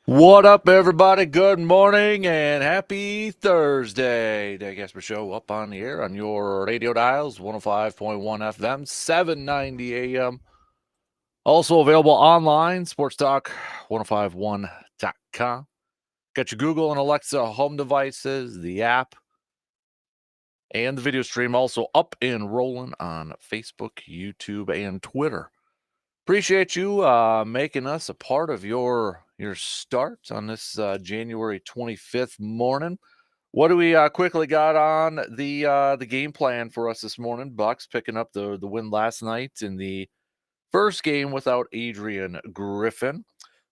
What up, everybody? Good morning and happy Thursday. Dan Kasper Show up on the air on your radio dials, 105.1 FM, 790 AM. Also available online, Sports Talk 1051.com. Got your Google and Alexa home devices, the app, and the video stream also up and rolling on Facebook, YouTube, and Twitter. Appreciate you making us a part of your start on this January 25th morning. What do we quickly got on the game plan for us this morning? Bucks picking up the win last night in the first game without Adrian Griffin.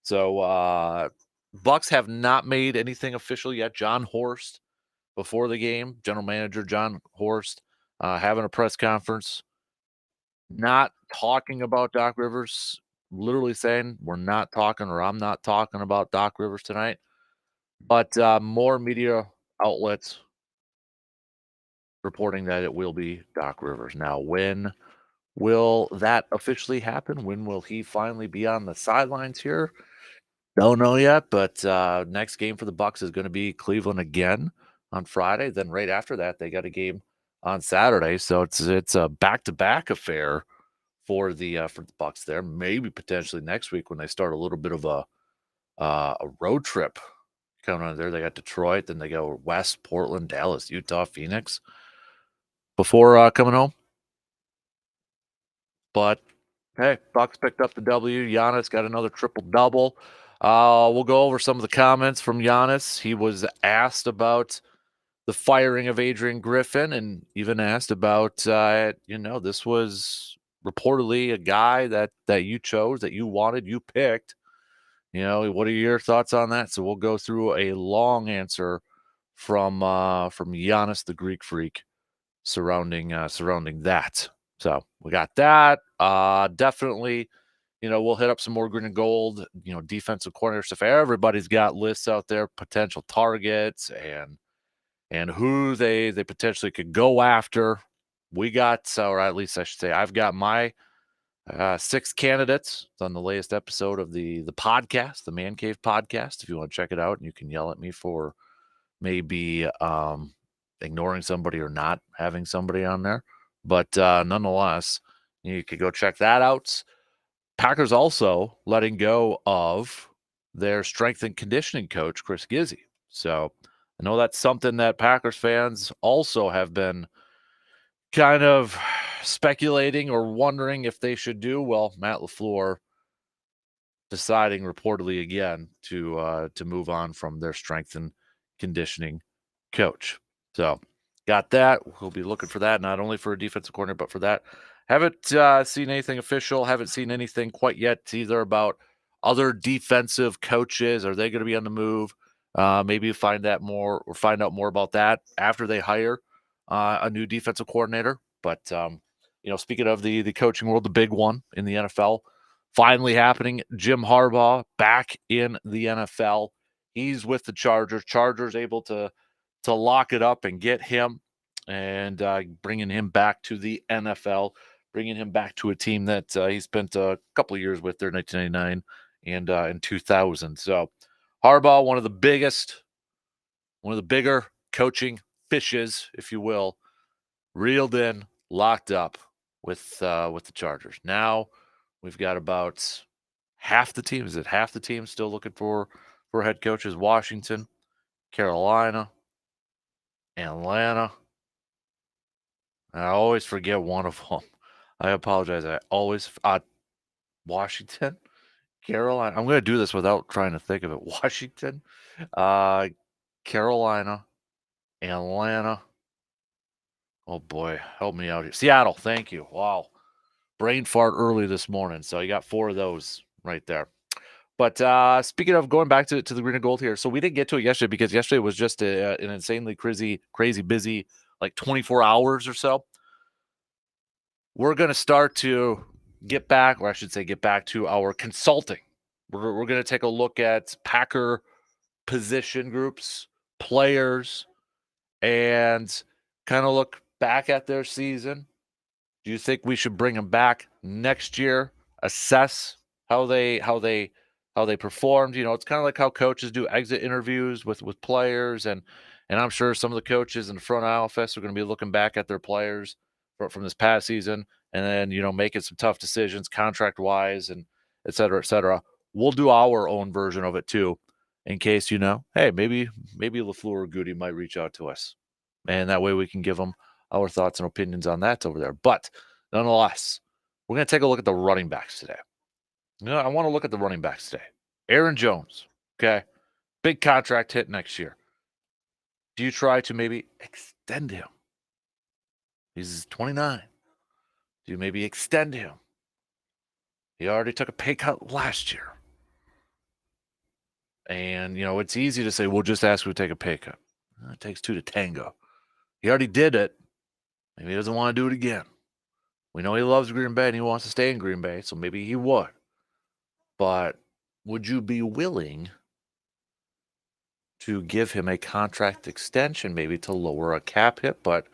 So Bucks have not made anything official yet. John Horst before the game, general manager John Horst, having a press conference, not talking about Doc Rivers, literally saying, "We're not talking," or "I'm not talking about Doc Rivers tonight." But more media outlets reporting that it will be Doc Rivers. Now, when will that officially happen? When will he finally be on the sidelines here? Don't know yet, but next game for the Bucks is going to be Cleveland again on Friday. Then right after that, they got a game on Saturday. So it's a back-to-back affair for the Bucks there. Maybe potentially next week when they start a little bit of a road trip coming on there. They got Detroit, then they go west, Portland, Dallas, Utah, Phoenix before coming home. But hey, Bucks picked up the W. Giannis got another triple double. We'll go over some of the comments from Giannis. He was asked about the firing of Adrian Griffin, and even asked about this was reportedly a guy that you chose, that you wanted, you picked. What are your thoughts on that? So we'll go through a long answer from Giannis the Greek Freak surrounding that. So we got that. Definitely, we'll hit up some more green and gold, defensive coordinator stuff. Everybody's got lists out there, potential targets and who they potentially could go after. We got, or at least I should say, I've got my 6 candidates. It's on the latest episode of the podcast, the Man Cave podcast. If you want to check it out, and you can yell at me for maybe ignoring somebody or not having somebody on there. But nonetheless, you could go check that out. Packers also letting go of their strength and conditioning coach, Chris Gizzy. So I know that's something that Packers fans also have been kind of speculating or wondering if they should do. Well, Matt LaFleur deciding reportedly again to move on from their strength and conditioning coach. So got that. We'll be looking for that, not only for a defensive coordinator, but for that. Haven't seen anything official. Haven't seen anything quite yet either about other defensive coaches. Are they going to be on the move? Maybe find out more about that after they hire a new defensive coordinator. But speaking of the coaching world, the big one in the NFL finally happening. Jim Harbaugh back in the NFL. He's with the Chargers. Chargers able to lock it up and get him, and bringing him back to the NFL, bringing him back to a team that he spent a couple of years with there, 1999 and in 2000. So Harbaugh, one of the bigger coaching fishes, if you will, reeled in, locked up with the Chargers. Now we've got about half the team. Is it half the team still looking for head coaches? Washington, Carolina, Atlanta. I always forget one of them. I apologize. I always Washington, Carolina. I'm going to do this without trying to think of it. Washington, Carolina, Atlanta. Oh boy, help me out here. Seattle. Thank you. Wow, brain fart early this morning. So you got 4 of those right there. But speaking of going back to the green and gold here, so we didn't get to it yesterday because yesterday was just an insanely crazy busy, like 24 hours or so. We're going to start to get back, or I should say get back to our consulting. We're going to take a look at Packer position groups, players, and kind of look back at their season. Do you think we should bring them back next year? Assess how they how they performed. It's kind of like how coaches do exit interviews with players, and I'm sure some of the coaches in the front office are going to be looking back at their players from this past season, and then making some tough decisions contract wise and et cetera, et cetera. We'll do our own version of it too, in case hey, maybe LaFleur or Goody might reach out to us, and that way we can give them our thoughts and opinions on that over there. But nonetheless, we're going to take a look at the running backs today. I want to look at the running backs today. Aaron Jones, okay, big contract hit next year. Do you try to maybe extend him? He's 29. Do you maybe extend him? He already took a pay cut last year. And, it's easy to say, we'll just ask him to take a pay cut. It takes two to tango. He already did it. Maybe he doesn't want to do it again. We know he loves Green Bay and he wants to stay in Green Bay, so maybe he would. But would you be willing to give him a contract extension, maybe to lower a cap hit, but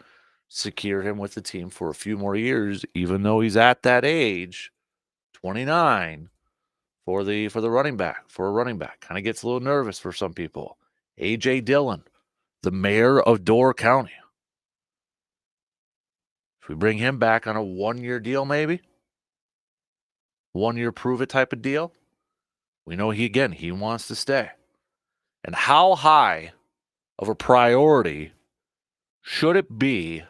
secure him with the team for a few more years, even though he's at that age, 29, for a running back? Kind of gets a little nervous for some people. A.J. Dillon, the mayor of Door County. If we bring him back on a 1-year deal, maybe 1-year prove it type of deal, we know he wants to stay. And how high of a priority should it be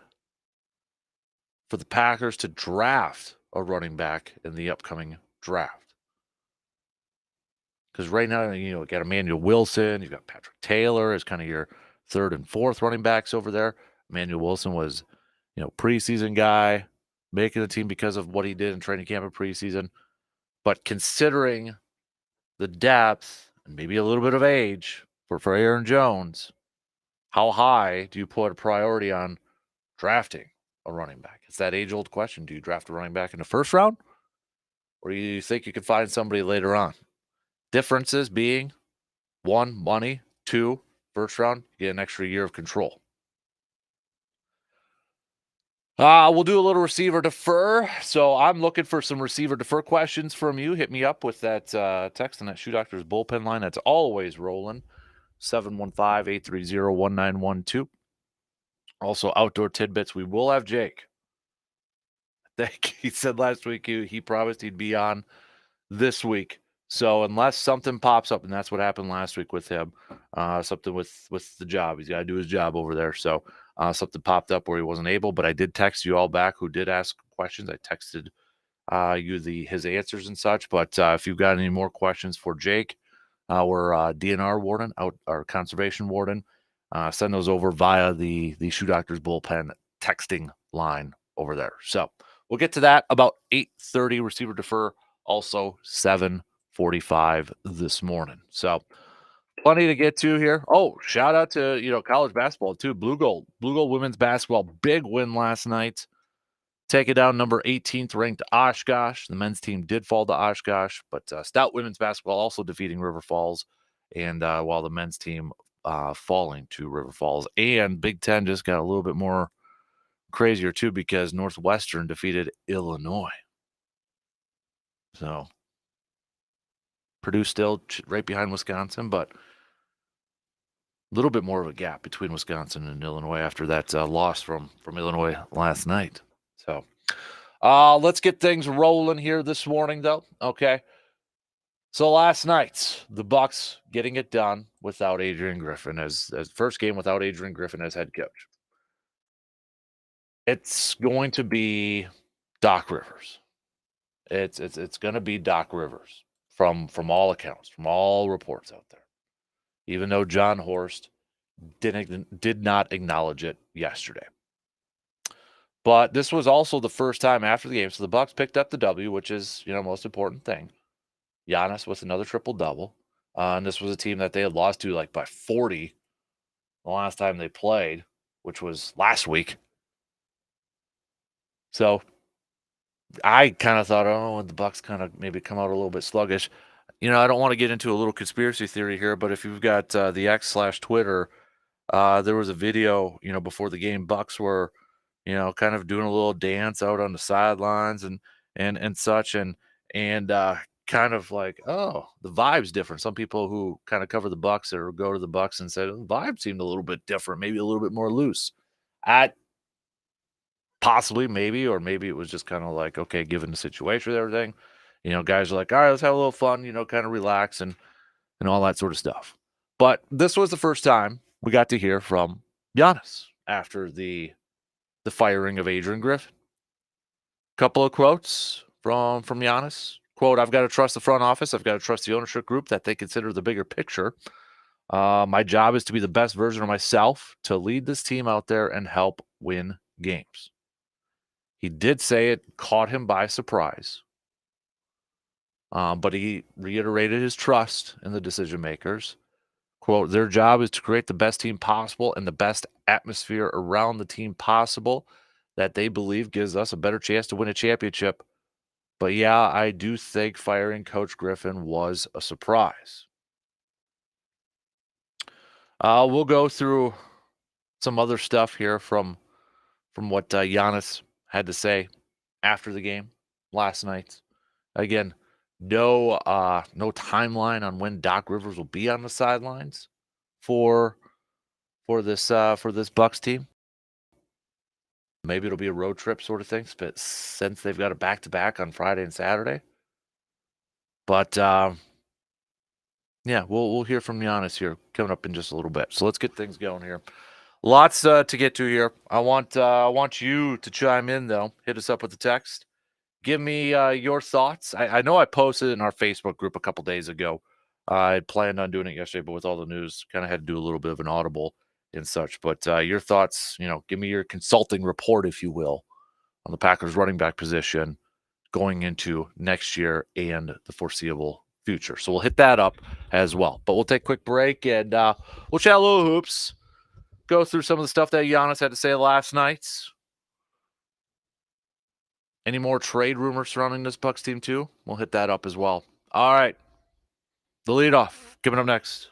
for the Packers to draft a running back in the upcoming draft? Because right now, you got Emmanuel Wilson, you've got Patrick Taylor as kind of your third and fourth running backs over there. Emmanuel Wilson was, preseason guy, making the team because of what he did in training camp and preseason. But considering the depth and maybe a little bit of age for Aaron Jones, how high do you put a priority on drafting a running back? It's that age-old question. Do you draft a running back in the first round? Or do you think you can find somebody later on? Differences being, 1, money, 2, first round, you get an extra year of control. We'll do a little receiver defer. So I'm looking for some receiver defer questions from you. Hit me up with that text on that Shoe Doctors bullpen line. That's always rolling. 715-830-1912. Also, Outdoor Tidbits. We will have Jake. I think he said last week he promised he'd be on this week. So unless something pops up, and that's what happened last week with him, something with the job. He's got to do his job over there. So something popped up where he wasn't able. But I did text you all back who did ask questions. I texted you his answers and such. But if you've got any more questions for Jake, our DNR warden, our conservation warden, send those over via the Shoe Doctors bullpen texting line over there. So we'll get to that about 8:30 receiver defer. Also 7:45 this morning. So plenty to get to here. Oh, shout out to college basketball too. Blue Gold women's basketball, big win last night. Take it down, number 18th ranked Oshkosh. The men's team did fall to Oshkosh, but Stout women's basketball also defeating River Falls, and while the men's team falling to River Falls. And Big Ten just got a little bit more crazier too, because Northwestern defeated Illinois. So Purdue still right behind Wisconsin, but a little bit more of a gap between Wisconsin and Illinois after that loss from Illinois last night. So let's get things rolling here this morning, though. Okay. So last night, the Bucs getting it done without Adrian Griffin as first game without Adrian Griffin as head coach. It's going to be Doc Rivers. It's going to be Doc Rivers from all accounts, from all reports out there. Even though John Horst did not acknowledge it yesterday. But this was also the first time after the game. So the Bucs picked up the W, which is, most important thing. Giannis with another triple-double. And this was a team that they had lost to by 40 the last time they played, which was last week. So I kind of thought, the Bucs kind of maybe come out a little bit sluggish. I don't want to get into a little conspiracy theory here, but if you've got the X/Twitter, there was a video, before the game. Bucs were, kind of doing a little dance out on the sidelines and such, and kind of like, oh, the vibe's different. Some people who kind of cover the Bucks or go to the Bucks and said the vibe seemed a little bit different, maybe a little bit more loose. At possibly, maybe, or maybe it was just kind of like, okay, given the situation with everything, guys are like, all right, let's have a little fun, kind of relax and all that sort of stuff. But this was the first time we got to hear from Giannis after the firing of Adrian Griffin. Couple of quotes from Giannis. Quote, I've got to trust the front office. I've got to trust the ownership group that they consider the bigger picture. My job is to be the best version of myself, to lead this team out there and help win games. He did say it caught him by surprise, but he reiterated his trust in the decision makers. Quote, their job is to create the best team possible and the best atmosphere around the team possible that they believe gives us a better chance to win a championship. But yeah, I do think firing Coach Griffin was a surprise. We'll go through some other stuff here from what Giannis had to say after the game last night. Again, no timeline on when Doc Rivers will be on the sidelines for this Bucks team. Maybe it'll be a road trip sort of thing, but since they've got a back-to-back on Friday and Saturday. But yeah, we'll hear from Giannis here coming up in just a little bit. So let's get things going here. Lots to get to here. I want you to chime in though. Hit us up with the text. Give me your thoughts. I know I posted in our Facebook group a couple days ago. I had planned on doing it yesterday, but with all the news, kind of had to do a little bit of an audible and such. But your thoughts, give me your consulting report, if you will, on the Packers running back position going into next year and the foreseeable future. So we'll hit that up as well. But we'll take a quick break and we'll chat a little hoops, go through some of the stuff that Giannis had to say last night. Any more trade rumors surrounding this Bucks team too? We'll hit that up as well. All right. The leadoff coming up next.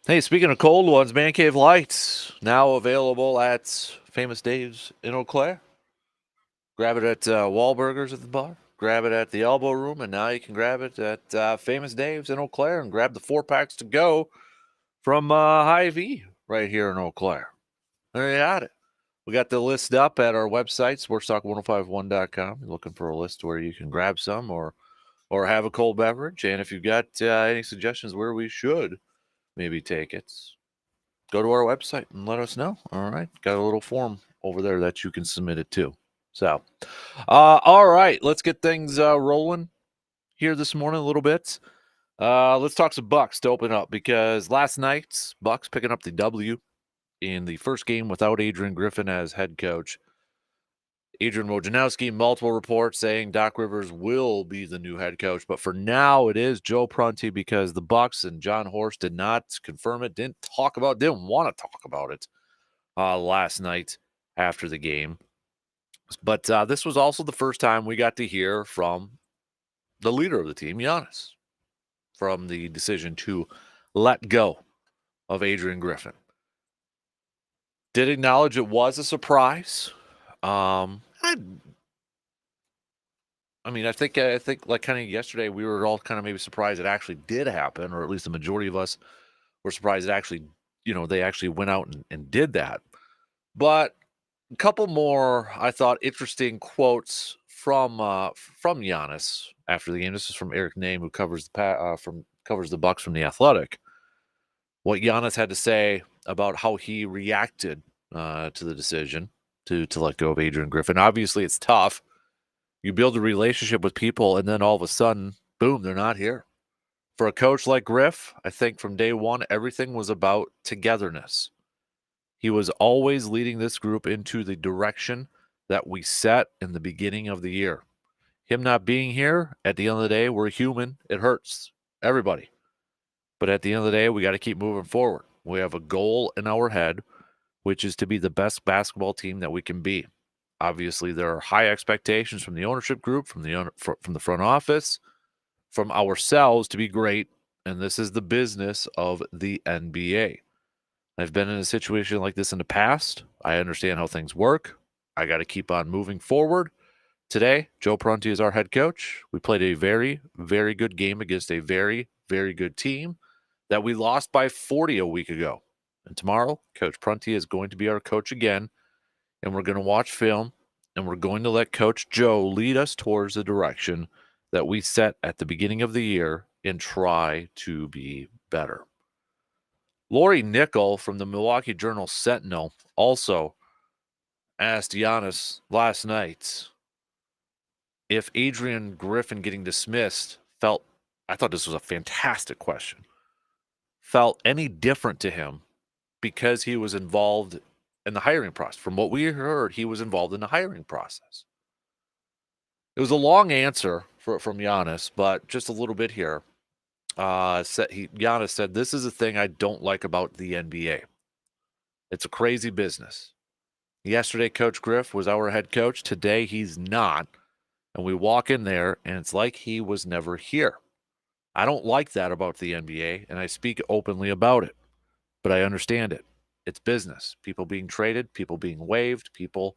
Hey, speaking of cold ones, Man Cave Lights now available at Famous Dave's in Eau Claire. Grab it at Wahlburgers at the bar. Grab it at the Elbow Room, and now you can grab it at Famous Dave's in Eau Claire and grab the 4-packs to go from Hy-Vee right here in Eau Claire. There you had it. We got the list up at our website, sportstalk1051.com. You're looking for a list where you can grab some or have a cold beverage. And if you've got any suggestions where we should maybe take it, go to our website and let us know. All right. Got a little form over there that you can submit it to. So, all right. Let's get things rolling here this morning a little bit. Let's talk some Bucks to open up because last night's Bucks picking up the W in the first game without Adrian Griffin as head coach. Adrian Wojnarowski, multiple reports saying Doc Rivers will be the new head coach, but for now it is Joe Prunty because the Bucks and John Horst did not confirm it, didn't want to talk about it last night after the game. But this was also the first time we got to hear from the leader of the team, Giannis, from the decision to let go of Adrian Griffin. Did acknowledge it was a surprise. I mean, I think like kind of yesterday, we were all kind of maybe surprised it actually did happen, or at least the majority of us were surprised it actually, they actually went out and did that. But a couple more, I thought, interesting quotes from Giannis after the game. This is from Eric Name, who covers the Bucks from The Athletic. What Giannis had to say about how he reacted to the decision to let go of Adrian Griffin. Obviously, it's tough. You build a relationship with people, and then all of a sudden, boom, they're not here. For a coach like Griff, I think from day one, everything was about togetherness. He was always leading this group into the direction that we set in the beginning of the year. Him not being here, at the end of the day, we're human. It hurts everybody. But at the end of the day, we got to keep moving forward. We have a goal in our head, which is to be the best basketball team that we can be. Obviously, there are high expectations from the ownership group, from the front office, from ourselves to be great, and this is the business of the NBA. I've been in a situation like this in the past. I understand how things work. I got to keep on moving forward. Today, Joe Prunty is our head coach. We played a very, very good game against a very, very good team that we lost by 40 a week ago. And tomorrow, Coach Prunty is going to be our coach again, and we're going to watch film, and we're going to let Coach Joe lead us towards the direction that we set at the beginning of the year and try to be better. Lori Nickel from the Milwaukee Journal-Sentinel also asked Giannis last night if Adrian Griffin getting dismissed I thought this was a fantastic question, felt any different to him because he was involved in the hiring process. From what we heard, he was involved in the hiring process. It was a long answer from Giannis, but just a little bit here. Giannis said, "This is a thing I don't like about the NBA. It's a crazy business. Yesterday, Coach Griff was our head coach. Today, he's not. And we walk in there, and it's like he was never here. I don't like that about the NBA, and I speak openly about it. But I understand it. It's business. People being traded, people being waived, people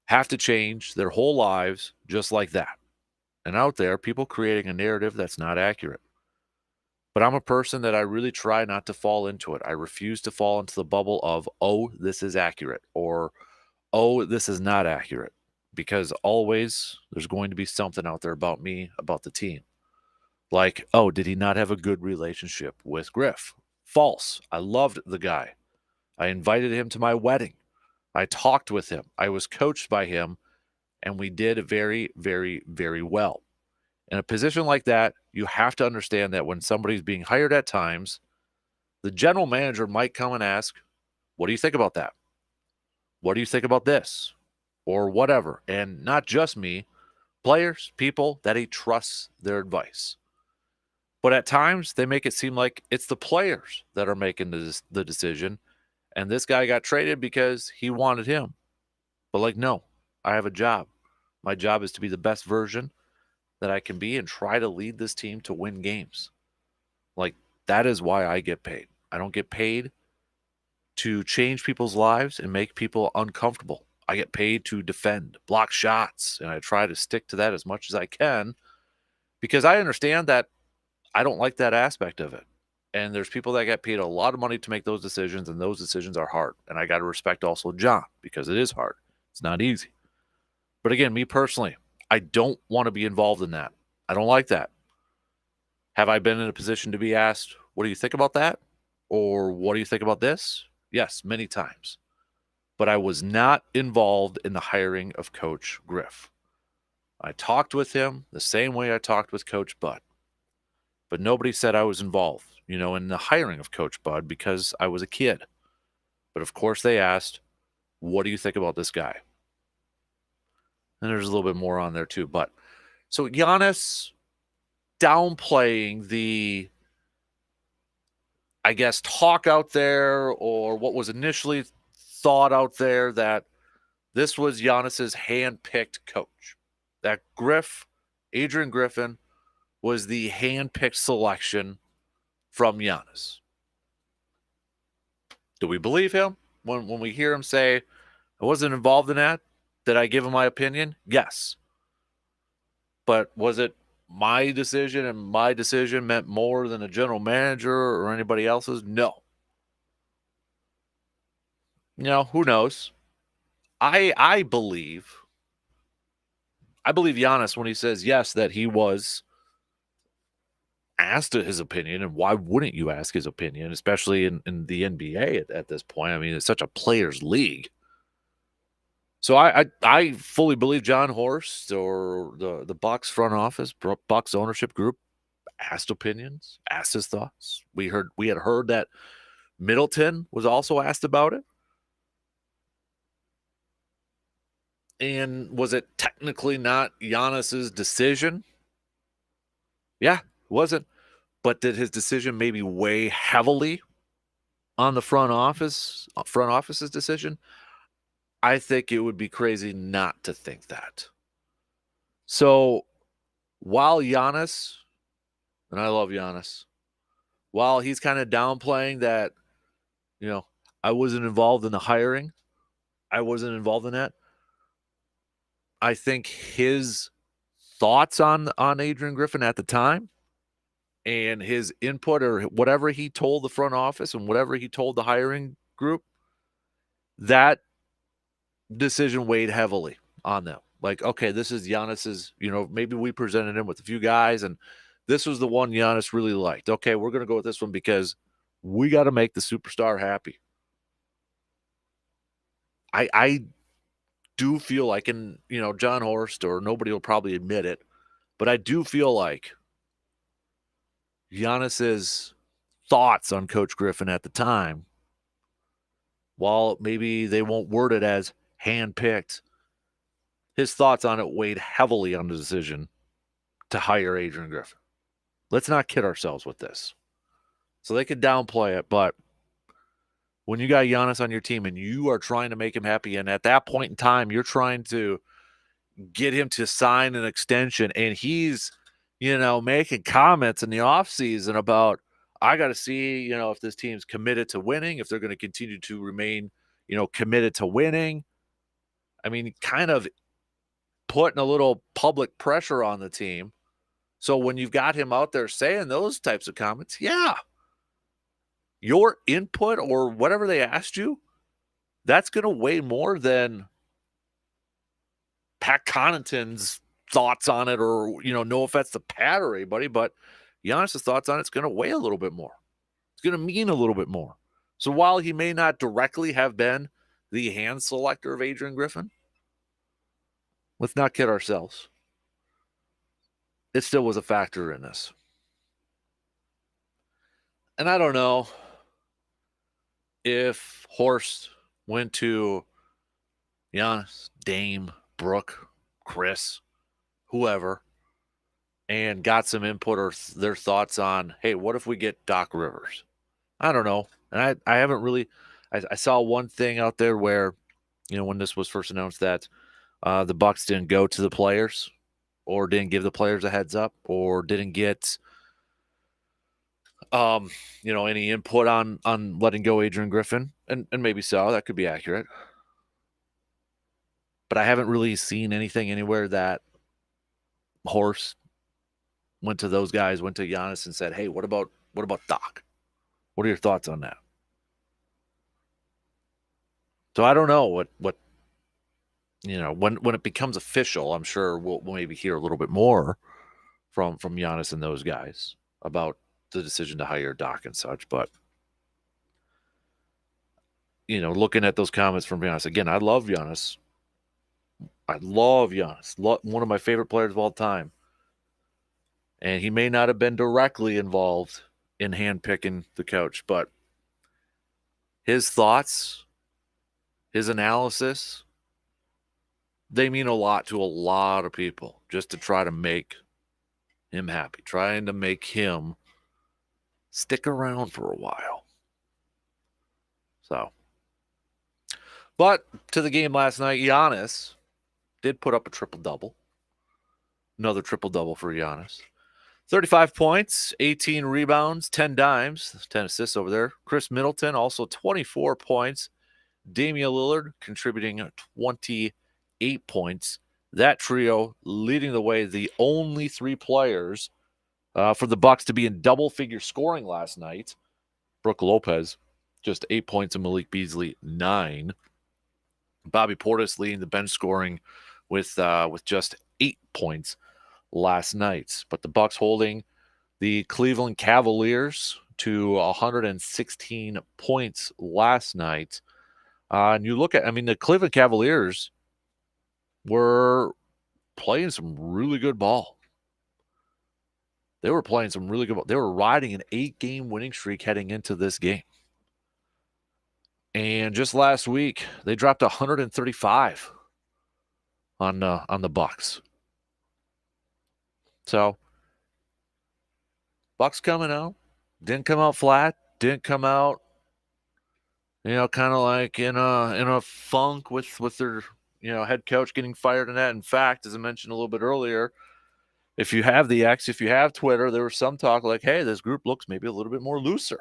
have to change their whole lives just like that. And out there, people creating a narrative that's not accurate. But I'm a person that I really try not to fall into it. I refuse to fall into the bubble of, oh, this is accurate, or, oh, this is not accurate. Because always there's going to be something out there about me, about the team. Like, oh, did he not have a good relationship with Griff? False. I loved the guy. I invited him to my wedding. I talked with him. I was coached by him, and we did very, very, very well. In a position like that, you have to understand that when somebody's being hired at times, the general manager might come and ask, what do you think about that? What do you think about this? Or whatever. And not just me, players, people that he trusts their advice. But at times, they make it seem like it's the players that are making the decision. And this guy got traded because he wanted him. But like, no, I have a job. My job is to be the best version that I can be and try to lead this team to win games. Like, that is why I get paid. I don't get paid to change people's lives and make people uncomfortable. I get paid to defend, block shots, and I try to stick to that as much as I can because I understand that I don't like that aspect of it. And there's people that get paid a lot of money to make those decisions, and those decisions are hard. And I got to respect also John because it is hard. It's not easy. But again, me personally, I don't want to be involved in that. I don't like that. Have I been in a position to be asked, what do you think about that? Or what do you think about this? Yes, many times. But I was not involved in the hiring of Coach Griff. I talked with him the same way I talked with Coach Bud. But nobody said I was involved, in the hiring of Coach Bud because I was a kid. But of course they asked, what do you think about this guy? And there's a little bit more on there too. But so Giannis downplaying the, I guess, talk out there or what was initially thought out there that this was Giannis's hand-picked coach. That Adrian Griffin, was the hand-picked selection from Giannis. Do we believe him when we hear him say, I wasn't involved in that? Did I give him my opinion? Yes. But was it my decision and my decision meant more than a general manager or anybody else's? No. Who knows? I believe Giannis when he says yes, that he was asked his opinion, and why wouldn't you ask his opinion, especially in the NBA at this point? I mean, it's such a players' league. So I fully believe John Horst or the Bucks front office, Bucks ownership group asked opinions, asked his thoughts. We had heard that Middleton was also asked about it. And was it technically not Giannis's decision? Yeah, it wasn't. But did his decision maybe weigh heavily on the front office's decision? I think it would be crazy not to think that. So while Giannis, and I love Giannis, while he's kind of downplaying that, I wasn't involved in the hiring, I wasn't involved in that, I think his thoughts on Adrian Griffin at the time and his input or whatever he told the front office and whatever he told the hiring group, that decision weighed heavily on them. Like, okay, this is Giannis's, maybe we presented him with a few guys and this was the one Giannis really liked. Okay, we're going to go with this one because we got to make the superstar happy. I do feel like, and, John Horst or nobody will probably admit it, but I do feel like Giannis's thoughts on Coach Griffin at the time, while maybe they won't word it as handpicked, his thoughts on it weighed heavily on the decision to hire Adrian Griffin. Let's not kid ourselves with this. So they could downplay it, but when you got Giannis on your team and you are trying to make him happy, and at that point in time, you're trying to get him to sign an extension, and he's, making comments in the offseason about, I got to see, if this team's committed to winning, if they're going to continue to remain, committed to winning. I mean, kind of putting a little public pressure on the team. So when you've got him out there saying those types of comments, yeah, your input or whatever they asked you, that's going to weigh more than Pat Connaughton's thoughts on it, or, no offense to Pat or anybody, but Giannis' thoughts on it's going to weigh a little bit more. It's going to mean a little bit more. So while he may not directly have been the hand selector of Adrian Griffin, let's not kid ourselves. It still was a factor in this. And I don't know if Horst went to Giannis, Dame, Brooke, Chris, whoever, and got some input or their thoughts on, hey, what if we get Doc Rivers? I don't know. And I haven't really, I saw one thing out there where, when this was first announced that the Bucks didn't go to the players or didn't give the players a heads up or didn't get Any input on letting go Adrian Griffin, and maybe so, that could be accurate. But I haven't really seen anything anywhere that Horst went to those guys, went to Giannis and said, "Hey, what about Doc? What are your thoughts on that?" So I don't know what when it becomes official. I'm sure we'll maybe hear a little bit more from Giannis and those guys about the decision to hire Doc and such. But looking at those comments from Giannis again, I love Giannis. One of my favorite players of all time. And he may not have been directly involved in handpicking the coach, but his thoughts, his analysis, they mean a lot to a lot of people just to try to make him happy, trying to make him stick around for a while. So, but to the game last night, Giannis did put up a triple-double. Another triple-double for Giannis. 35 points, 18 rebounds, 10 dimes, 10 assists over there. Chris Middleton also 24 points. Damian Lillard contributing 28 points. That trio leading the way, the only three players for the Bucks to be in double-figure scoring last night. Brook Lopez, just 8 points, and Malik Beasley, 9. Bobby Portis leading the bench scoring with just 8 points last night. But the Bucks holding the Cleveland Cavaliers to 116 points last night. And you look at, the Cleveland Cavaliers were playing some really good ball. They were playing some really good ball. They were riding an 8-game winning streak heading into this game. And just last week, they dropped 135 on the Bucks. So, Bucks coming out, didn't come out flat, didn't come out, kind of like in a funk with their head coach getting fired and that. In fact, as I mentioned a little bit earlier, if you have the X, if you have Twitter, there was some talk like, hey, this group looks maybe a little bit more looser.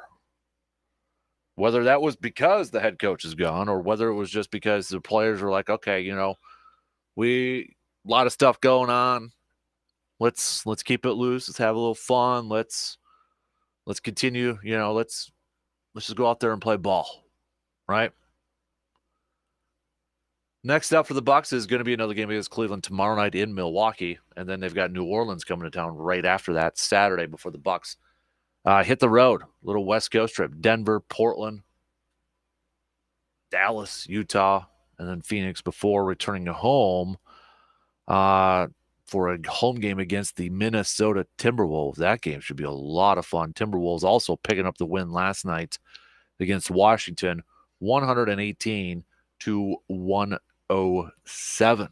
Whether that was because the head coach is gone or whether it was just because the players were like, okay, we a lot of stuff going on. Let's keep it loose. Let's have a little fun. Let's continue. Let's just go out there and play ball, right? Next up for the Bucks is going to be another game against Cleveland tomorrow night in Milwaukee, and then they've got New Orleans coming to town right after that Saturday before the Bucks hit the road. Little West Coast trip: Denver, Portland, Dallas, Utah, and then Phoenix before returning to home for a home game against the Minnesota Timberwolves. That game should be a lot of fun. Timberwolves also picking up the win last night against Washington, 118-107.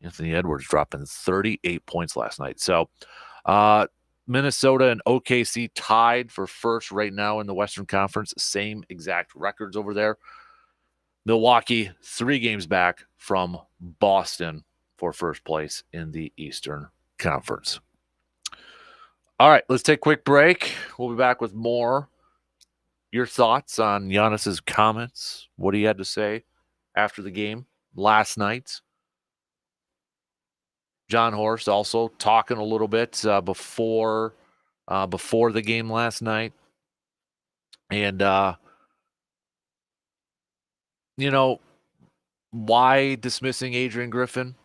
Anthony Edwards dropping 38 points last night. So Minnesota and OKC tied for first right now in the Western Conference. Same exact records over there. Milwaukee 3 games back from Boston for first place in the Eastern Conference. All right, let's take a quick break. We'll be back with more. Your thoughts on Giannis's comments, what he had to say after the game last night. John Horst also talking a little bit before the game last night. And, why dismissing Adrian Griffin?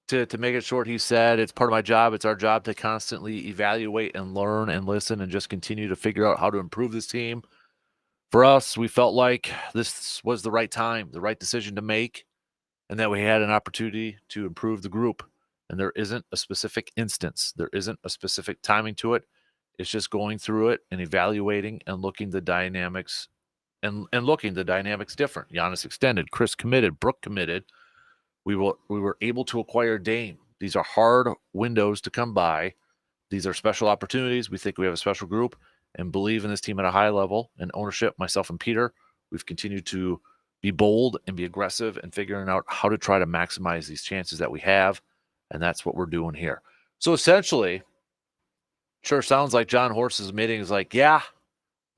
To make it short, he said, it's part of my job. It's our job to constantly evaluate and learn and listen and just continue to figure out how to improve this team. For us, we felt like this was the right time, the right decision to make, and that we had an opportunity to improve the group. And there isn't a specific instance. There isn't a specific timing to it. It's just going through it and evaluating and looking the dynamics and looking the dynamics different. Giannis extended, Chris committed, Brook committed. We were able to acquire Dame. These are hard windows to come by. These are special opportunities. We think we have a special group and believe in this team at a high level. And ownership, myself and Peter, we've continued to be bold and be aggressive and figuring out how to try to maximize these chances that we have. And that's what we're doing here. So essentially, Sure sounds like John Horst's admitting is like, yeah,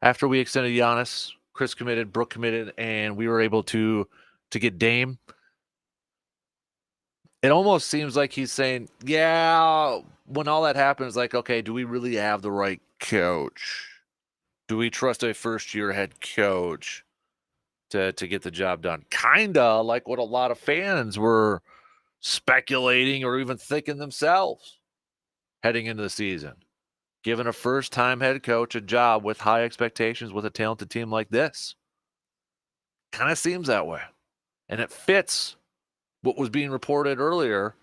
after we extended Giannis, Chris committed, Brooke committed, and we were able to get Dame. It almost seems like he's saying, yeah, when all that happens, like, okay, do we really have the right coach? Do we trust a first year head coach to get the job done? Kinda like what a lot of fans were speculating or even thinking themselves heading into the season. Giving a first time head coach a job with high expectations with a talented team like this. Kind of seems that way. And it fits what was being reported earlier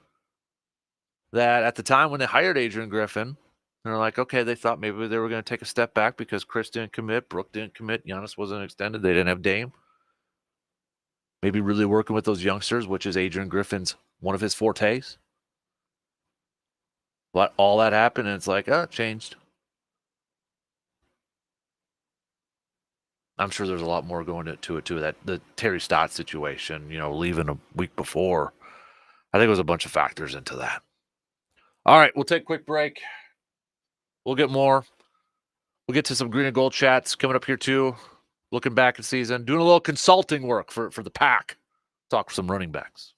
that at the time when they hired Adrian Griffin, they're like, okay, they thought maybe they were going to take a step back because Chris didn't commit, Brooke didn't commit, Giannis wasn't extended, they didn't have Dame. Maybe really working with those youngsters, which is Adrian Griffin's one of his fortes. But all that happened, and it's like, oh, it changed. I'm sure there's a lot more going to it too. That the Terry Stotts situation, leaving a week before, I think it was a bunch of factors into that. All right, we'll take a quick break. We'll get more. We'll get to some green and gold chats coming up here too. Looking back at season, doing a little consulting work for the pack. Talk for some running backs.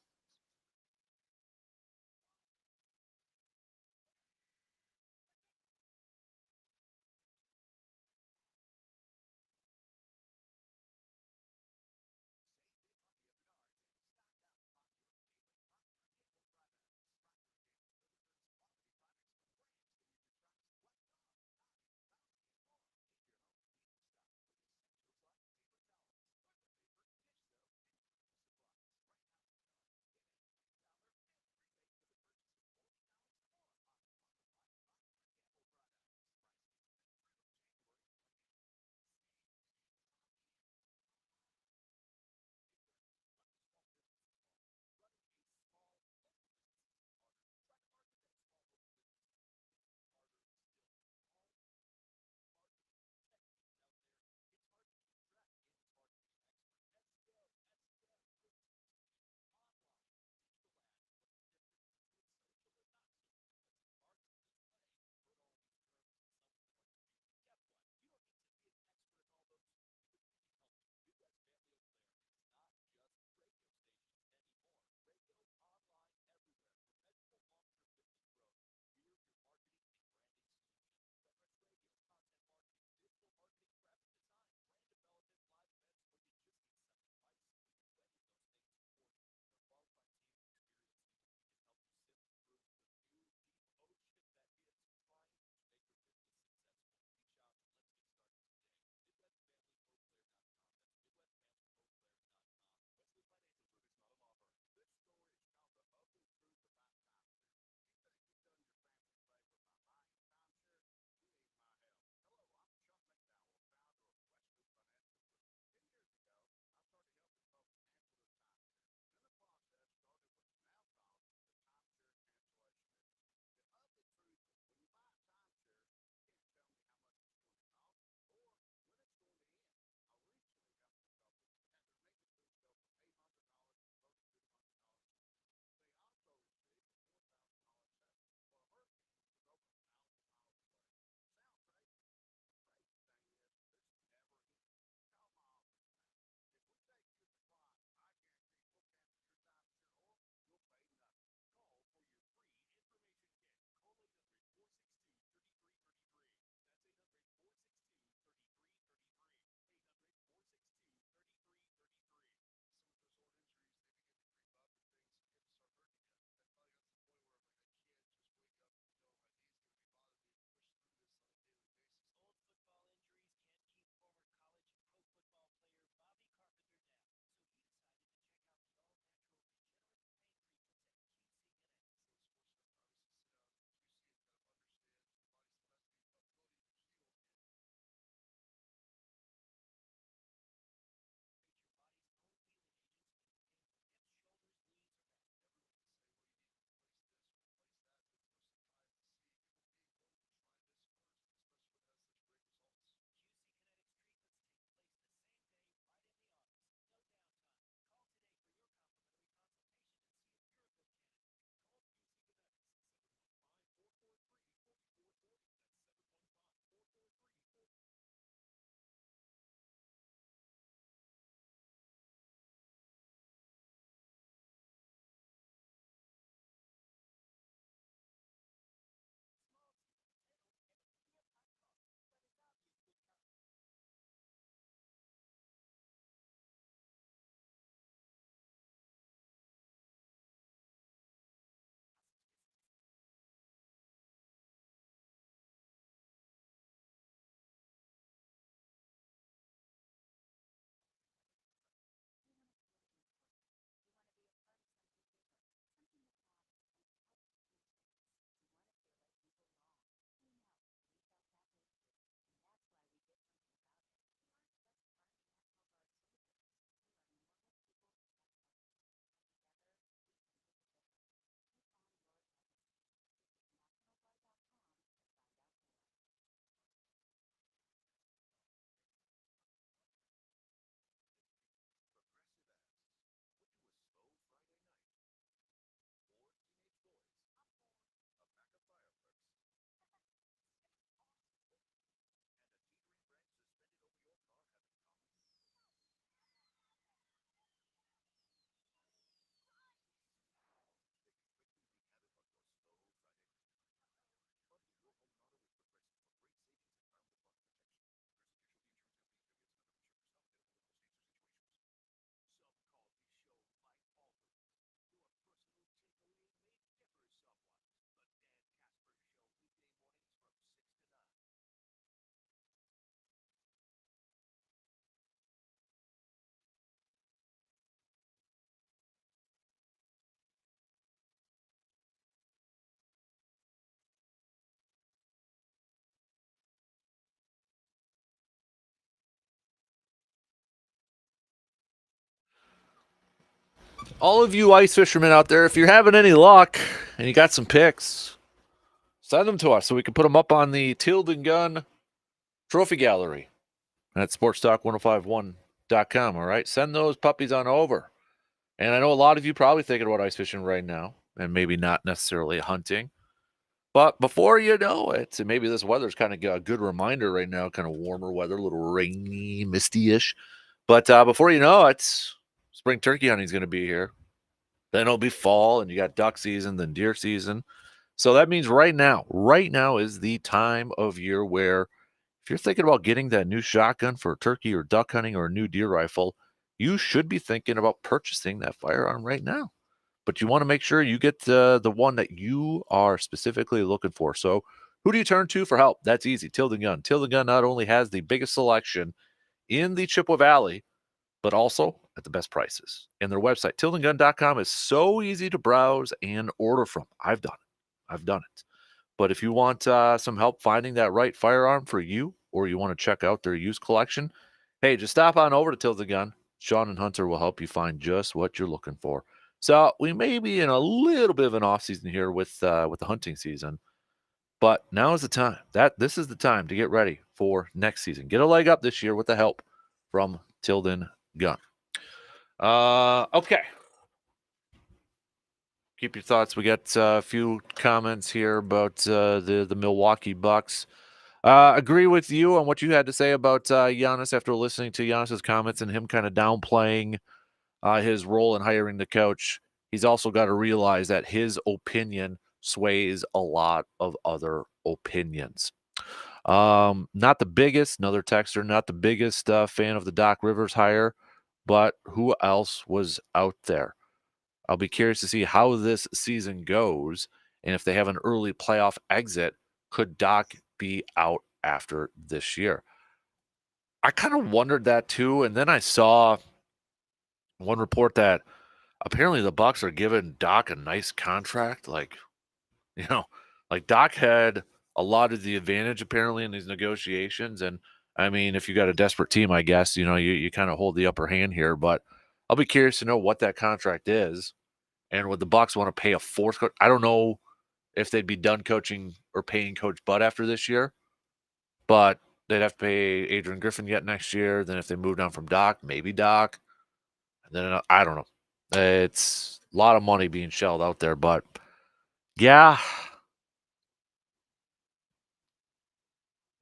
all of you ice fishermen out there, if you're having any luck and you got some picks, send them to us so we can put them up on the Tilden Gun Trophy Gallery at sportstalk1051.com. All right, send those puppies on over. And I know a lot of you probably thinking about ice fishing right now and maybe not necessarily hunting. But before you know it, and maybe this weather's kind of a good reminder right now, kind of warmer weather, a little rainy, misty-ish. But before you know it, spring turkey hunting is going to be here. Then it'll be fall, and you got duck season, then deer season. So that means right now is the time of year where if you're thinking about getting that new shotgun for turkey or duck hunting or a new deer rifle, you should be thinking about purchasing that firearm right now. But you want to make sure you get the one that you are specifically looking for. So who do you turn to for help? That's easy. Tilden Gun. Tilden Gun not only has the biggest selection in the Chippewa Valley, but also at the best prices. And their website, tildengun.com, is so easy to browse and order from. I've done it. But if you want some help finding that right firearm for you, or you want to check out their used collection, hey, just stop on over to Tilden Gun. Sean and Hunter will help you find just what you're looking for. So we may be in a little bit of an off season here with the hunting season, but now is the time. This is the time to get ready for next season. Get a leg up this year with the help from Tilden Gun. Okay. Keep your thoughts. We got a few comments here about the Milwaukee Bucks. Agree with you on what you had to say about Giannis after listening to Giannis's comments and him kind of downplaying his role in hiring the coach. He's also got to realize that his opinion sways a lot of other opinions. Not the biggest, another texter, not the biggest fan of the Doc Rivers hire, but who else was out there? I'll be curious to see how this season goes, and if they have an early playoff exit, could Doc be out after this year? I kind of wondered that too, and then I saw one report that apparently the Bucks are giving Doc a nice contract. Like, you know, like Doc had a lot of the advantage apparently in these negotiations. And I mean, if you got a desperate team, I guess, you kind of hold the upper hand here. But I'll be curious to know what that contract is. And would the Bucks want to pay a fourth coach? I don't know if they'd be done coaching or paying Coach Bud after this year, but they'd have to pay Adrian Griffin yet next year. Then if they moved on from Doc, maybe Doc. And then I don't know. It's a lot of money being shelled out there, but yeah,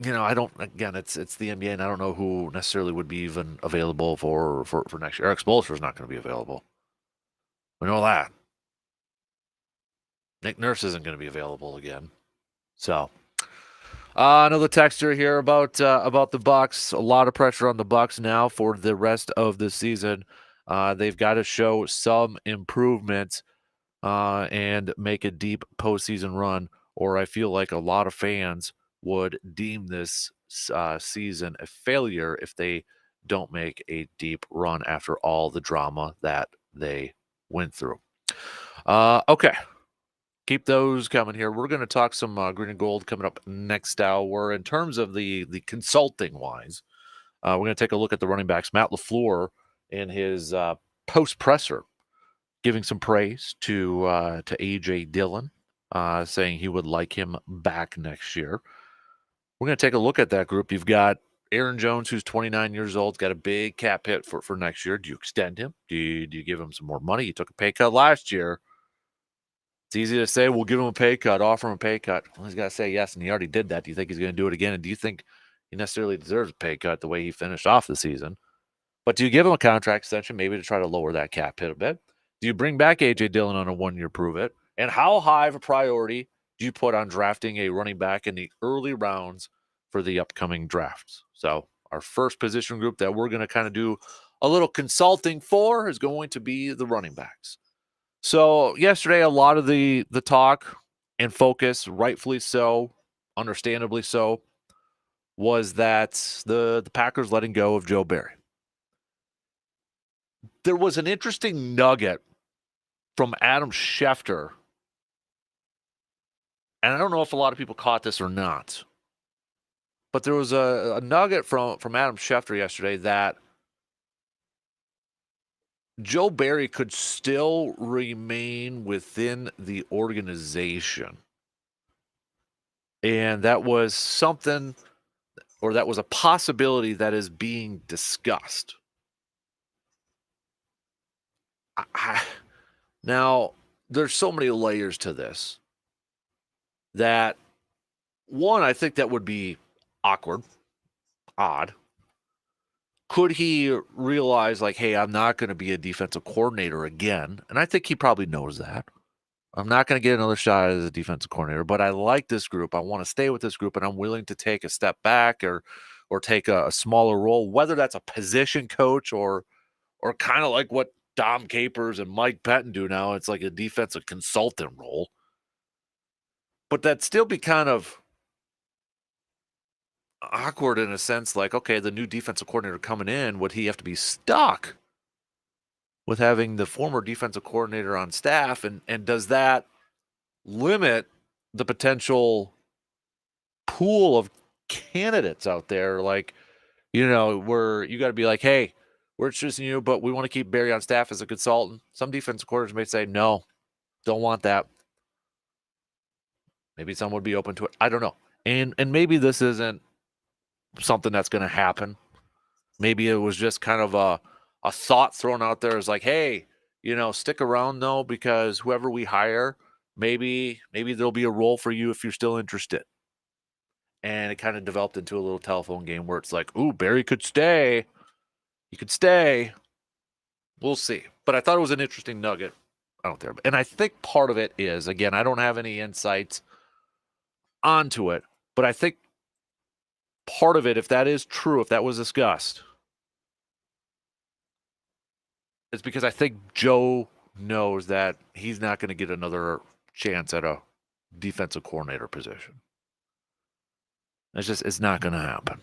I don't. Again, it's the NBA, and I don't know who necessarily would be even available for next year. Eric Spoelstra is not going to be available. We know that. Nick Nurse isn't going to be available again. So another texture here about the Bucks. A lot of pressure on the Bucks now for the rest of the season. They've got to show some improvement and make a deep postseason run, or I feel like a lot of fans would deem this season a failure if they don't make a deep run after all the drama that they went through. Okay. Keep those coming here. We're going to talk some green and gold coming up next hour. In terms of the consulting wise, we're going to take a look at the running backs. Matt LaFleur in his post presser giving some praise to A.J. Dillon, saying he would like him back next year. We're going to take a look at that group. You've got Aaron Jones, who's 29 years old, got a big cap hit for next year. Do you extend him? Do you give him some more money? He took a pay cut last year. It's easy to say, we'll give him a pay cut, offer him a pay cut. Well, he's got to say yes, and he already did that. Do you think he's going to do it again? And do you think he necessarily deserves a pay cut the way he finished off the season? But do you give him a contract extension maybe to try to lower that cap hit a bit? Do you bring back A.J. Dillon on a one-year prove it? And how high of a priority do you put on drafting a running back in the early rounds for the upcoming drafts? So our first position group that we're going to kind of do a little consulting for is going to be the running backs. So yesterday, a lot of the talk and focus, rightfully so, understandably so, was that the Packers letting go of Joe Barry. There was an interesting nugget from Adam Schefter, and I don't know if a lot of people caught this or not, but there was a nugget from Adam Schefter yesterday that Joe Barry could still remain within the organization. And that was something, or that was a possibility that is being discussed. Now, there's so many layers to this that, one, I think that would be awkward, odd. Could he realize, like, hey, I'm not going to be a defensive coordinator again? And I think he probably knows that. I'm not going to get another shot as a defensive coordinator, but I like this group. I want to stay with this group, and I'm willing to take a step back or take a smaller role, whether that's a position coach or kind of like what Dom Capers and Mike Pettin do now. It's like a defensive consultant role. But that'd still be kind of awkward in a sense, like, okay, the new defensive coordinator coming in, would he have to be stuck with having the former defensive coordinator on staff? And does that limit the potential pool of candidates out there? Like, where you got to be like, hey, we're choosing you, but we want to keep Barry on staff as a consultant. Some defensive coordinators may say, no, don't want that. Maybe someone would be open to it. I don't know. And maybe this isn't something that's going to happen. Maybe it was just kind of a thought thrown out there as like, hey, stick around though, because whoever we hire, maybe there'll be a role for you if you're still interested. And it kind of developed into a little telephone game where it's like, ooh, Barry could stay. He could stay. We'll see. But I thought it was an interesting nugget out there. And I think part of it is, again, I don't have any insights onto it, but I think part of it, if that is true, if that was discussed, it's because I think Joe knows that he's not going to get another chance at a defensive coordinator position. It's not going to happen.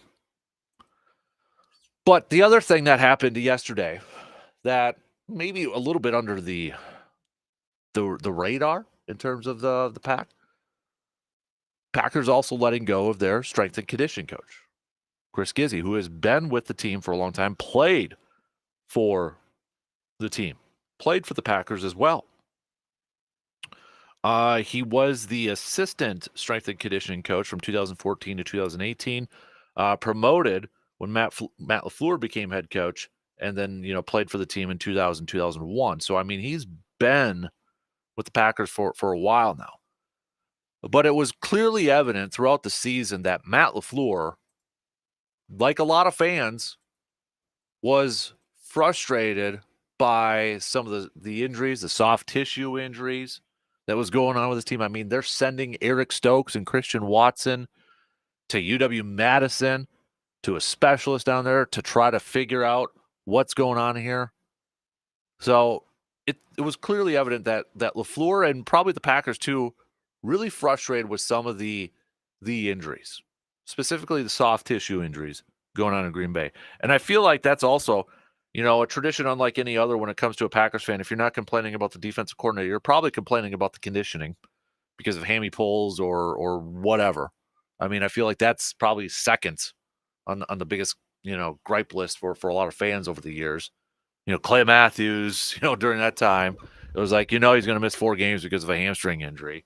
But the other thing that happened yesterday that maybe a little bit under the radar in terms of the Packers also letting go of their strength and conditioning coach, Chris Gizzy, who has been with the team for a long time, played for the team, played for the Packers as well. He was the assistant strength and conditioning coach from 2014 to 2018, promoted when Matt LaFleur became head coach, and then, played for the team in 2000, 2001. So, I mean, he's been with the Packers for a while now. But it was clearly evident throughout the season that Matt LaFleur, like a lot of fans, was frustrated by some of the injuries, the soft tissue injuries that was going on with his team. I mean, they're sending Eric Stokes and Christian Watson to UW-Madison, to a specialist down there to try to figure out what's going on here. So it was clearly evident that LaFleur and probably the Packers too, really frustrated with some of the injuries, specifically the soft tissue injuries going on in Green Bay. And I feel like that's also, a tradition unlike any other when it comes to a Packers fan. If you're not complaining about the defensive coordinator, you're probably complaining about the conditioning because of hammy pulls or whatever. I mean, I feel like that's probably second on the biggest, gripe list for a lot of fans over the years. Clay Matthews, during that time, it was like, he's going to miss 4 games because of a hamstring injury,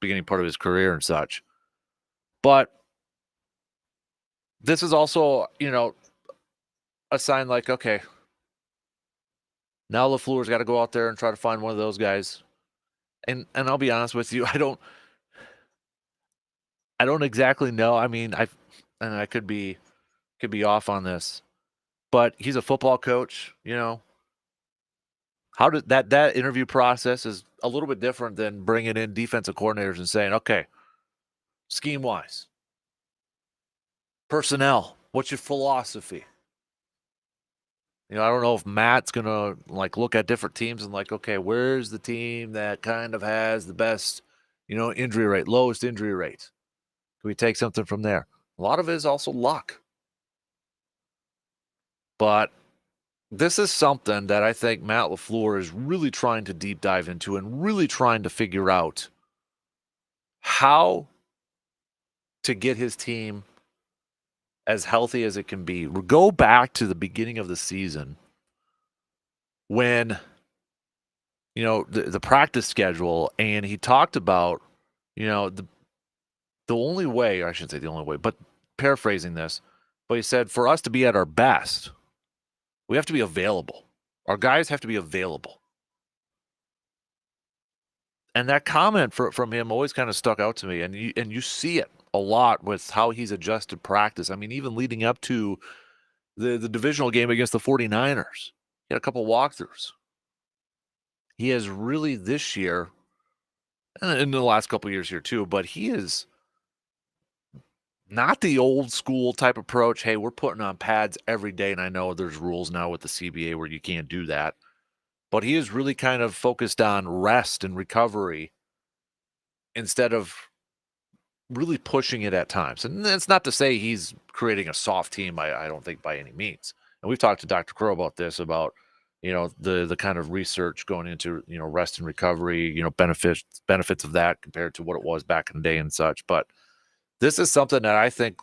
beginning part of his career and such. But this is also, a sign like, okay, now LaFleur's got to go out there and try to find one of those guys. And I'll be honest with you, I don't exactly know. I mean, I could be off on this, but he's a football coach, How did that interview process is a little bit different than bringing in defensive coordinators and saying, okay, scheme wise, personnel, what's your philosophy? I don't know if Matt's going to look at different teams and okay, where's the team that kind of has the best, injury rate, lowest injury rate? Can we take something from there? A lot of it is also luck. But this is something that I think Matt LaFleur is really trying to deep dive into and really trying to figure out how to get his team as healthy as it can be. We'll go back to the beginning of the season when, the practice schedule, and he talked about, the only way, or I shouldn't say the only way, but paraphrasing this, but he said for us to be at our best, we have to be available. Our guys have to be available. And that comment from him always kind of stuck out to me, and you see it a lot with how he's adjusted practice. I mean, even leading up to the divisional game against the 49ers, he had a couple walkthroughs. He has really this year, and in the last couple years here too, but he is not the old school type approach. Hey, we're putting on pads every day, and I know there's rules now with the CBA where you can't do that, but he is really kind of focused on rest and recovery instead of really pushing it at times. And that's not to say he's creating a soft team. I don't think by any means. And we've talked to Dr. Crow about this, about, the kind of research going into, rest and recovery, benefits of that compared to what it was back in the day and such. But this is something that I think,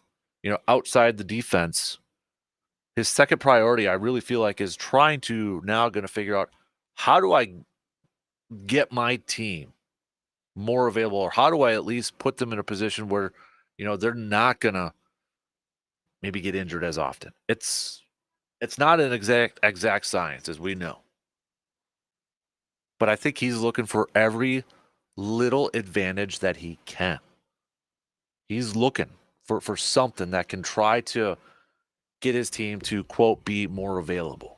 outside the defense, his second priority, I really feel like, is trying to now going to figure out, how do I get my team more available, or how do I at least put them in a position where, they're not going to maybe get injured as often. It's not an exact science, as we know. But I think he's looking for every little advantage that he can. He's looking for something that can try to get his team to, quote, be more available.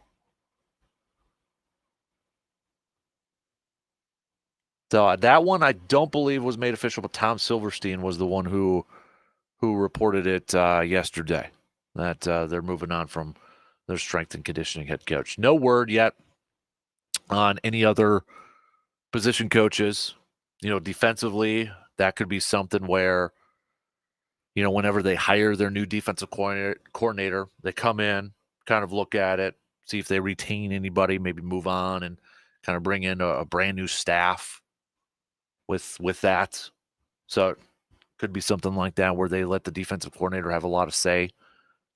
So that one I don't believe was made official, but Tom Silverstein was the one who reported it yesterday, that they're moving on from their strength and conditioning head coach. No word yet on any other position coaches. Defensively, that could be something where, whenever they hire their new defensive coordinator, they come in, kind of look at it, see if they retain anybody, maybe move on and kind of bring in a brand new staff with that. So it could be something like that where they let the defensive coordinator have a lot of say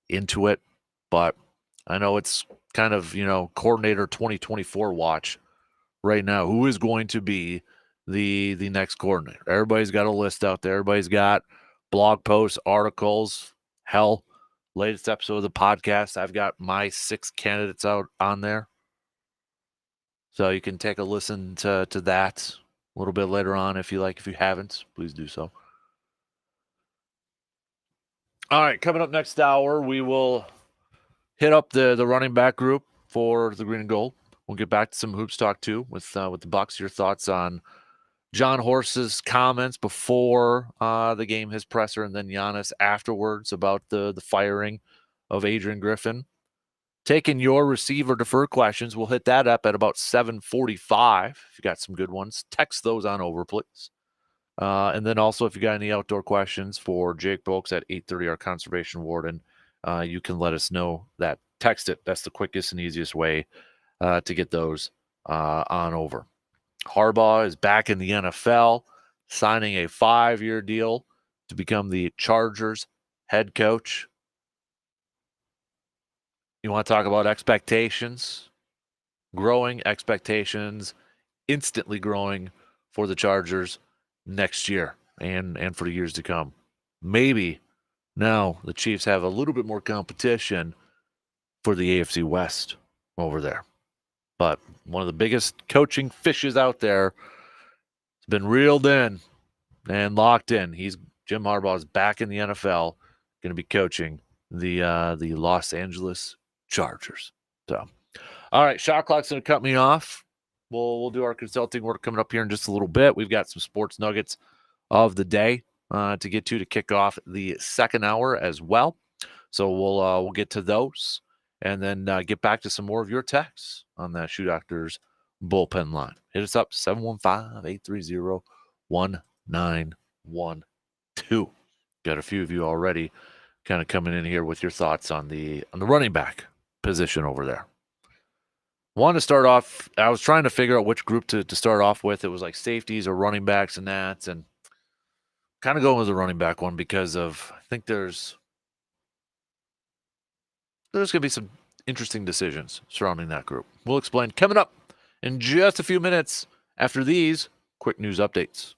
into it. But I know it's kind of, coordinator 2024 watch right now. Who is going to be the next coordinator? Everybody's got a list out there. Everybody's got blog posts, articles. Hell, latest episode of the podcast, I've got my 6 candidates out on there. So you can take a listen to that a little bit later on if you like. If you haven't, please do so. All right, coming up next hour, we will hit up the running back group for the Green and Gold. We'll get back to some hoops talk too with the Bucks. Your thoughts on John Horse's comments before the game, his presser, and then Giannis afterwards about the firing of Adrian Griffin. Taking your receiver defer questions. We'll hit that up at about 7:45. If you got some good ones, text those on over, please. And then also, if you got any outdoor questions for Jake Bolks at 8:30, our conservation warden, you can let us know that. Text it. That's the quickest and easiest way to get those on over. Harbaugh is back in the NFL, signing a 5-year deal to become the Chargers head coach. You want to talk about expectations? Growing expectations, instantly growing for the Chargers next year and for the years to come. Maybe now the Chiefs have a little bit more competition for the AFC West over there. But one of the biggest coaching fishes out there has been reeled in and locked in. Jim Harbaugh is back in the NFL, going to be coaching the Los Angeles Chargers. So, all right, shot clock's going to cut me off. We'll do our consulting work coming up here in just a little bit. We've got some sports nuggets of the day to get to kick off the second hour as well. So we'll get to those and then get back to some more of your texts on that Shoe Doctors bullpen line. Hit us up, 715-830-1912. Got a few of you already kind of coming in here with your thoughts on the running back position over there. Want to start off, I was trying to figure out which group to start off with. It was like safeties or running backs and that, and kind of going with the running back one because of, I think there's going to be some interesting decisions surrounding that group. We'll explain coming up in just a few minutes after these quick news updates.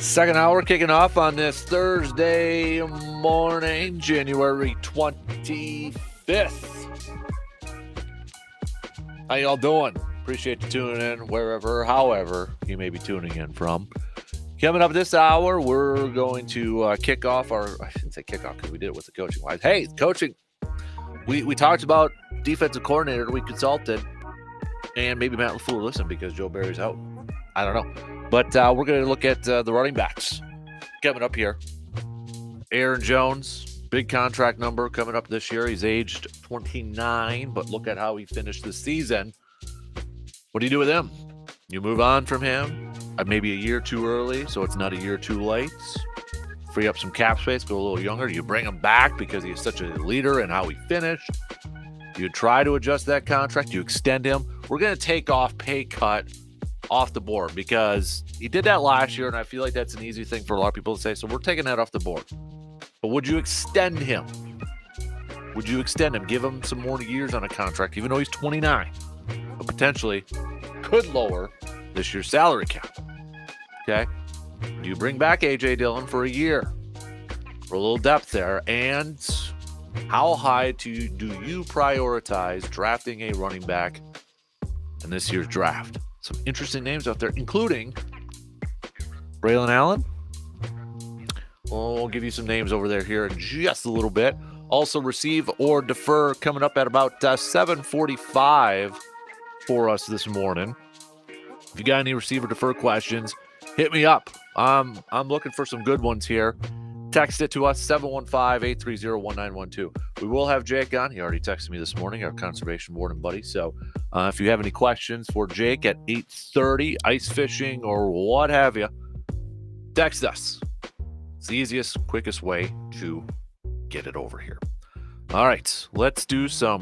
Second hour kicking off on this Thursday morning, January 25th. How y'all doing? Appreciate you tuning in wherever, however you may be tuning in from. Coming up this hour, we're going to kick off I shouldn't say kick off because we did it with the coaching wise. Hey, coaching. We talked about defensive coordinator we consulted, and maybe Matt LaFleur listened because Joe Barry's out. I don't know. But we're going to look at the running backs coming up here. Aaron Jones, big contract number coming up this year. He's aged 29, but look at how he finished the season. What do you do with him? You move on from him maybe a year too early, so it's not a year too late. Free up some cap space, go a little younger. You bring him back because he's such a leader and how he finished. You try to adjust that contract. You extend him. We're going to take off pay cut off the board because he did that last year, and I feel like that's an easy thing for a lot of people to say, so we're taking that off the board. But would you extend him? Would you extend him? Give him some more years on a contract, even though he's 29, but potentially could lower this year's salary cap. Okay? Do you bring back A.J. Dillon for a year? For a little depth there. And how high do you prioritize drafting a running back in this year's draft? Some interesting names out there, including Braylon Allen. We'll give you some names over there here in just a little bit. Also, receive or defer coming up at about 7:45 for us this morning. If you got any receiver defer questions, hit me up. I'm looking for some good ones here. Text it to us, 715-830-1912. We will have Jake on. He already texted me this morning, our conservation warden buddy. So if you have any questions for Jake at 8:30, ice fishing or what have you, text us. It's the easiest, quickest way to get it over here. All right, let's do some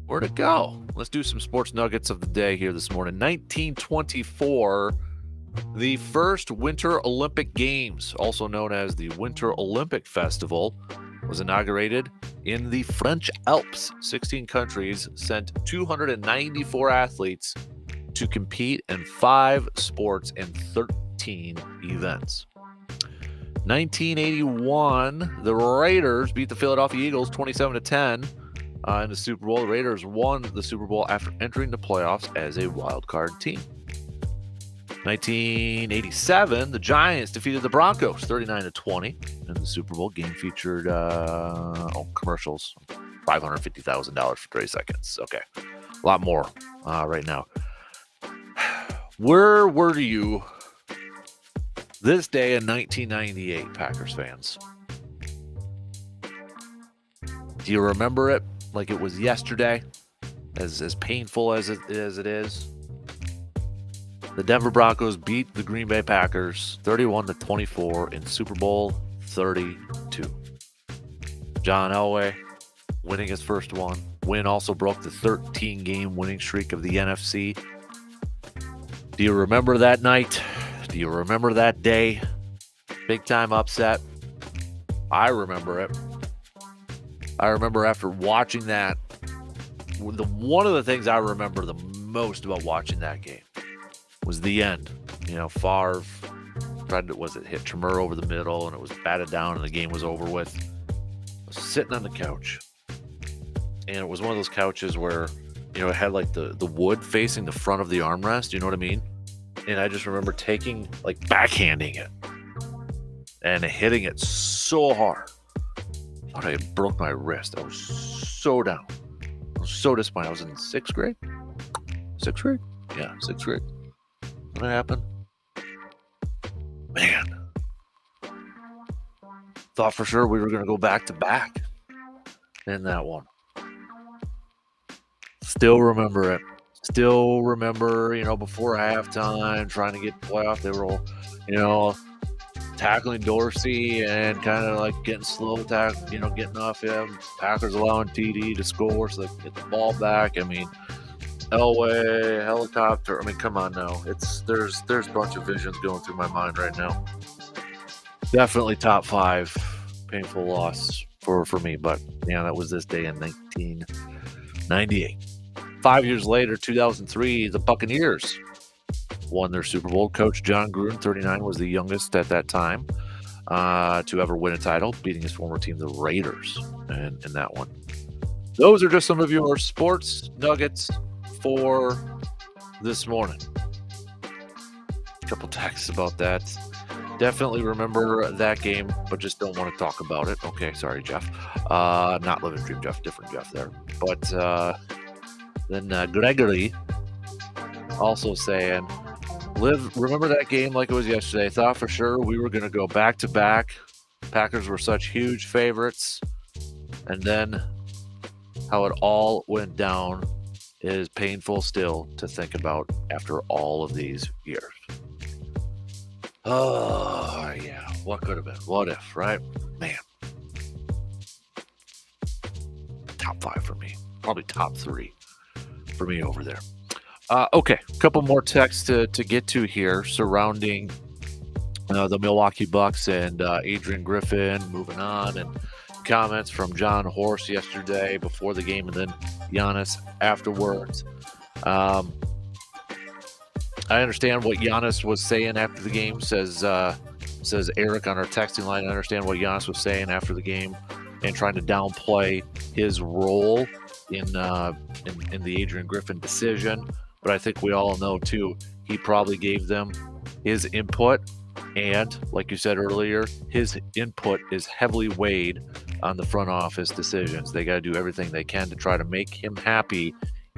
where to go. Let's do some sports nuggets of the day here this morning. 1924, the first Winter Olympic Games, also known as the Winter Olympic Festival, was inaugurated in the French Alps. 16 countries sent 294 athletes to compete in 5 sports and 13 events. 1981, the Raiders beat the Philadelphia Eagles 27-10 in the Super Bowl. The Raiders won the Super Bowl after entering the playoffs as a wild card team. 1987, the Giants defeated the Broncos 39-20 in the Super Bowl. Game featured commercials, $550,000 for 30 seconds. Okay, a lot more right now. Where were you this day in 1998, Packers fans? Do you remember it like it was yesterday? As painful as it is. The Denver Broncos beat the Green Bay Packers 31-24 in Super Bowl 32. John Elway winning his first one. Win also broke the 13-game winning streak of the NFC. Do you remember that night? Do you remember that day? Big time upset. I remember it. I remember after watching that, one of the things I remember the most about watching that game was the end. You know, Favre tried to, hit Tremere over the middle, and it was batted down, and the game was over with. I was sitting on the couch, and it was one of those couches where, you know, it had like the wood facing the front of the armrest. You know what I mean? And I just remember backhanding it and hitting it so hard. I thought I broke my wrist. I was so down. I was so disappointed. I was in 6th grade. 6th grade? Yeah, 6th grade. When it happened, man, thought for sure we were going to go back to back in that one. Still remember it. Still remember, you know, before halftime, trying to get playoff, they were all, you know, tackling Dorsey and kind of like getting slow getting off him. Packers allowing TD to score so they can get the ball back. I mean, Elway, helicopter. I mean, come on now. There's a bunch of visions going through my mind right now. Definitely top 5 painful loss for me, but yeah, that was this day in 1998. 5 years later, 2003, the Buccaneers won their Super Bowl. Coach John Gruden, 39, was the youngest at that time to ever win a title, beating his former team, the Raiders, in that one. Those are just some of your sports nuggets for this morning. A couple texts about that. Definitely remember that game, but just don't want to talk about it. Okay, sorry, Jeff. Not Living Dream Jeff, different Jeff there. But then Gregory also saying, remember that game like it was yesterday. Thought for sure we were going to go back-to-back. Packers were such huge favorites. And then how it all went down is painful still to think about after all of these years. Oh, yeah. What could have been? What if, right? Man. Top 5 for me. Probably top 3 for me over there. Okay. A couple more texts to get to here surrounding the Milwaukee Bucks and Adrian Griffin. Moving on, and comments from John Horst yesterday before the game, and then Giannis afterwards. I understand what Giannis was saying after the game, says Eric on our texting line. I understand what Giannis was saying after the game and trying to downplay his role in the Adrian Griffin decision. But I think we all know, too, he probably gave them his input. And like you said earlier, his input is heavily weighed on the front office decisions. They got to do everything they can to try to make him happy,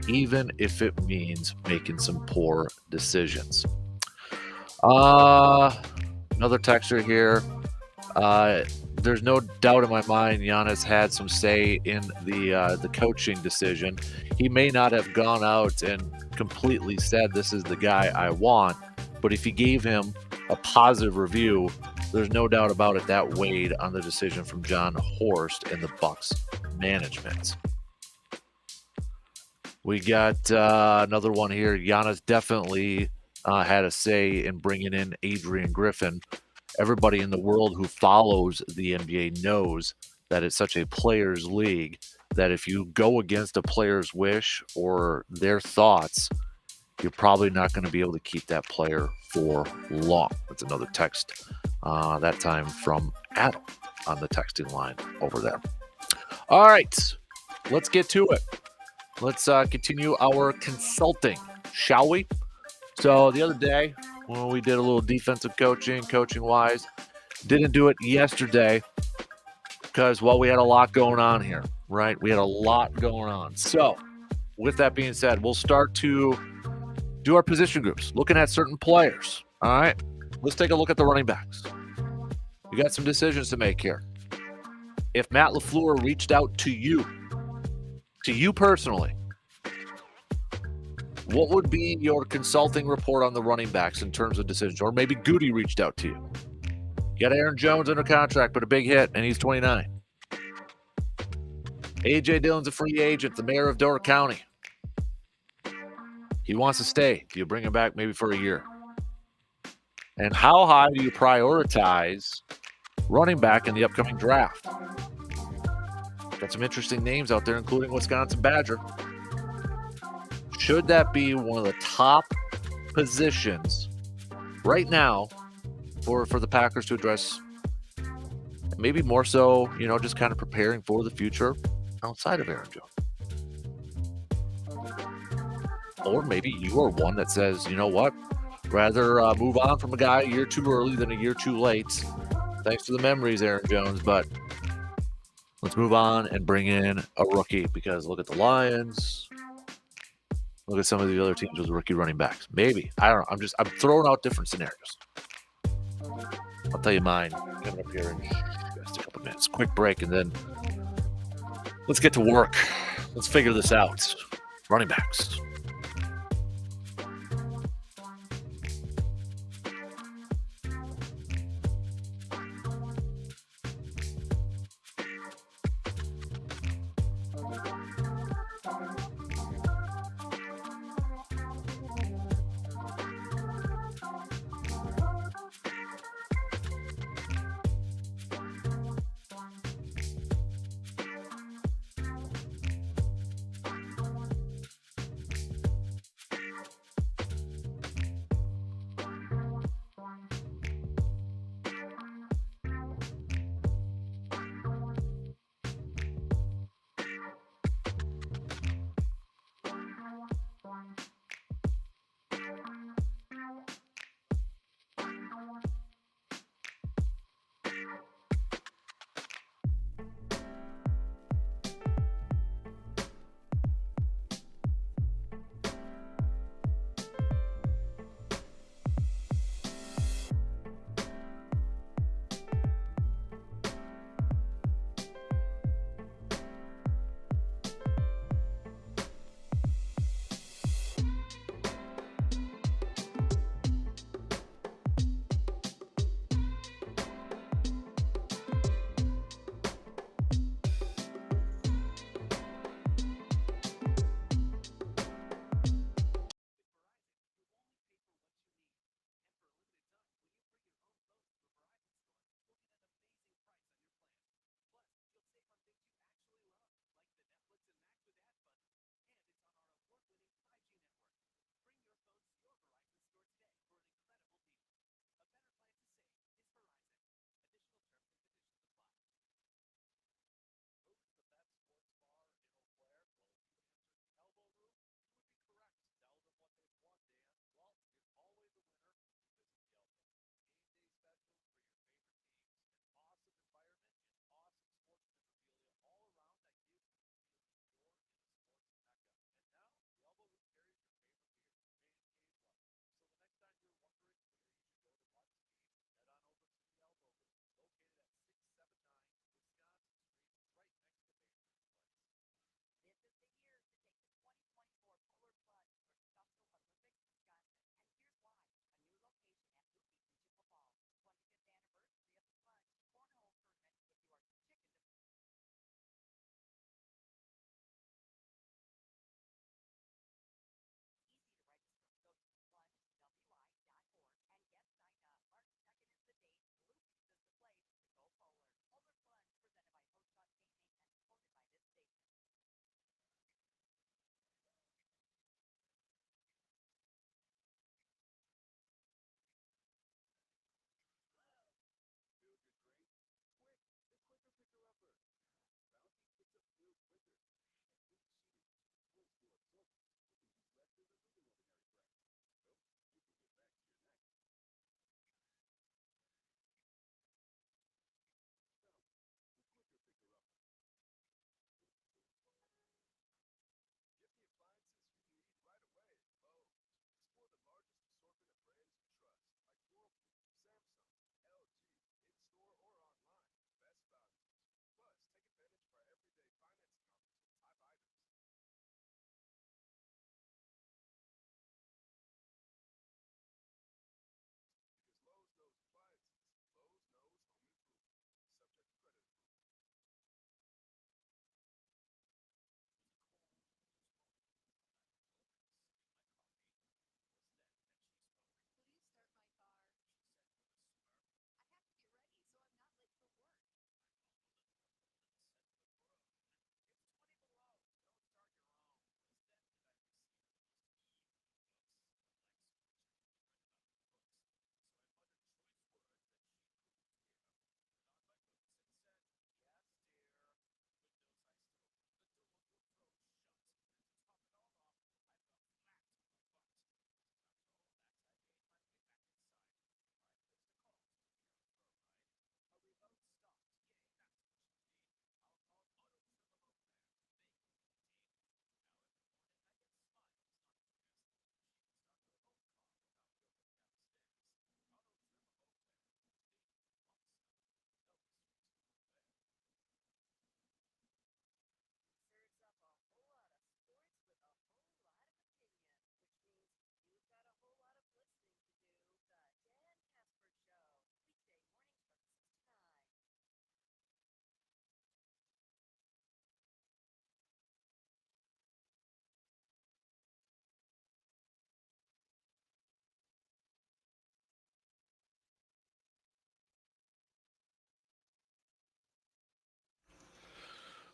even if it means making some poor decisions. Another texter here. There's no doubt in my mind Giannis had some say in the coaching decision. He may not have gone out and completely said this is the guy I want, but if he gave him a positive review, there's no doubt about it that weighed on the decision from John Horst and the Bucks management. We got another one here. Giannis definitely had a say in bringing in Adrian Griffin. Everybody in the world who follows the NBA knows that it's such a players' league that if you go against a player's wish or their thoughts, you're probably not going to be able to keep that player for long. That's another text, that time from Adam on the texting line over there. All right, let's get to it. Let's continue our consulting, shall we? So the other day, when we did a little defensive coaching-wise, didn't do it yesterday because, well, we had a lot going on here, right? We had a lot going on. So with that being said, we'll start to do our position groups, looking at certain players. All right, let's take a look at the running backs. You got some decisions to make here. If Matt LaFleur reached out to you personally, what would be your consulting report on the running backs in terms of decisions? Or maybe Goody reached out to you. You got Aaron Jones under contract, but a big hit, and he's 29. A.J. Dillon's a free agent, the mayor of Door County. He wants to stay. Do you bring him back maybe for a year? And how high do you prioritize running back in the upcoming draft? Got some interesting names out there, including Wisconsin Badger. Should that be one of the top positions right now for the Packers to address? Maybe more so, just kind of preparing for the future outside of Aaron Jones. Or maybe you are one that says, you know what, rather move on from a guy a year too early than a year too late. Thanks for the memories, Aaron Jones, but let's move on and bring in a rookie, because look at the Lions. Look at some of the other teams with rookie running backs. Maybe. I don't know. I'm throwing out different scenarios. I'll tell you mine coming up here in just a couple minutes. Quick break, and then let's get to work. Let's figure this out. Running backs.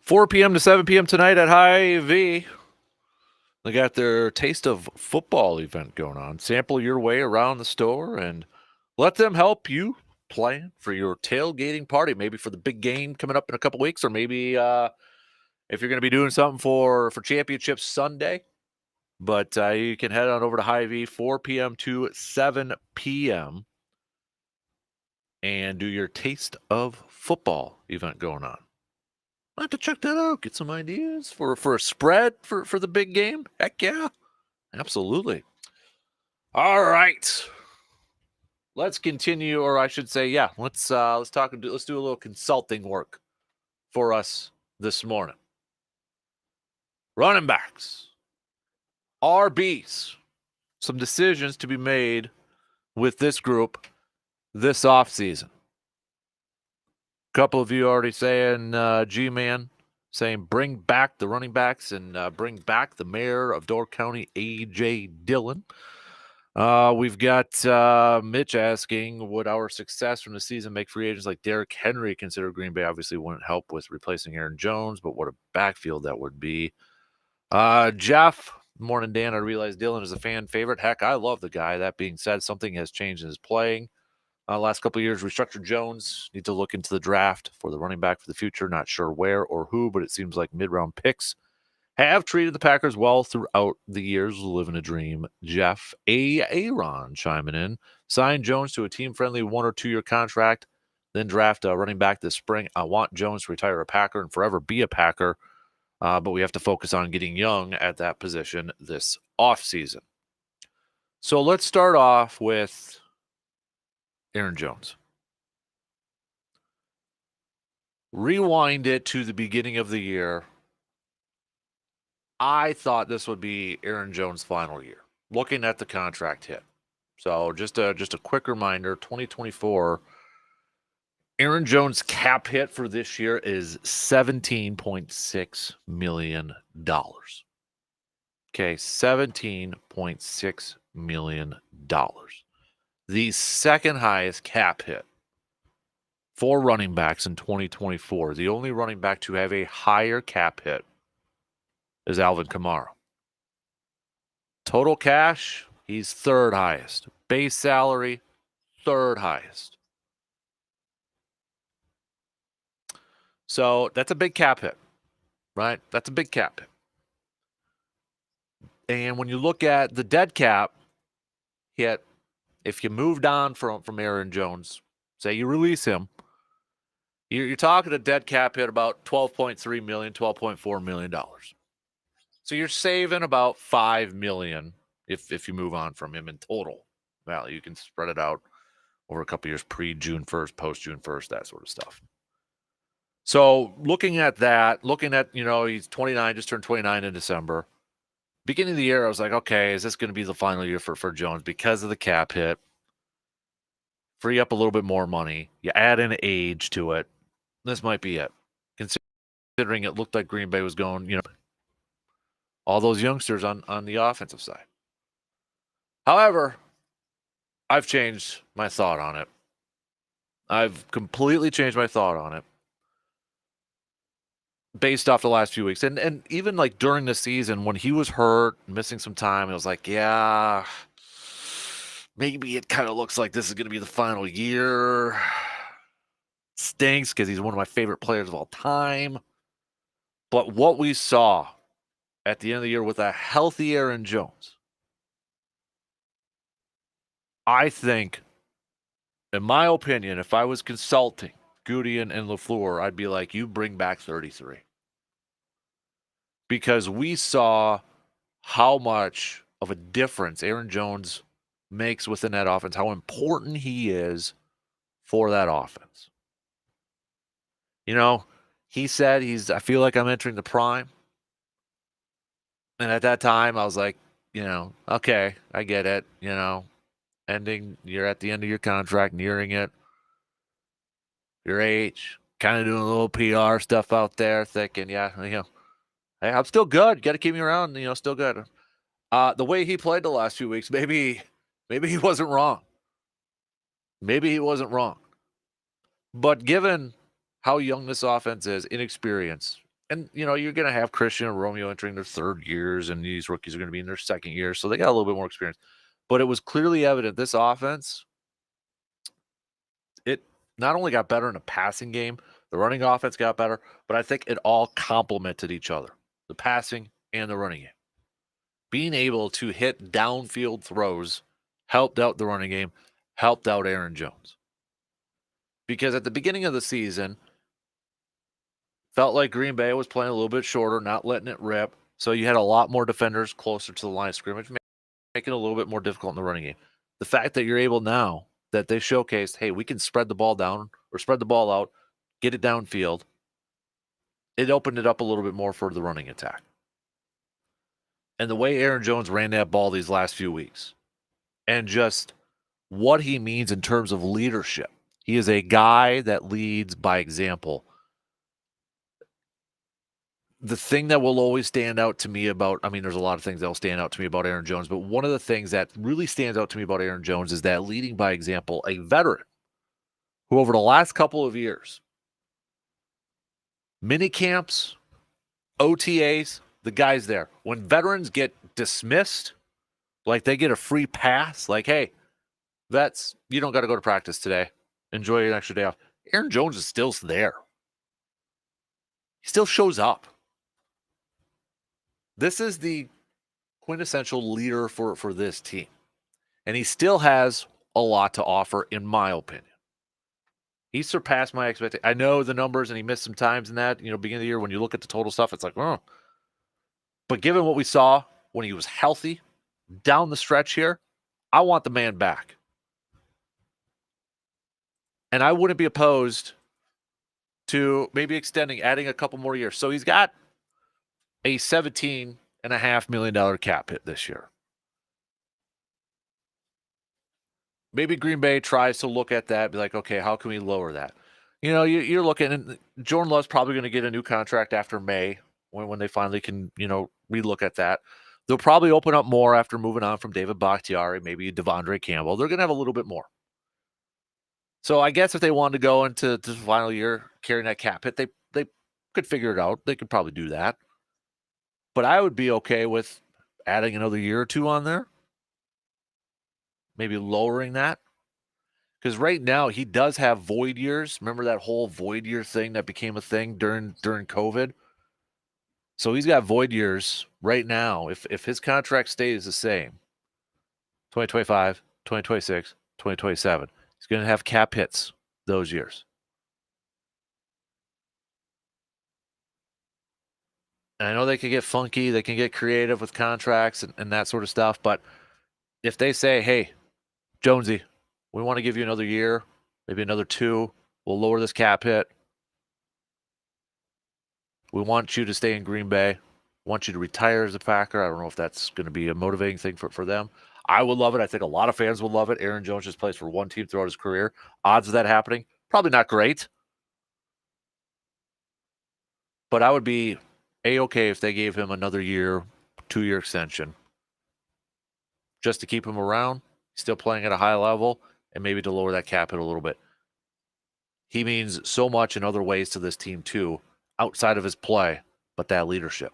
4 p.m. to 7 p.m. tonight at Hy-Vee. They got their Taste of Football event going on. Sample your way around the store and let them help you plan for your tailgating party, maybe for the big game coming up in a couple weeks, or maybe if you're going to be doing something for Championship Sunday. But you can head on over to Hy-Vee 4 p.m. to 7 p.m. and do your Taste of Football event going on. I'll have to check that out. Get some ideas for a spread for the big game. Heck yeah. Absolutely. All right. Let's continue, or I should say, yeah, let's do a little consulting work for us this morning. Running backs. RBs. Some decisions to be made with this group this offseason. A couple of you already saying, G-Man, saying bring back the running backs and bring back the mayor of Door County, A.J. Dillon. We've got Mitch asking, would our success from the season make free agents like Derrick Henry consider Green Bay? Obviously wouldn't help with replacing Aaron Jones, but what a backfield that would be. Jeff, morning, Dan. I realize Dillon is a fan favorite. Heck, I love the guy. That being said, something has changed in his playing. Last couple of years, restructured Jones. Need to look into the draft for the running back for the future. Not sure where or who, but it seems like mid-round picks have treated the Packers well throughout the years. Living a dream. Jeff Aaron chiming in. Sign Jones to a team-friendly 1 or 2 year contract, then draft a running back this spring. I want Jones to retire a Packer and forever be a Packer, but we have to focus on getting young at that position this offseason. So let's start off with Aaron Jones. Rewind it to the beginning of the year. I thought this would be Aaron Jones' final year, looking at the contract hit. So just a quick reminder, 2024, Aaron Jones' cap hit for this year is $17.6 million. Okay, $17.6 million. The second highest cap hit for running backs in 2024. The only running back to have a higher cap hit is Alvin Kamara. Total cash, he's third highest. Base salary, third highest. So that's a big cap hit, right? That's a big cap hit. And when you look at the dead cap hit, if you moved on from Aaron Jones, say you release him, you're talking a dead cap hit about $12.3 million, $12.4 million. So you're saving about $5 million if you move on from him in total value. You can spread it out over a couple years, pre-June 1st, post-June 1st, that sort of stuff. So looking at that, he's 29, just turned 29 in December. Beginning of the year, I was like, okay, is this going to be the final year for Jones because of the cap hit? Free up a little bit more money. You add in age to it. This might be it. Considering it looked like Green Bay was going, all those youngsters on the offensive side. However, I've changed my thought on it. I've completely changed my thought on it based off the last few weeks. And even like during the season when he was hurt, missing some time, it was like, yeah, maybe it kind of looks like this is going to be the final year. Stinks because he's one of my favorite players of all time. But what we saw at the end of the year with a healthy Aaron Jones, I think, in my opinion, if I was consulting Gutierrez and LaFleur, I'd be like, you bring back 33. Because we saw how much of a difference Aaron Jones makes within that offense, how important he is for that offense. He said I feel like I'm entering the prime. And at that time, I was like, okay, I get it. You're at the end of your contract, nearing it. Your age, kind of doing a little PR stuff out there, thinking, yeah, hey, I'm still good. Got to keep me around, still good. The way he played the last few weeks, maybe he wasn't wrong. Maybe he wasn't wrong. But given how young this offense is, inexperienced, And, you're going to have Christian and Romeo entering their third years, and these rookies are going to be in their second year. So they got a little bit more experience. But it was clearly evident this offense, it not only got better in the passing game, the running offense got better, but I think it all complemented each other, the passing and the running game. Being able to hit downfield throws helped out the running game, helped out Aaron Jones. Because at the beginning of the season, felt like Green Bay was playing a little bit shorter, not letting it rip. So you had a lot more defenders closer to the line of scrimmage, making it a little bit more difficult in the running game. The fact that you're able now that they showcased, hey, we can spread the ball down or spread the ball out, get it downfield, it opened it up a little bit more for the running attack. And the way Aaron Jones ran that ball these last few weeks and just what he means in terms of leadership. He is a guy that leads by example. The thing that will always stand out to me about, there's a lot of things that will stand out to me about Aaron Jones, but one of the things that really stands out to me about Aaron Jones is that leading by example, a veteran who over the last couple of years, mini camps, OTAs, the guys there, when veterans get dismissed, like they get a free pass, like, hey, vets, you don't got to go to practice today. Enjoy an extra day off. Aaron Jones is still there. He still shows up. This is the quintessential leader for this team. And he still has a lot to offer, in my opinion. He surpassed my expectations. I know the numbers, and he missed some times in that, beginning of the year, when you look at the total stuff, it's like, oh. But given what we saw when he was healthy down the stretch here, I want the man back. And I wouldn't be opposed to maybe adding a couple more years. So he's got a $17.5 million cap hit this year. Maybe Green Bay tries to look at that, be like, okay, how can we lower that? You're looking, and Jordan Love's probably going to get a new contract after May when they finally can, relook at that. They'll probably open up more after moving on from David Bakhtiari, maybe Devondre Campbell. They're going to have a little bit more. So I guess if they wanted to go into the final year carrying that cap hit, they could figure it out. They could probably do that. But I would be okay with adding another year or two on there. Maybe lowering that. Because right now he does have void years. Remember that whole void year thing that became a thing during COVID? So he's got void years right now. If his contract stays the same, 2025, 2026, 2027, he's going to have cap hits those years. And I know they can get funky. They can get creative with contracts and that sort of stuff. But if they say, hey, Jonesy, we want to give you another year, maybe another 2, we'll lower this cap hit. We want you to stay in Green Bay. Want you to retire as a Packer. I don't know if that's going to be a motivating thing for them. I would love it. I think a lot of fans would love it. Aaron Jones just plays for one team throughout his career. Odds of that happening, probably not great. But I would be A-okay if they gave him another year, 2-year extension. Just to keep him around, still playing at a high level, and maybe to lower that cap hit a little bit. He means so much in other ways to this team too, outside of his play, but that leadership.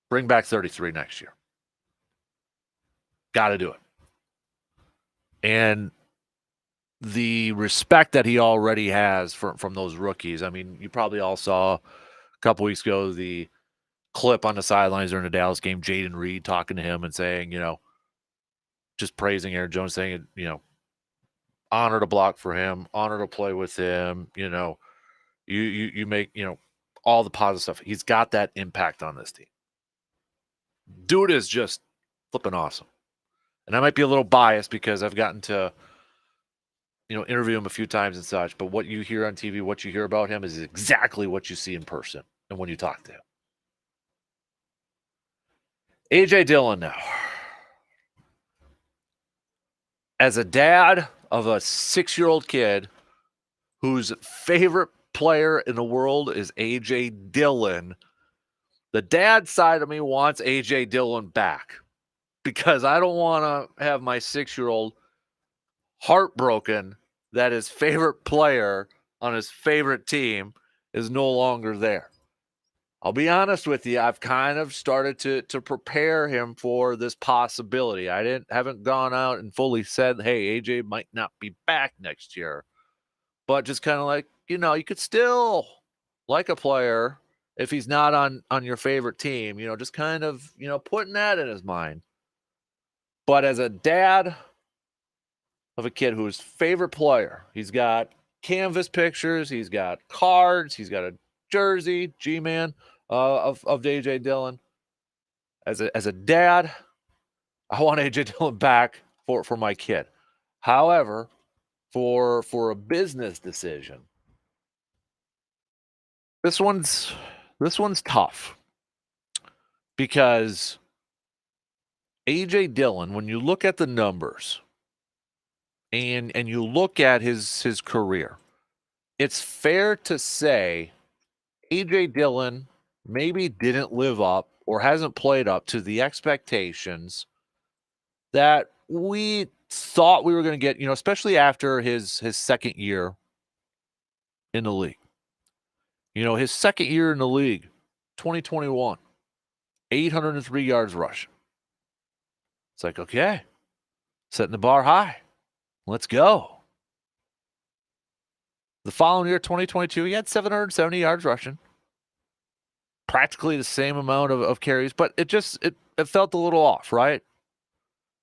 Bring back 33 next year. Got to do it. And the respect that he already has from those rookies. You probably all saw a couple weeks ago the clip on the sidelines during the Dallas game, Jaden Reed talking to him and saying, just praising Aaron Jones, saying, honor to block for him, honor to play with him, you make, all the positive stuff. He's got that impact on this team. Dude is just flipping awesome. And I might be a little biased because I've gotten to, interview him a few times and such, but what you hear on TV, what you hear about him is exactly what you see in person and when you talk to him. A.J. Dillon now. As a dad of a 6-year-old kid whose favorite player in the world is A.J. Dillon, the dad side of me wants A.J. Dillon back because I don't want to have my 6-year-old heartbroken that his favorite player on his favorite team is no longer there. I'll be honest with you. I've kind of started to prepare him for this possibility. I haven't gone out and fully said, "Hey, AJ might not be back next year," but just kind of like, you could still like a player if he's not on your favorite team. Just kind of putting that in his mind. But as a dad of a kid whose favorite player, he's got canvas pictures, he's got cards, he's got a jersey, G-Man of AJ Dillon. As a dad, I want AJ Dillon back for my kid. However, for a business decision, this one's tough because AJ Dillon, when you look at the numbers and you look at his career, it's fair to say AJ Dillon maybe didn't live up or hasn't played up to the expectations that we thought we were going to get, especially after his second year in the league. His second year in the league, 2021, 803 yards rushing. It's like, okay, setting the bar high. Let's go. The following year, 2022, he had 770 yards rushing. Practically the same amount of carries, but it felt a little off, right?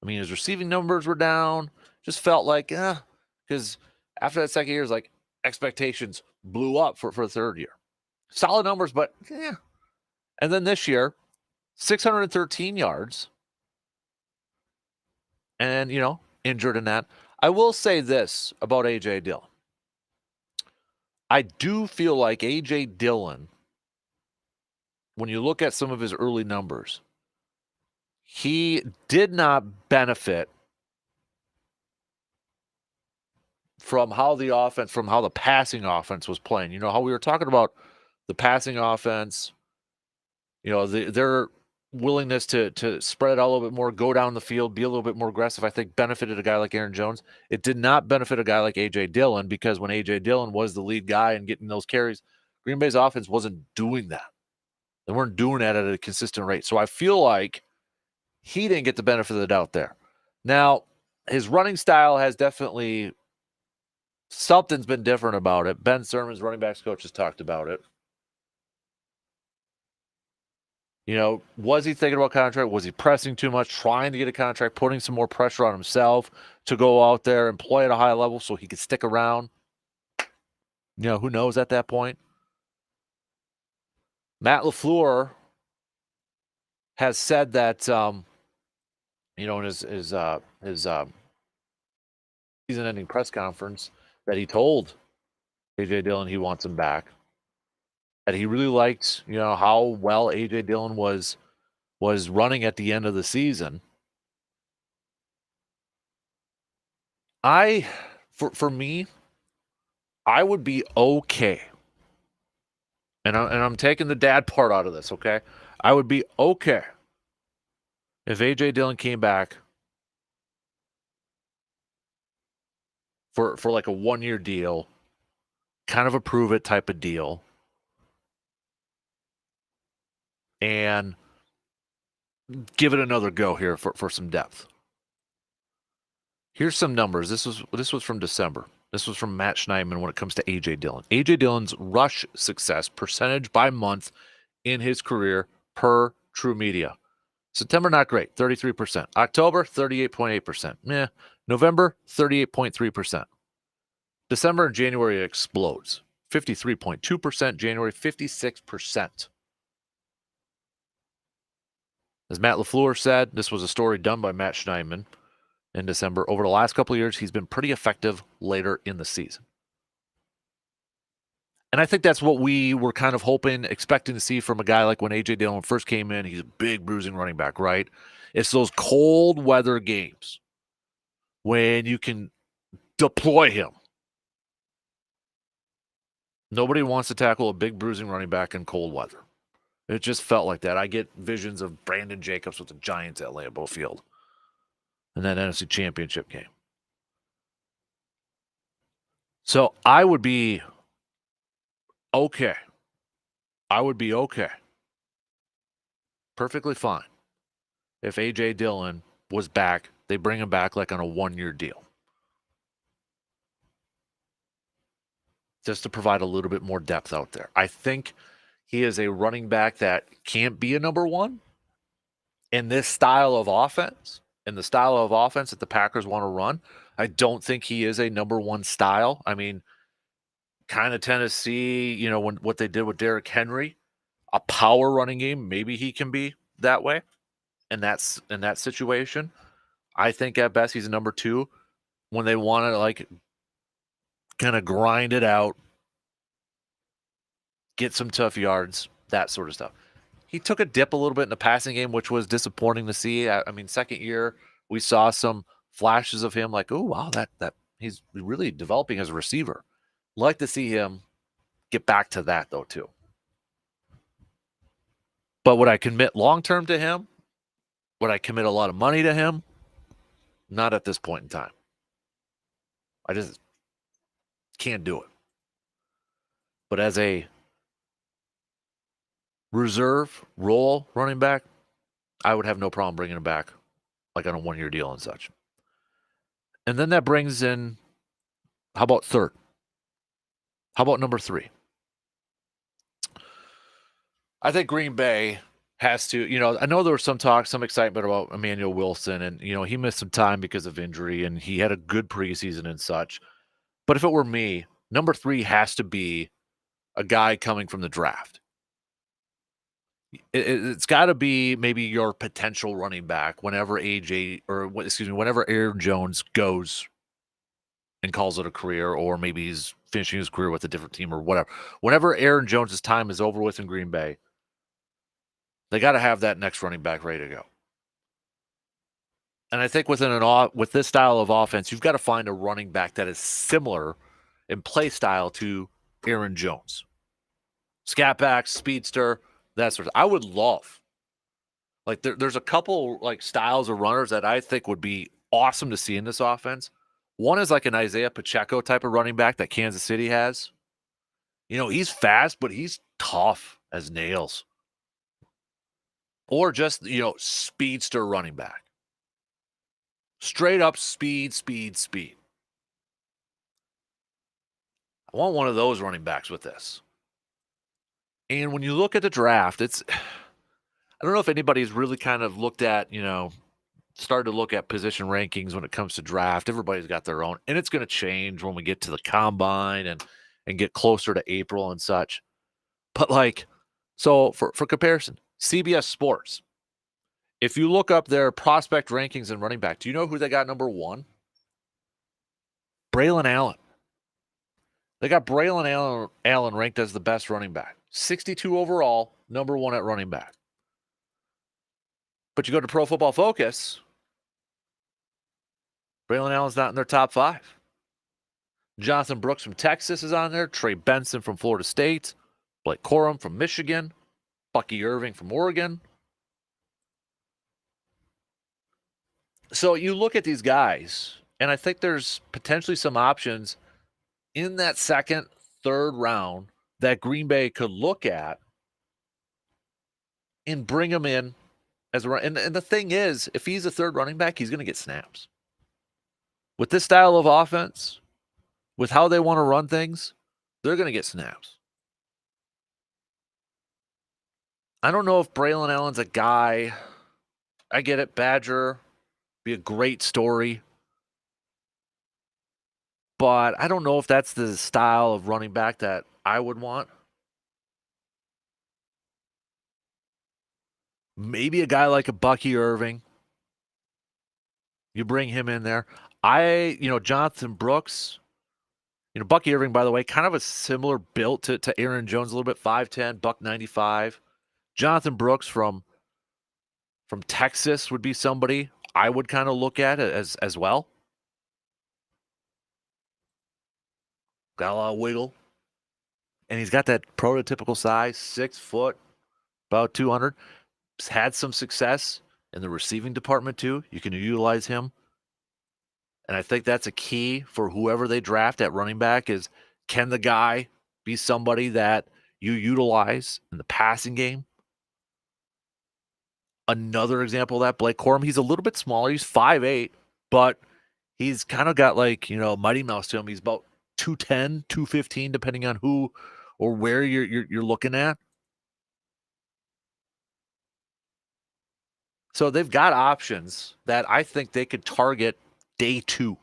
I mean, his receiving numbers were down. Just felt like, because after that second year, it's like expectations blew up for the third year. Solid numbers, but yeah. And then this year, 613 yards. And, injured in that. I will say this about A.J. Dillon. I do feel like A.J. Dillon, when you look at some of his early numbers, he did not benefit from how the passing offense was playing. How we were talking about the passing offense, their willingness to spread it out a little bit more, go down the field, be a little bit more aggressive, I think benefited a guy like Aaron Jones. It did not benefit a guy like A.J. Dillon because when A.J. Dillon was the lead guy and getting those carries, Green Bay's offense wasn't doing that. They weren't doing that at a consistent rate. So I feel like he didn't get the benefit of the doubt there. Now, his running style has definitely something's been different about it. Ben Sermon's running backs coach has talked about it. Was he thinking about contract? Was he pressing too much, trying to get a contract, putting some more pressure on himself to go out there and play at a high level so he could stick around? Who knows at that point? Matt LaFleur has said that, in his season-ending press conference, that he told A.J. Dillon he wants him back. That he really liked, how well A.J. Dillon was running at the end of the season. For me, I would be okay. And I'm taking the dad part out of this, okay? I would be okay if A.J. Dillon came back for like a 1-year deal, kind of a prove it type of deal. And give it another go here for some depth. Here's some numbers. This was from December. This was from Matt Schneidman when it comes to A.J. Dillon. A.J. Dillon's rush success percentage by month in his career per True Media. September, not great, 33%. October, 38.8%. November, 38.3%. December and January, it explodes. 53.2%. January, 56%. As Matt LaFleur said, this was a story done by Matt Schneidman in December. Over the last couple of years, he's been pretty effective later in the season. And I think that's what we were kind of hoping, expecting to see from a guy like when A.J. Dillon first came in. He's a big bruising running back, right? It's those cold weather games when you can deploy him. Nobody wants to tackle a big bruising running back in cold weather. It just felt like that. I get visions of Brandon Jacobs with the Giants at Lambeau Field in that NFC Championship game. So I would be okay. Perfectly fine. If A.J. Dillon was back, they bring him back like on a 1-year deal. Just to provide a little bit more depth out there. I think he is a running back that can't be a number one in this style of offense, in the style of offense that the Packers want to run. I don't think he is a number one style. I mean, kind of Tennessee, when what they did with Derrick Henry, a power running game, maybe he can be that way. And that's in that situation. I think at best he's a number two when they want to like kind of grind it out, get some tough yards, that sort of stuff. He took a dip a little bit in the passing game, which was disappointing to see. I mean, second year, we saw some flashes of him like, oh, wow, that he's really developing as a receiver. Like to see him get back to that, though, too. But would I commit long-term to him? Would I commit a lot of money to him? Not at this point in time. I just can't do it. But as a reserve role running back, I would have no problem bringing him back like on a 1-year deal and such. And then that brings in, how about third? How about number 3? I think Green Bay has to, I know there was some talk, some excitement about Emmanuel Wilson, and, he missed some time because of injury, and he had a good preseason and such. But if it were me, number 3 has to be a guy coming from the draft. It's got to be maybe your potential running back whenever whenever Aaron Jones goes and calls it a career, or maybe he's finishing his career with a different team or whatever. Whenever Aaron Jones' time is over with in Green Bay, they got to have that next running back ready to go. And I think with this style of offense, you've got to find a running back that is similar in play style to Aaron Jones. Scat back, speedster, that sort of. I would love, like there's a couple like styles of runners that I think would be awesome to see in this offense. One is like an Isaiah Pacheco type of running back that Kansas City has. He's fast, but he's tough as nails. Or just, speedster running back. Straight up speed. I want one of those running backs with this. And when you look at the draft, I don't know if anybody's really kind of looked at, started to look at position rankings when it comes to draft. Everybody's got their own, and it's going to change when we get to the combine and get closer to April and such. But so for comparison, CBS Sports, if you look up their prospect rankings and running back, do you know who they got number 1? Braylon Allen. They got Braylon Allen ranked as the best running back. 62 overall, number 1 at running back. But you go to Pro Football Focus, Braylon Allen's not in their top 5. Jonathan Brooks from Texas is on there. Trey Benson from Florida State. Blake Corum from Michigan. Bucky Irving from Oregon. So you look at these guys, and I think there's potentially some options in that second, third round that Green Bay could look at and bring him in as a run. And the thing is, if he's a third running back, he's going to get snaps. With this style of offense, with how they want to run things, they're going to get snaps. I don't know if Braylon Allen's a guy. I get it, Badger. Be a great story. But I don't know if that's the style of running back that I would want. Maybe a guy like a Bucky Irving. You bring him in there. Jonathan Brooks. Bucky Irving, by the way, kind of a similar build to Aaron Jones, a little bit, 5'10", $195. Jonathan Brooks from Texas would be somebody I would kind of look at as well. Got a lot of wiggle. And he's got that prototypical size, 6 foot, about 200. He's had some success in the receiving department too. You can utilize him. And I think that's a key for whoever they draft at running back is, can the guy be somebody that you utilize in the passing game? Another example of that, Blake Corum, he's a little bit smaller. He's 5'8", but he's kind of got like, Mighty Mouse to him. He's about 210, 215, depending on who or where you're looking at. So they've got options that I think they could target day two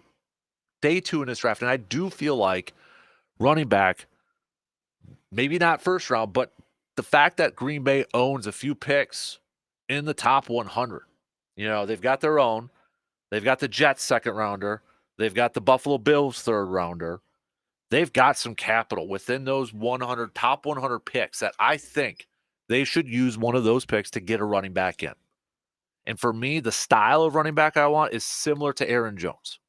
in this draft. And I do feel like running back, maybe not first round, but the fact that Green Bay owns a few picks in the top 100, they've got their own. They've got the Jets second rounder. They've got the Buffalo Bills third rounder. They've got some capital within those top 100 picks that I think they should use one of those picks to get a running back in. And for me, the style of running back I want is similar to Aaron Jones.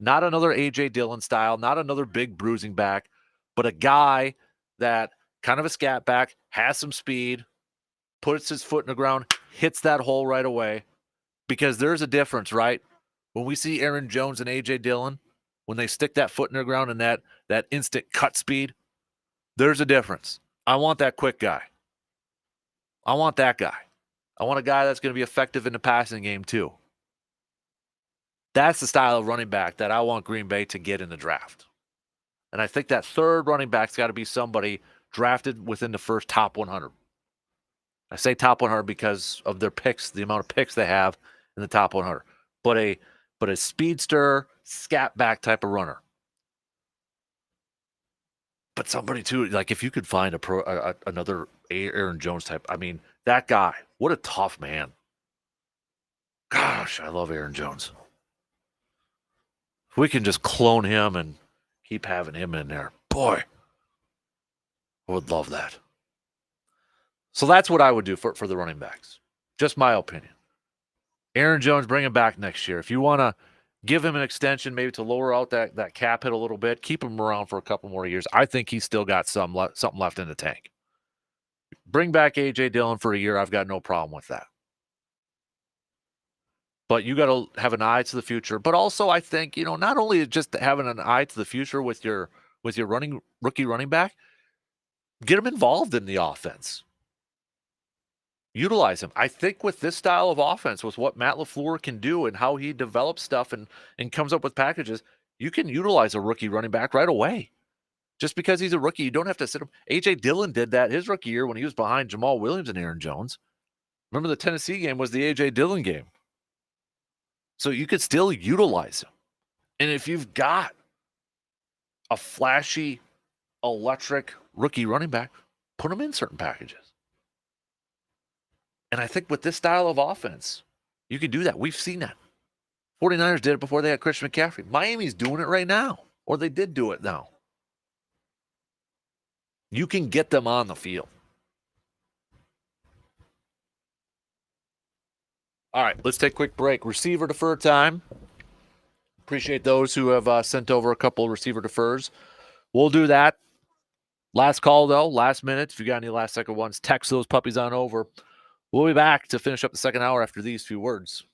Not another A.J. Dillon style, not another big bruising back, but a guy that kind of a scat back, has some speed, puts his foot in the ground, hits that hole right away. Because there's a difference, right? When we see Aaron Jones and A.J. Dillon, when they stick that foot in the ground and that instant cut speed, there's a difference. I want that quick guy. I want that guy. I want a guy that's going to be effective in the passing game too. That's the style of running back that I want Green Bay to get in the draft. And I think that third running back's got to be somebody drafted within the first top 100. I say top 100 because of their picks, the amount of picks they have in the top 100. But a speedster, scat back type of runner. But somebody too, like if you could find another Aaron Jones type, I mean, that guy, what a tough man. Gosh, I love Aaron Jones. If we can just clone him and keep having him in there, boy, I would love that. So that's what I would do for the running backs. Just my opinion. Aaron Jones, bring him back next year. If you want to give him an extension, maybe to lower out that cap hit a little bit, keep him around for a couple more years. I think he's still got something left in the tank. Bring back A.J. Dillon for a year. I've got no problem with that. But you got to have an eye to the future. But also, I think, not only just having an eye to the future with your rookie running back, get him involved in the offense. Utilize him. I think with this style of offense, with what Matt LaFleur can do and how he develops stuff and comes up with packages, you can utilize a rookie running back right away. Just because he's a rookie, you don't have to sit him. A.J. Dillon did that his rookie year when he was behind Jamal Williams and Aaron Jones. Remember the Tennessee game was the A.J. Dillon game. So you could still utilize him. And if you've got a flashy, electric rookie running back, put him in certain packages. And I think with this style of offense, you can do that. We've seen that. 49ers did it before they had Christian McCaffrey. Miami's doing it right now, or they did do it now. You can get them on the field. All right, let's take a quick break. Receiver defer time. Appreciate those who have sent over a couple of receiver defers. We'll do that. Last call, though, last minute. If you got any last-second ones, text those puppies on over. We'll be back to finish up the second hour after these few words.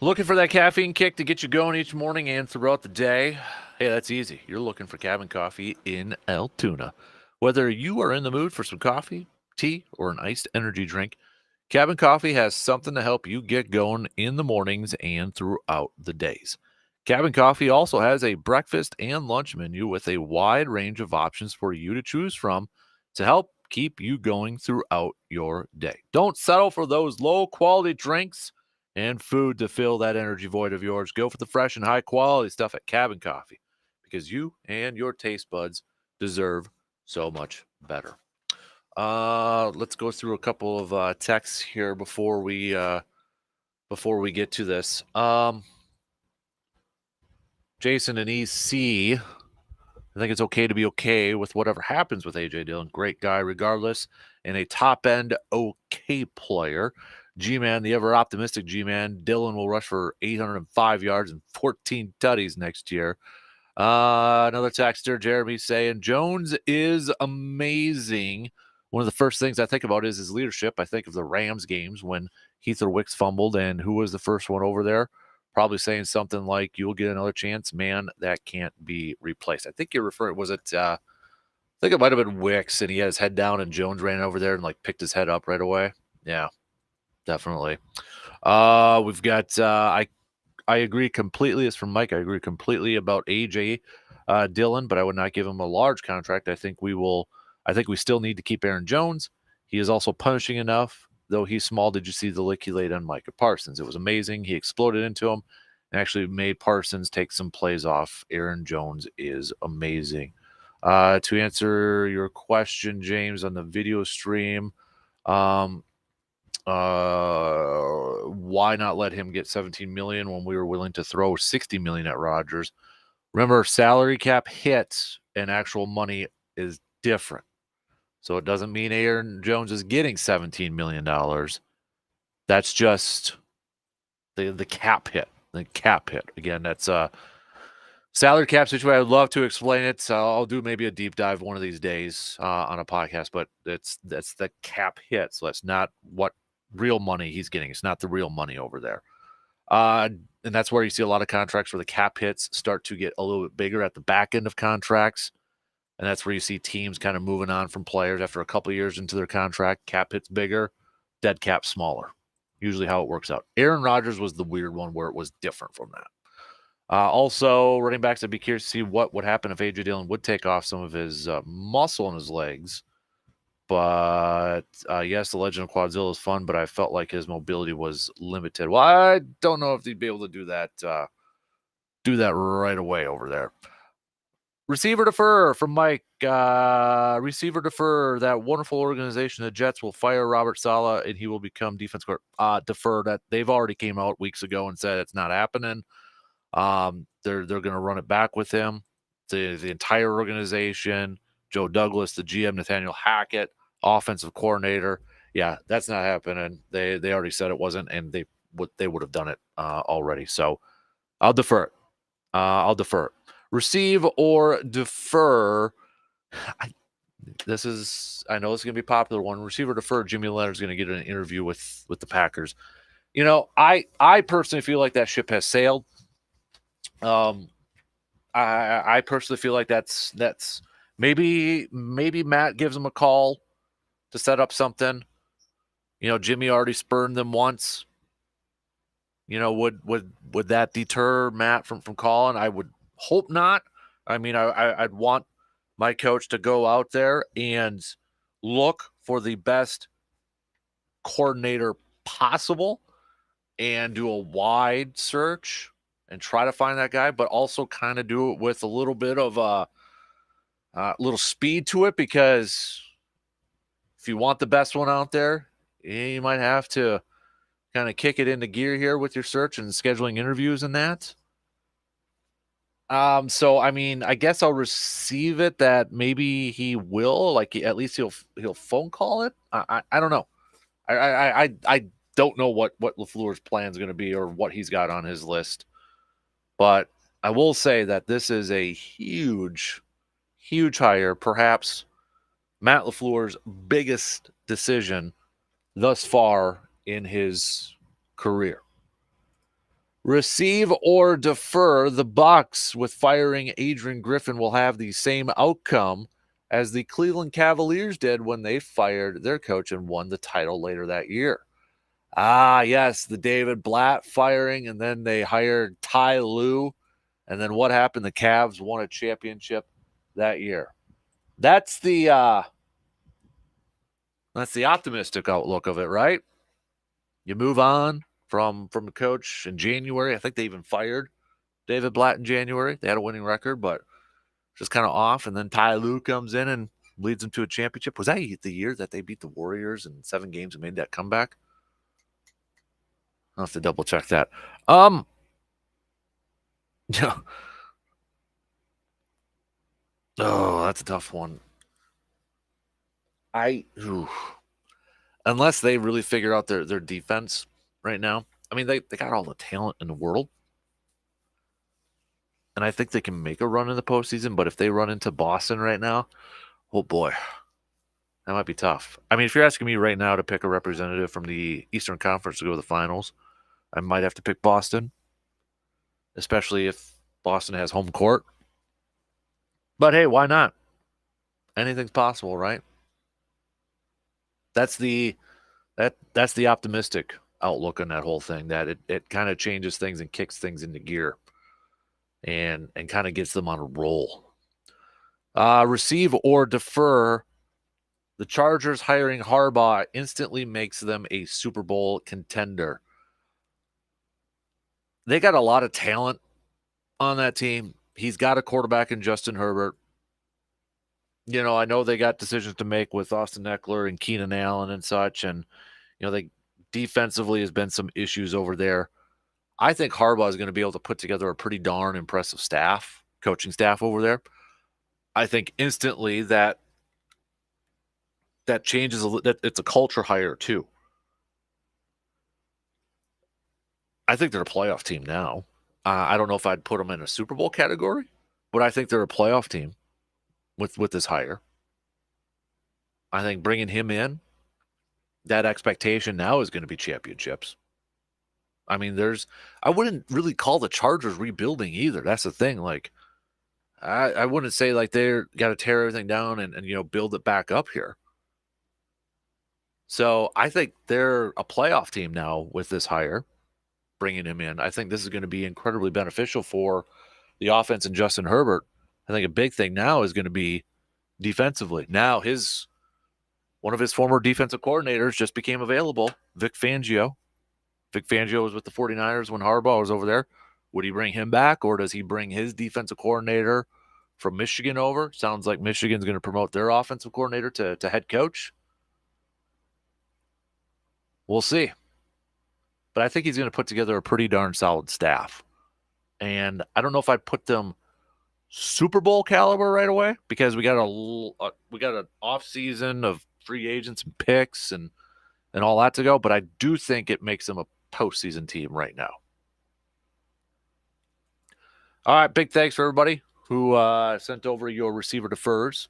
Looking for that caffeine kick to get you going each morning and throughout the day? Hey, that's easy. You're looking for Cabin Coffee in Altoona. Whether you are in the mood for some coffee, tea, or an iced energy drink, Cabin Coffee has something to help you get going in the mornings and throughout the days. Cabin Coffee also has a breakfast and lunch menu with a wide range of options for you to choose from to help keep you going throughout your day. Don't settle for those low quality drinks and food to fill that energy void of yours. Go for the fresh and high quality stuff at Cabin Coffee because you and your taste buds deserve so much better. Let's go through a couple of texts here before we get to this. Jason and EC, I think it's okay to be okay with whatever happens with AJ Dillon. Great guy, regardless, and a top end okay player. G-Man, the ever optimistic G-Man, Dillon will rush for 805 yards and 14 tutties next year. Another texter, Jeremy, saying Jones is amazing. One of the first things I think about is his leadership. I think of the Rams games when Heath Wicks fumbled, and who was the first one over there? Probably saying something like, "You'll get another chance, man. That can't be replaced." I think you're referring. Was it? I think it might have been Wicks, and he had his head down, and Jones ran over there and like picked his head up right away. Yeah, definitely. We've got. I agree completely. It's from Mike. I agree completely about AJ Dillon, but I would not give him a large contract. I think we will. I think we still need to keep Aaron Jones. He is also punishing enough, though he's small. Did you see the lick he laid on Micah Parsons? It was amazing. He exploded into him and actually made Parsons take some plays off. Aaron Jones is amazing. To answer your question, James, on the video stream, why not let him get 17 million when we were willing to throw 60 million at Rodgers? Remember, salary cap hits and actual money is different. So it doesn't mean Aaron Jones is getting $17 million. That's just the cap hit. The cap hit. Again, that's a salary cap situation. I would love to explain it. So I'll do maybe a deep dive one of these days on a podcast, but that's the cap hit. So that's not what real money he's getting. It's not the real money over there. And that's where you see a lot of contracts where the cap hits start to get a little bit bigger at the back end of contracts. And that's where you see teams kind of moving on from players after a couple of years into their contract. Cap hits bigger, dead cap smaller. Usually how it works out. Aaron Rodgers was the weird one where it was different from that. Also, running backs, I'd be curious to see what would happen if A.J. Dillon would take off some of his muscle in his legs. But yes, the Legend of Quadzilla is fun, but I felt like his mobility was limited. Well, I don't know if he'd be able to do that right away over there. Receiver defer from Mike. Receiver defer. That wonderful organization, the Jets, will fire Robert Saleh and he will become defense coordinator. Defer that. They've already came out weeks ago and said it's not happening. They're going to run it back with him. The entire organization, Joe Douglas, the GM, Nathaniel Hackett, offensive coordinator. Yeah, that's not happening. They already said it wasn't, and they would have done it already. So I'll defer it. Receive or defer. I know this is going to be a popular one. Receiver defer. Jimmy Leonard's going to get an interview with the Packers. You know, I personally feel like that ship has sailed. I personally feel like that's maybe Matt gives him a call to set up something. You know, Jimmy already spurned them once. You know, would that deter Matt from calling? I would hope not. I mean, I'd want my coach to go out there and look for the best coordinator possible and do a wide search and try to find that guy, but also kind of do it with a little bit of a little speed to it, because if you want the best one out there, you might have to kind of kick it into gear here with your search and scheduling interviews and that. So I mean, I guess I'll receive it that maybe he will, like, at least he'll phone call it. I don't know. I don't know what LaFleur's plan is going to be or what he's got on his list. But I will say that this is a huge, huge hire, perhaps Matt LaFleur's biggest decision thus far in his career. Receive or defer. The Bucks, with firing Adrian Griffin, will have the same outcome as the Cleveland Cavaliers did when they fired their coach and won the title later that year. Ah, yes, the David Blatt firing, and then they hired Ty Lue. And then what happened? The Cavs won a championship that year. That's the optimistic outlook of it, right? You move on from the coach in January. I think they even fired David Blatt in January. They had a winning record, but just kind of off. And then Ty Lue comes in and leads them to a championship. Was that the year that they beat the Warriors in 7 games and made that comeback? I'll have to double check that. Yeah. Oh, that's a tough one. Unless they really figure out their defense right now. I mean, they got all the talent in the world. And I think they can make a run in the postseason, but if they run into Boston right now, oh boy, that might be tough. I mean, if you're asking me right now to pick a representative from the Eastern Conference to go to the finals, I might have to pick Boston, especially if Boston has home court. But hey, why not? Anything's possible, right? That's the that's the optimistic outlook on that whole thing. That it kind of changes things and kicks things into gear, and kind of gets them on a roll. Receive or defer. The Chargers hiring Harbaugh instantly makes them a Super Bowl contender. They got a lot of talent on that team. He's got a quarterback in Justin Herbert. You know, I know they got decisions to make with Austin Eckler and Keenan Allen and such, and they defensively has been some issues over there. I think Harbaugh is going to be able to put together a pretty darn impressive coaching staff over there. I think instantly that changes that it's a culture hire too. I think they're a playoff team now. I don't know if I'd put them in a Super Bowl category, but I think they're a playoff team with this hire. I think bringing him in, that expectation now is going to be championships. I mean, I wouldn't really call the Chargers rebuilding either. That's the thing. Like, I wouldn't say like they're got to tear everything down and build it back up here. So I think they're a playoff team now with this hire, bringing him in. I think this is going to be incredibly beneficial for the offense and Justin Herbert. I think a big thing now is going to be defensively. Now one of his former defensive coordinators just became available, Vic Fangio. Vic Fangio was with the 49ers when Harbaugh was over there. Would he bring him back, or does he bring his defensive coordinator from Michigan over? Sounds like Michigan's going to promote their offensive coordinator to head coach. We'll see. But I think he's going to put together a pretty darn solid staff. And I don't know if I'd put them Super Bowl caliber right away, because we got an off season of free agents and picks and all that to go. But I do think it makes them a postseason team right now. All right, big thanks for everybody who sent over your receiver defers.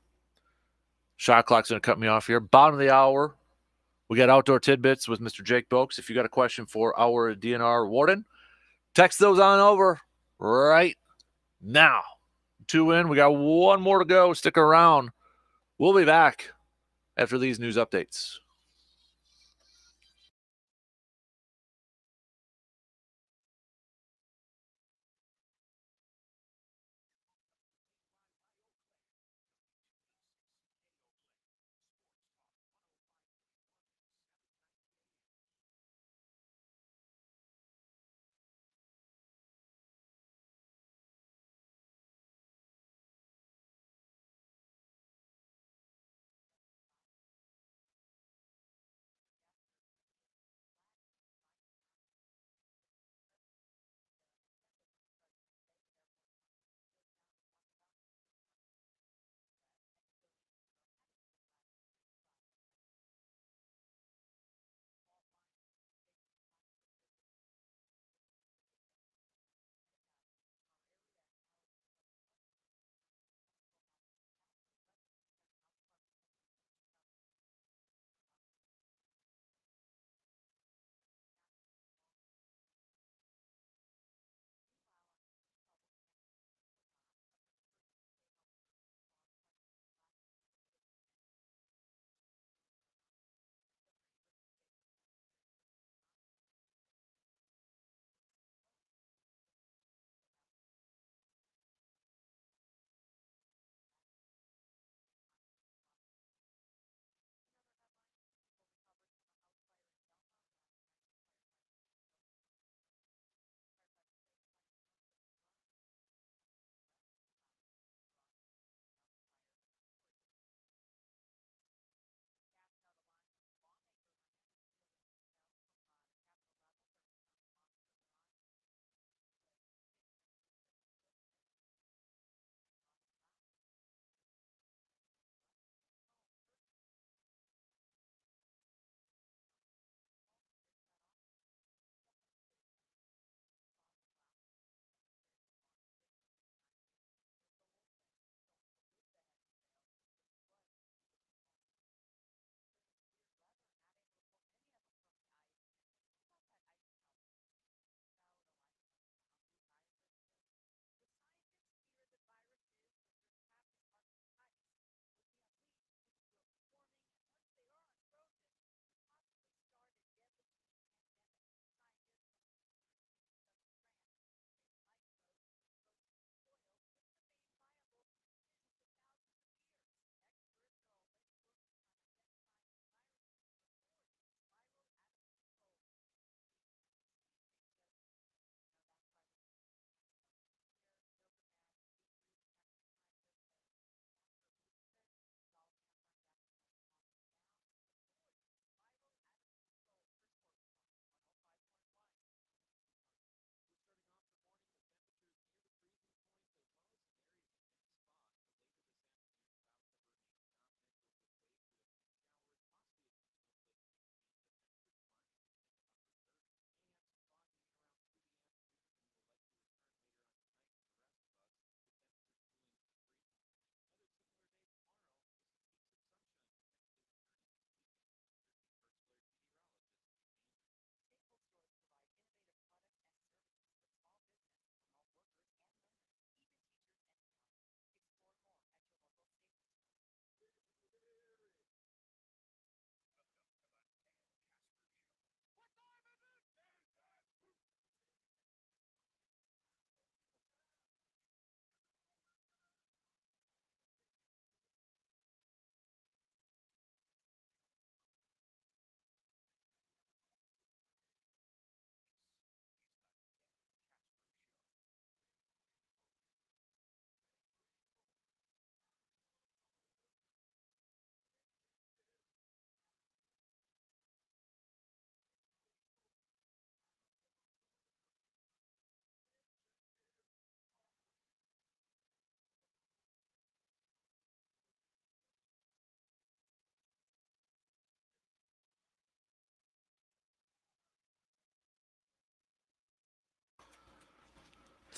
Shot clock's going to cut me off here. Bottom of the hour, we got Outdoor Tidbits with Mr. Jake Boakes. If you got a question for our DNR warden, text those on over right now. 2 in. We got one more to go. Stick around. We'll be back after these news updates.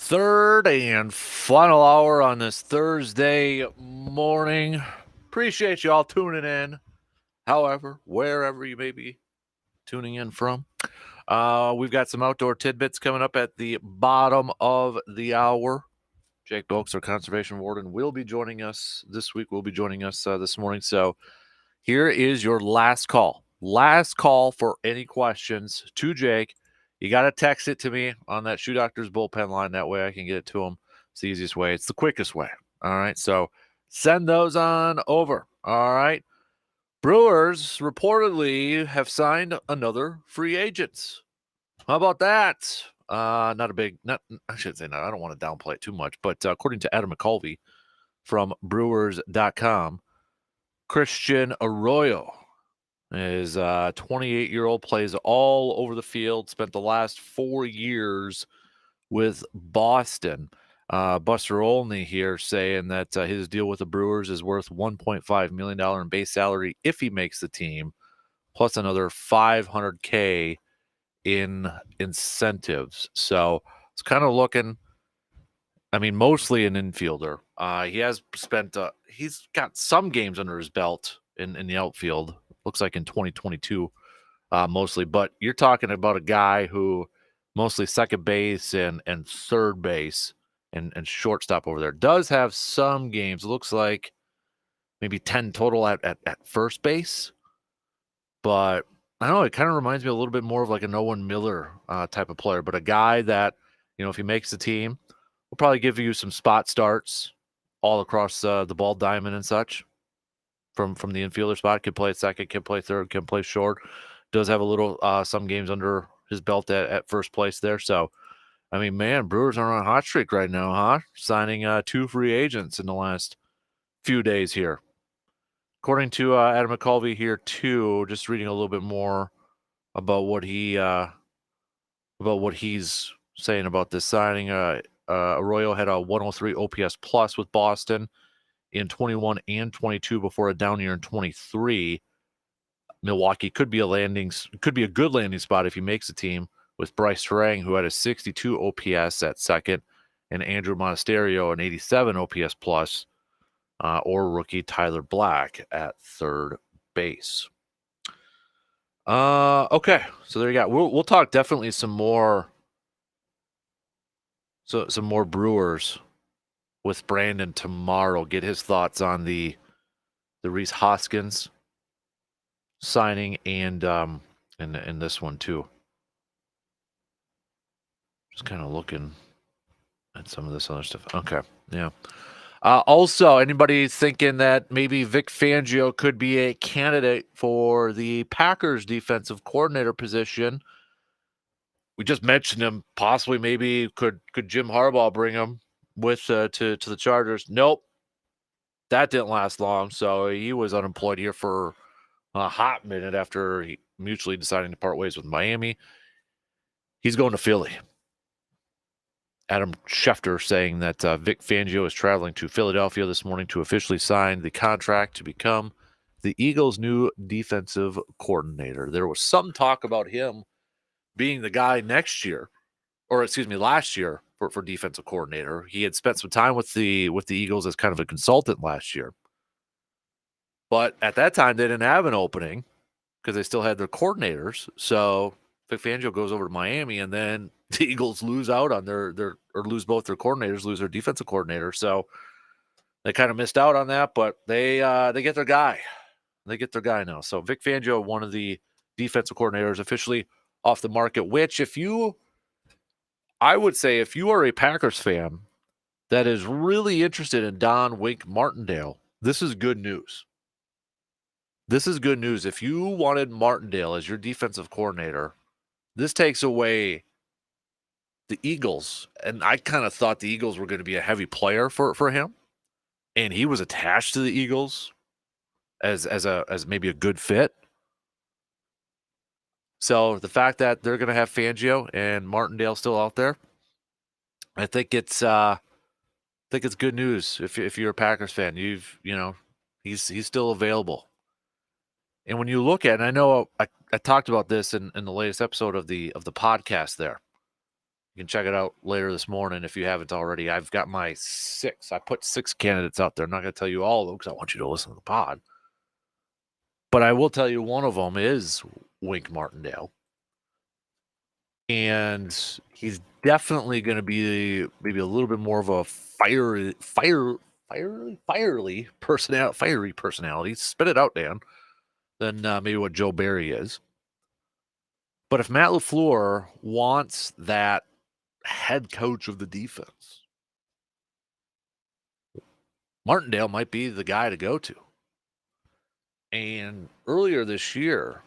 Third and final hour on this Thursday morning. Appreciate you all tuning in. However, wherever you may be tuning in from. We've got some outdoor tidbits coming up at the bottom of the hour. Jake Boakes, our conservation warden, will be joining us this week. Will be joining us this morning. So here is your last call. Last call for any questions to Jake. You got to text it to me on that Shoe Doctors bullpen line. That way I can get it to him. It's the easiest way. It's the quickest way. All right. So send those on over. All right. Brewers reportedly have signed another free agent. How about that? I shouldn't say that. I don't want to downplay it too much, but according to Adam McCulvey from Brewers.com, Christian Arroyo is a 28-year-old, plays all over the field, spent the last 4 years with Boston. Buster Olney here saying that his deal with the Brewers is worth $1.5 million in base salary if he makes the team, plus another $500K in incentives. So it's kind of looking, mostly an infielder. He has spent, he's got some games under his belt in the outfield. Looks like in 2022, mostly. But you're talking about a guy who mostly second base and third base and shortstop over there. Does have some games. Looks like maybe 10 total at first base. But I don't know. It kind of reminds me a little bit more of like an Owen Miller type of player. But a guy that, if he makes the team, will probably give you some spot starts all across the ball diamond and such. From the infielder spot, can play second, can play third, can play short. Does have a little some games under his belt at first place there. So, man, Brewers are on a hot streak right now, huh? Signing 2 free agents in the last few days here. According to Adam McCulvey here too, just reading a little bit more about what he's saying about this signing. Arroyo had a 103 OPS plus with Boston in 21 and 22 before a down year in 23. Milwaukee could be a good landing spot if he makes the team, with Bryce Terang, who had a 62 OPS at second, and Andrew Monasterio, an 87 OPS plus, or rookie Tyler Black at third base. Okay, so there you go. We'll talk definitely some more Brewers with Brandon tomorrow. Get his thoughts on the Rhys Hoskins signing and this one too. Just kind of looking at some of this other stuff. Okay, yeah. Also, anybody thinking that maybe Vic Fangio could be a candidate for the Packers defensive coordinator position? We just mentioned him. Possibly, maybe could Jim Harbaugh bring him with to the Chargers? Nope, that didn't last long. So he was unemployed here for a hot minute after he mutually deciding to part ways with Miami. He's going to Philly. Adam Schefter saying that Vic Fangio is traveling to Philadelphia this morning to officially sign the contract to become the Eagles' new defensive coordinator. There was some talk about him being the guy last year for defensive coordinator. He had spent some time with the Eagles as kind of a consultant last year. But at that time, they didn't have an opening because they still had their coordinators. So Vic Fangio goes over to Miami, and then the Eagles lose out on lose both their coordinators, lose their defensive coordinator. So they kind of missed out on that, but they get their guy. They get their guy now. So Vic Fangio, one of the defensive coordinators, officially off the market, which I would say if you are a Packers fan that is really interested in Don Wink Martindale, this is good news. This is good news. If you wanted Martindale as your defensive coordinator, this takes away the Eagles. And I kind of thought the Eagles were going to be a heavy player for him. And he was attached to the Eagles as maybe a good fit. So the fact that they're going to have Fangio and Martindale still out there, I think it's good news if you're a Packers fan. He's still available. And when you look at, and I know I talked about this in the latest episode of the podcast there. You can check it out later this morning if you haven't already. I've got my 6. I put 6 candidates out there. I'm not going to tell you all of them because I want you to listen to the pod. But I will tell you one of them is Wink Martindale. And he's definitely going to be maybe a little bit more of a fiery personality. Spit it out, Dan. Than maybe what Joe Barry is. But if Matt LaFleur wants that head coach of the defense, Martindale might be the guy to go to. And earlier this year,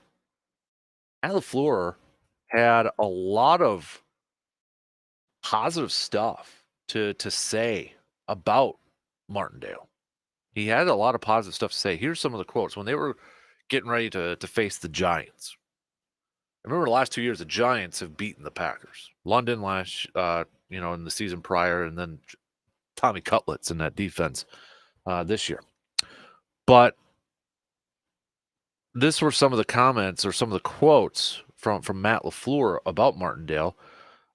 Matt LaFleur had a lot of positive stuff to say about Martindale. He had a lot of positive stuff to say. Here's some of the quotes. When they were getting ready to face the Giants, I remember the last 2 years, the Giants have beaten the Packers. London last, in the season prior, and then Tommy Cutlets in that defense this year. But this were some of the comments or some of the quotes from Matt LaFleur about Martindale.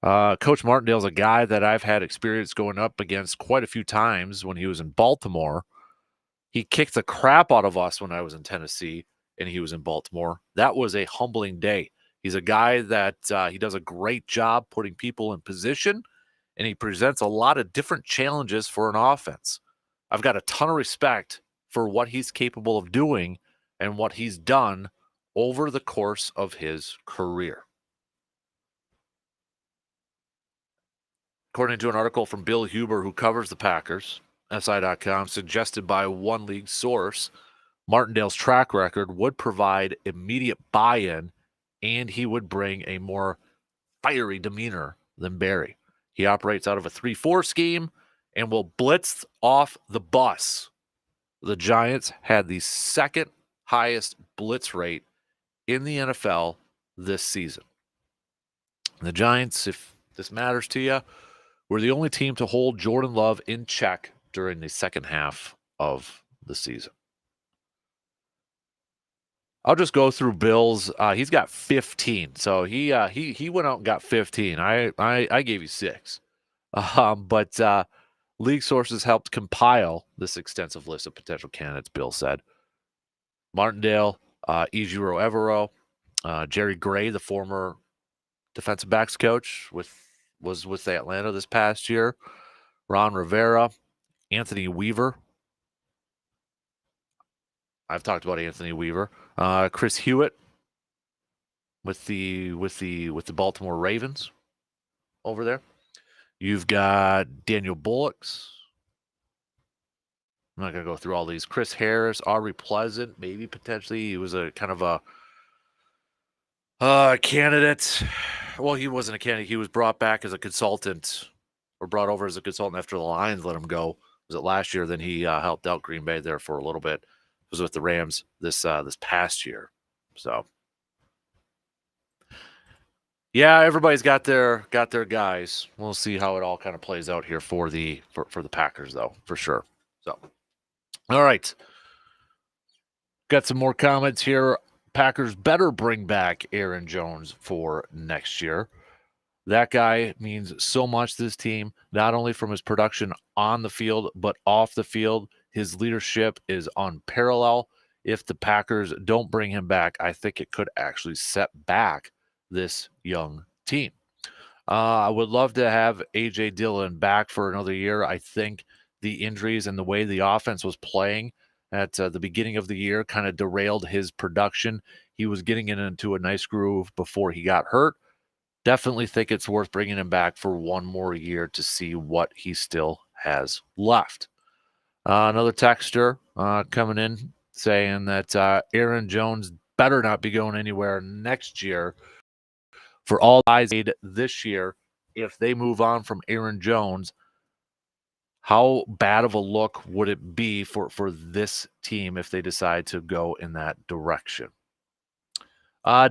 Coach Martindale's a guy that I've had experience going up against quite a few times when he was in Baltimore. He kicked the crap out of us when I was in Tennessee and he was in Baltimore. That was a humbling day. He's a guy that he does a great job putting people in position, and he presents a lot of different challenges for an offense. I've got a ton of respect for what he's capable of doing and what he's done over the course of his career. According to an article from Bill Huber, who covers the Packers, SI.com, suggested by one league source, Martindale's track record would provide immediate buy-in, and he would bring a more fiery demeanor than Barry. He operates out of a 3-4 scheme and will blitz off the bus. The Giants had the second highest blitz rate in the NFL this season. The Giants, if this matters to you, were the only team to hold Jordan Love in check during the second half of the season. I'll just go through Bill's. He's got 15, so he went out and got 15. I gave you 6, but league sources helped compile this extensive list of potential candidates. Bill said Martindale, Ejiro Evero, Jerry Gray, the former defensive backs coach, was with Atlanta this past year. Ron Rivera, Anthony Weaver. I've talked about Anthony Weaver. Chris Hewitt with the Baltimore Ravens over there. You've got Daniel Bullocks. I'm not going to go through all these. Chris Harris, Aubrey Pleasant, maybe potentially. He was a kind of a candidate. Well, he wasn't a candidate. He was brought back as a consultant or brought over as a consultant after the Lions let him go. Was it last year? Then he helped out Green Bay there for a little bit. Was with the Rams this past year. So yeah, everybody's got their guys. We'll see how it all kind of plays out here for the Packers, though, for sure. So all right. Got some more comments here. Packers better bring back Aaron Jones for next year. That guy means so much to this team, not only from his production on the field, but off the field. His leadership is unparalleled. If the Packers don't bring him back, I think it could actually set back this young team. I would love to have A.J. Dillon back for another year. I think the injuries and the way the offense was playing at the beginning of the year kind of derailed his production. He was getting into a nice groove before he got hurt. Definitely think it's worth bringing him back for one more year to see what he still has left. Another texter coming in saying that Aaron Jones better not be going anywhere next year. For all eyes made this year, if they move on from Aaron Jones, how bad of a look would it be for this team if they decide to go in that direction?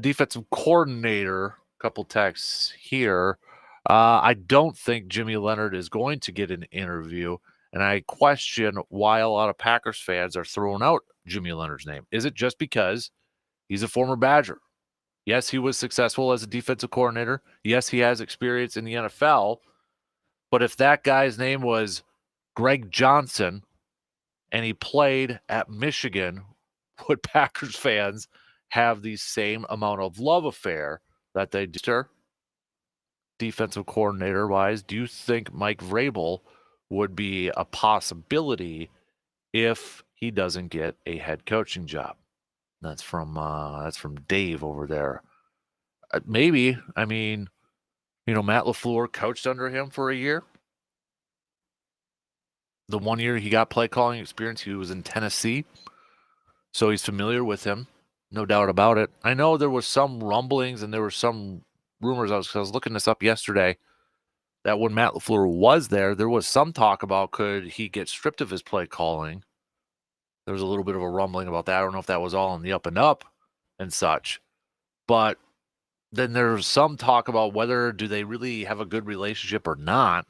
Defensive coordinator, couple texts here. I don't think Jimmy Leonard is going to get an interview, and I question why a lot of Packers fans are throwing out Jimmy Leonard's name. Is it just because he's a former Badger? Yes, he was successful as a defensive coordinator. Yes, he has experience in the NFL. But if that guy's name was Greg Johnson and he played at Michigan, would Packers fans have the same amount of love affair that they do? Defensive coordinator wise, do you think Mike Vrabel would be a possibility if he doesn't get a head coaching job? That's from Dave over there. Maybe. I mean, Matt LaFleur coached under him for a year. The 1 year he got play calling experience, he was in Tennessee. So he's familiar with him, no doubt about it. I know there was some rumblings and there were some rumors. I was looking this up yesterday that when Matt LaFleur was there was some talk about could he get stripped of his play calling. There was a little bit of a rumbling about that. I don't know if that was all in the up and up and such. But then there's some talk about whether do they really have a good relationship or not.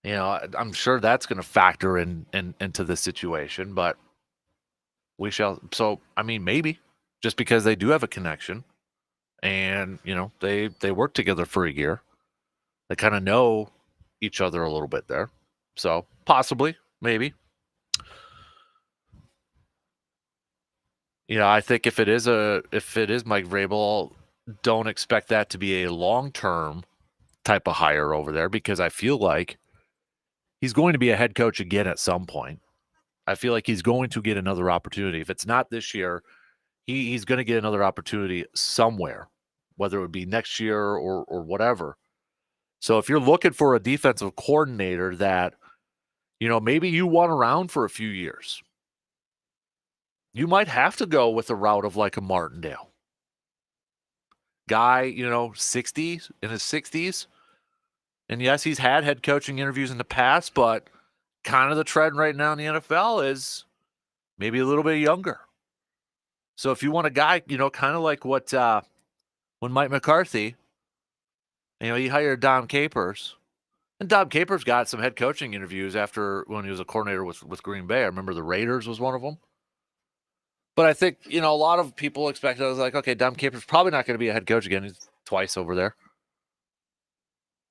I'm sure that's going to factor into this situation, but we shall. So, I mean, maybe just because they do have a connection and, they work together for a year, they kind of know each other a little bit there. So possibly, maybe. I think if it is Mike Vrabel, don't expect that to be a long-term type of hire over there because I feel like he's going to be a head coach again at some point. I feel like he's going to get another opportunity. If it's not this year, he's going to get another opportunity somewhere, whether it would be next year or whatever. So if you're looking for a defensive coordinator that, maybe you want around for a few years, you might have to go with the route of like a Martindale. Guy, 60s, in his 60s. And yes, he's had head coaching interviews in the past, but kind of the trend right now in the NFL is maybe a little bit younger. So if you want a guy, kind of like what when Mike McCarthy, he hired Dom Capers. And Dom Capers got some head coaching interviews after when he was a coordinator with Green Bay. I remember the Raiders was one of them. But I think, a lot of people expected, I was like, okay, Dom Capers probably not going to be a head coach again. He's twice over there.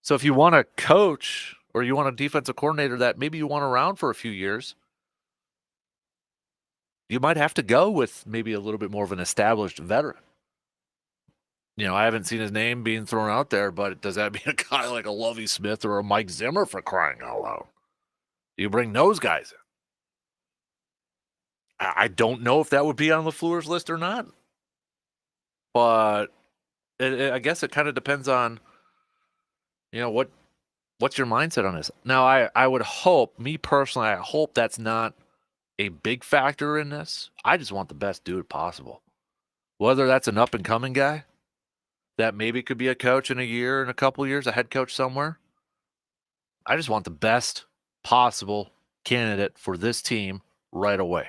So if you want a coach or you want a defensive coordinator that maybe you want around for a few years, you might have to go with maybe a little bit more of an established veteran. I haven't seen his name being thrown out there, but does that mean a guy like a Lovie Smith or a Mike Zimmer for crying out loud? You bring those guys in. I don't know if that would be on LaFleur's list or not, but I guess it kind of depends on, what's your mindset on this. Now, I would hope, me personally, I hope that's not a big factor in this. I just want the best dude possible. Whether that's an up-and-coming guy that maybe could be a coach in a year, in a couple of years, a head coach somewhere. I just want the best possible candidate for this team right away.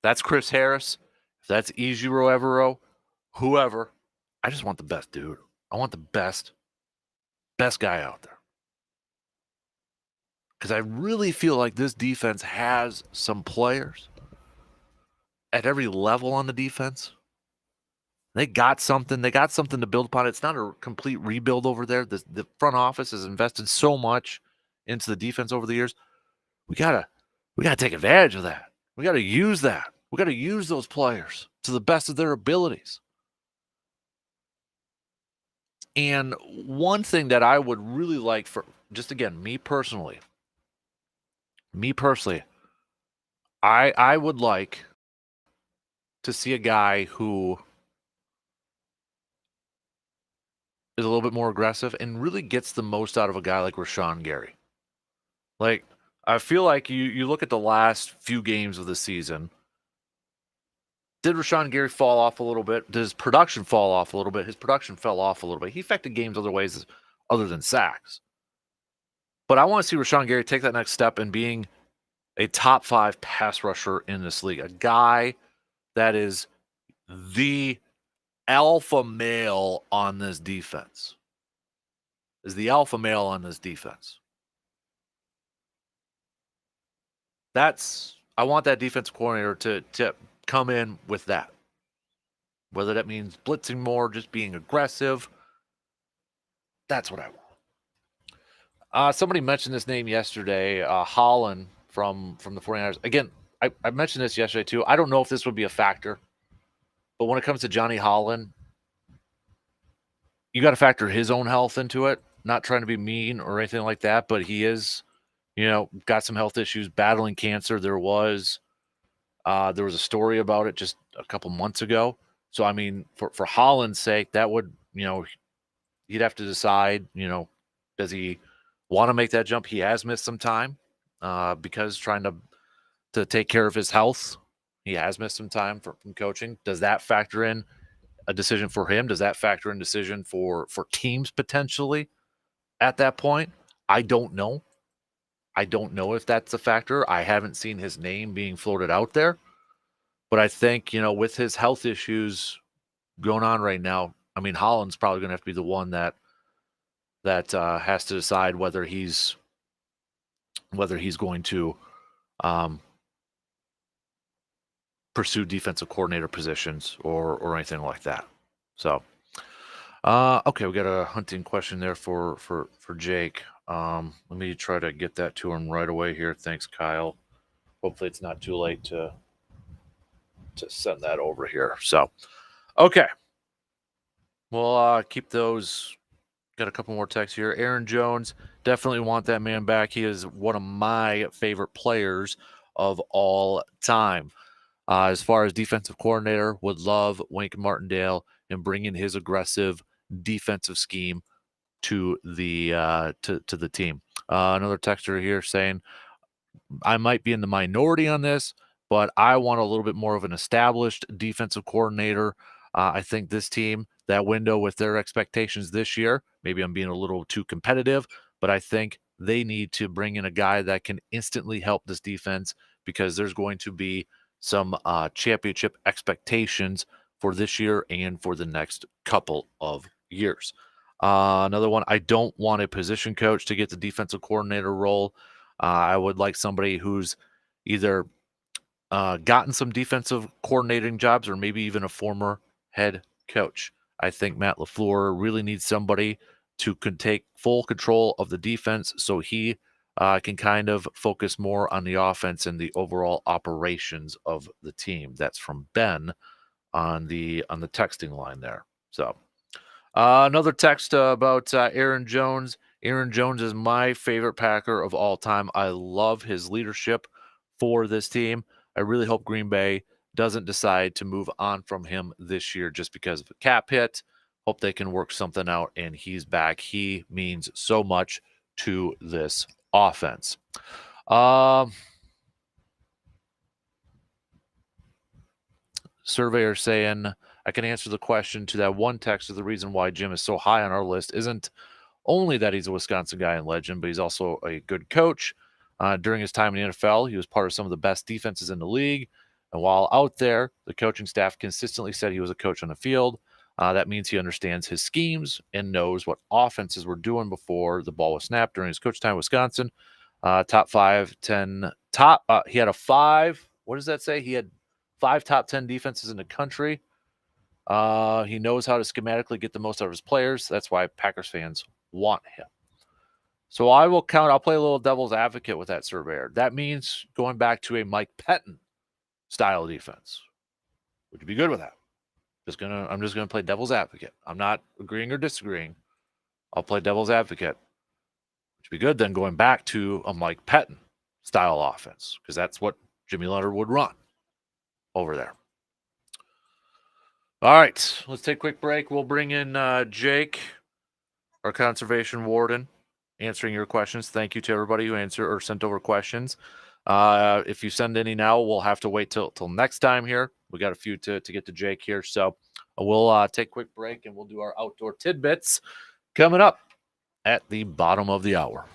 That's Chris Harris. If that's Ejiro Evero, whoever, I just want the best dude. I want the best guy out there. Because I really feel like this defense has some players at every level on the defense. They got something. They got something to build upon. It's not a complete rebuild over there. The front office has invested so much into the defense over the years. We gotta take advantage of that. We gotta use that. We gotta use those players to the best of their abilities. And one thing that I would really like for, just again, me personally, I would like to see a guy who is a little bit more aggressive and really gets the most out of a guy like Rashawn Gary. Like, I feel like you look at the last few games of the season. Did Rashawn Gary fall off a little bit? Did his production fall off a little bit? His production fell off a little bit. He affected games other ways other than sacks. But I want to see Rashawn Gary take that next step in being a top 5 pass rusher in this league. A guy that is the alpha male on this defense. I want that defensive coordinator to come in with that. Whether that means blitzing more, just being aggressive, that's what I want. Somebody mentioned this name yesterday, Holland from the 49ers. Again, I mentioned this yesterday too. I don't know if this would be a factor, but when it comes to Johnny Holland, you got to factor his own health into it. Not trying to be mean or anything like that, but he is, got some health issues, battling cancer. There was a story about it just a couple months ago. So I mean, for Holland's sake, that would, he'd have to decide, does he want to make that jump? He has missed some time because trying to take care of his health. He has missed some time from coaching. Does that factor in a decision for him? Does that factor in decision for teams potentially at that point? I don't know. I don't know if that's a factor. I haven't seen his name being floated out there, but I think, with his health issues going on right now, I mean, Holland's probably going to have to be the one that has to decide whether he's going to um, pursue defensive coordinator positions or anything like that. So, okay, we got a hunting question there for Jake. Let me try to get that to him right away here. Thanks, Kyle. Hopefully, it's not too late to send that over here. So, okay, we'll keep those. Got a couple more texts here. Aaron Jones, definitely want that man back. He is one of my favorite players of all time. As far as defensive coordinator, would love Wink Martindale and bringing his aggressive defensive scheme to the team. Another texter here saying, I might be in the minority on this, but I want a little bit more of an established defensive coordinator. I think this team, that window with their expectations this year, maybe I'm being a little too competitive, but I think they need to bring in a guy that can instantly help this defense because there's going to be some championship expectations for this year and for the next couple of years. Another one, I don't want a position coach to get the defensive coordinator role. I would like somebody who's either gotten some defensive coordinating jobs or maybe even a former head coach. I think Matt LaFleur really needs somebody to take full control of the defense so he can kind of focus more on the offense and the overall operations of the team. That's from Ben on the texting line there. So another text about Aaron Jones. Aaron Jones is my favorite Packer of all time. I love his leadership for this team. I really hope Green Bay doesn't decide to move on from him this year just because of a cap hit. Hope they can work something out and he's back. He means so much to this offense. Surveyor saying, I can answer the question to that one text of the reason why Jim is so high on our list isn't only that he's a Wisconsin guy and legend, but he's also a good coach. During his time in the NFL, he was part of some of the best defenses in the league. And while out there, the coaching staff consistently said he was a coach on the field. That means he understands his schemes and knows what offenses were doing before the ball was snapped during his coach time in Wisconsin. Top 5, 10, top. He had a 5. What does that say? He had 5 top 10 defenses in the country. He knows how to schematically get the most out of his players. That's why Packers fans want him. So I'll play a little devil's advocate with that surveyor. That means going back to a Mike Pettin style defense. Would you be good with that? I'm just gonna play devil's advocate. I'm not agreeing or disagreeing. I'll play devil's advocate. Would you be good then going back to a Mike Pettin style offense? Because that's what Jimmy Leonard would run over there. All right, let's take a quick break. We'll bring in Jake, our conservation warden, answering your questions. Thank you to everybody who answered or sent over questions. If you send any now, we'll have to wait till next time here. We got a few to get to Jake here. So we'll take a quick break and we'll do our outdoor tidbits coming up at the bottom of the hour.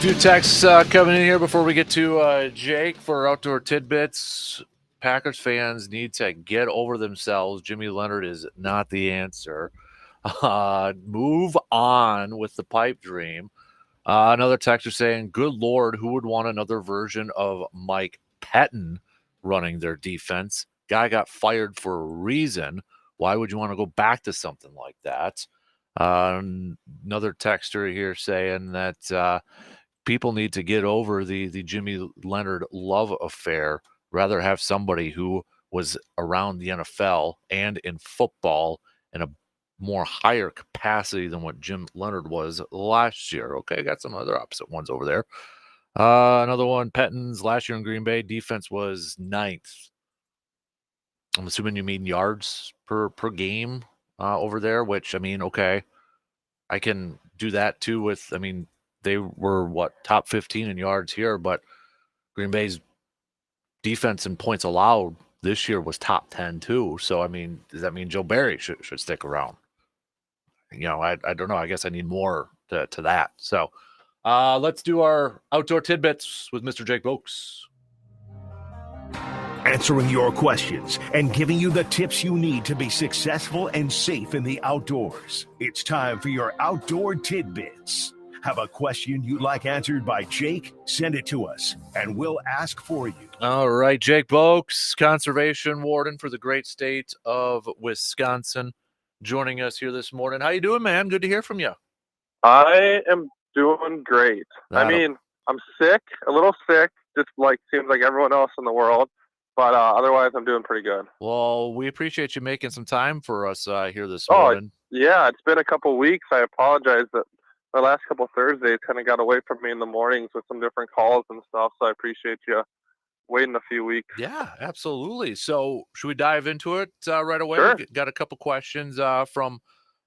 Few texts coming in here before we get to Jake for outdoor tidbits. Packers fans need to get over themselves. Jimmy Leonard is not the answer. Move on with the pipe dream. Another texter saying, good Lord, who would want another version of Mike Pettin running their defense? Guy got fired for a reason. Why would you want to go back to something like that? Another texter here saying that people need to get over the Jimmy Leonard love affair. Rather have somebody who was around the NFL and in football in a more higher capacity than what Jim Leonard was last year. Okay, got some other opposite ones over there. Another one, Pettin's last year in Green Bay defense was 9th. I'm assuming you mean yards per game over there, which, I mean, okay, I can do that too with, I mean, they were top 15 in yards here, but Green Bay's defense and points allowed this year was top 10 too. So, I mean, does that mean Joe Barry should stick around? I don't know. I guess I need more to that. So let's do our outdoor tidbits with Mr. Jake Boakes. Answering your questions and giving you the tips you need to be successful and safe in the outdoors. It's time for your outdoor tidbits. Have a question you'd like answered by Jake? Send it to us, and we'll ask for you. All right, Jake Boakes, conservation warden for the great state of Wisconsin, joining us here this morning. How you doing, man? Good to hear from you. I am doing great. I mean, I'm sick, a little sick, just like seems like everyone else in the world. But otherwise, I'm doing pretty good. Well, we appreciate you making some time for us here this morning. Yeah, it's been a couple weeks. I apologize that my last couple Thursdays kind of got away from me in the mornings with some different calls and stuff. So I appreciate you waiting a few weeks. Yeah, absolutely. So should we dive into it right away? Sure. We got a couple questions from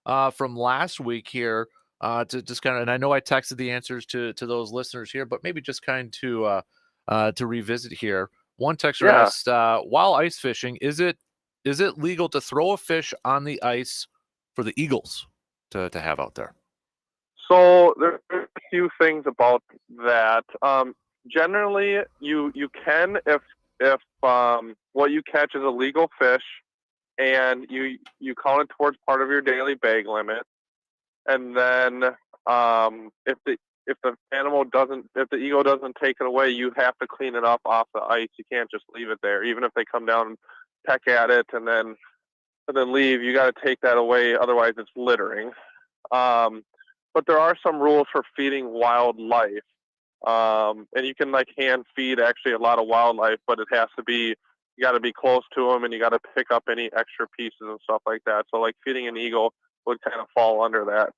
last week here to just kind of, and I know I texted the answers to those listeners here, but maybe just kind to revisit here. One texter asked, while ice fishing, is it legal to throw a fish on the ice for the eagles to have out there? So there's a few things about that. Generally, you can if what you catch is a legal fish, and you count it towards part of your daily bag limit, and then if the eagle doesn't take it away, you have to clean it up off the ice. You can't just leave it there, even if they come down and peck at it and then leave. You got to take that away, otherwise it's littering. But there are some rules for feeding wildlife, and you can hand feed actually a lot of wildlife, but it has to be, you got to be close to them, and you got to pick up any extra pieces and stuff like that. So feeding an eagle would kind of fall under that.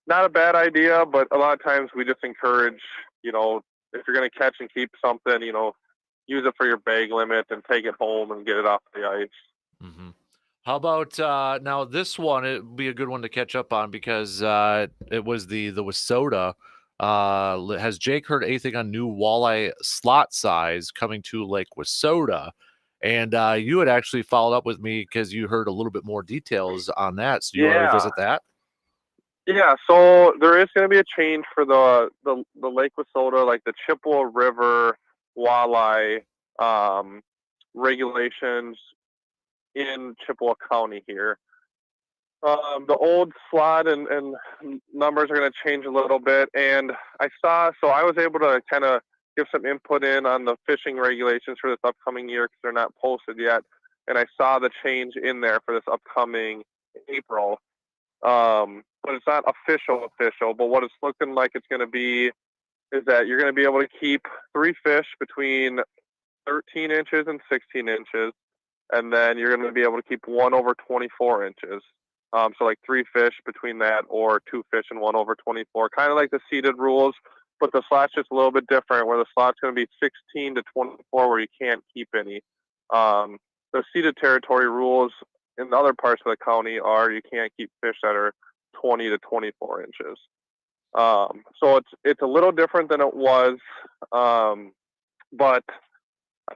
Not a bad idea, but a lot of times we just encourage, if you're going to catch and keep something, use it for your bag limit and take it home and get it off the ice. Mm-hmm. How about now this one? It would be a good one to catch up on because it was the Wissota. Has Jake heard anything on new walleye slot size coming to Lake Wissota? And you had actually followed up with me because you heard a little bit more details on that. So you want to revisit that? Yeah, so there is going to be a change for the Lake Wissota, the Chippewa River walleye regulations in Chippewa County here. The old slot and numbers are going to change a little bit, and I was able to kind of give some input in on the fishing regulations for this upcoming year because they're not posted yet, and I saw the change in there for this upcoming April. But it's not official, but what it's looking like it's going to be is that you're going to be able to keep 3 fish between 13 inches and 16 inches, and then you're going to be able to keep 1 over 24 inches. So 3 fish between that, or 2 fish and 1 over 24, kind of like the seeded rules, but the slot's just a little bit different, where the slot's going to be 16 to 24, where you can't keep any. The seeded territory rules in other parts of the county are you can't keep fish that are 20 to 24 inches. So it's a little different than it was, but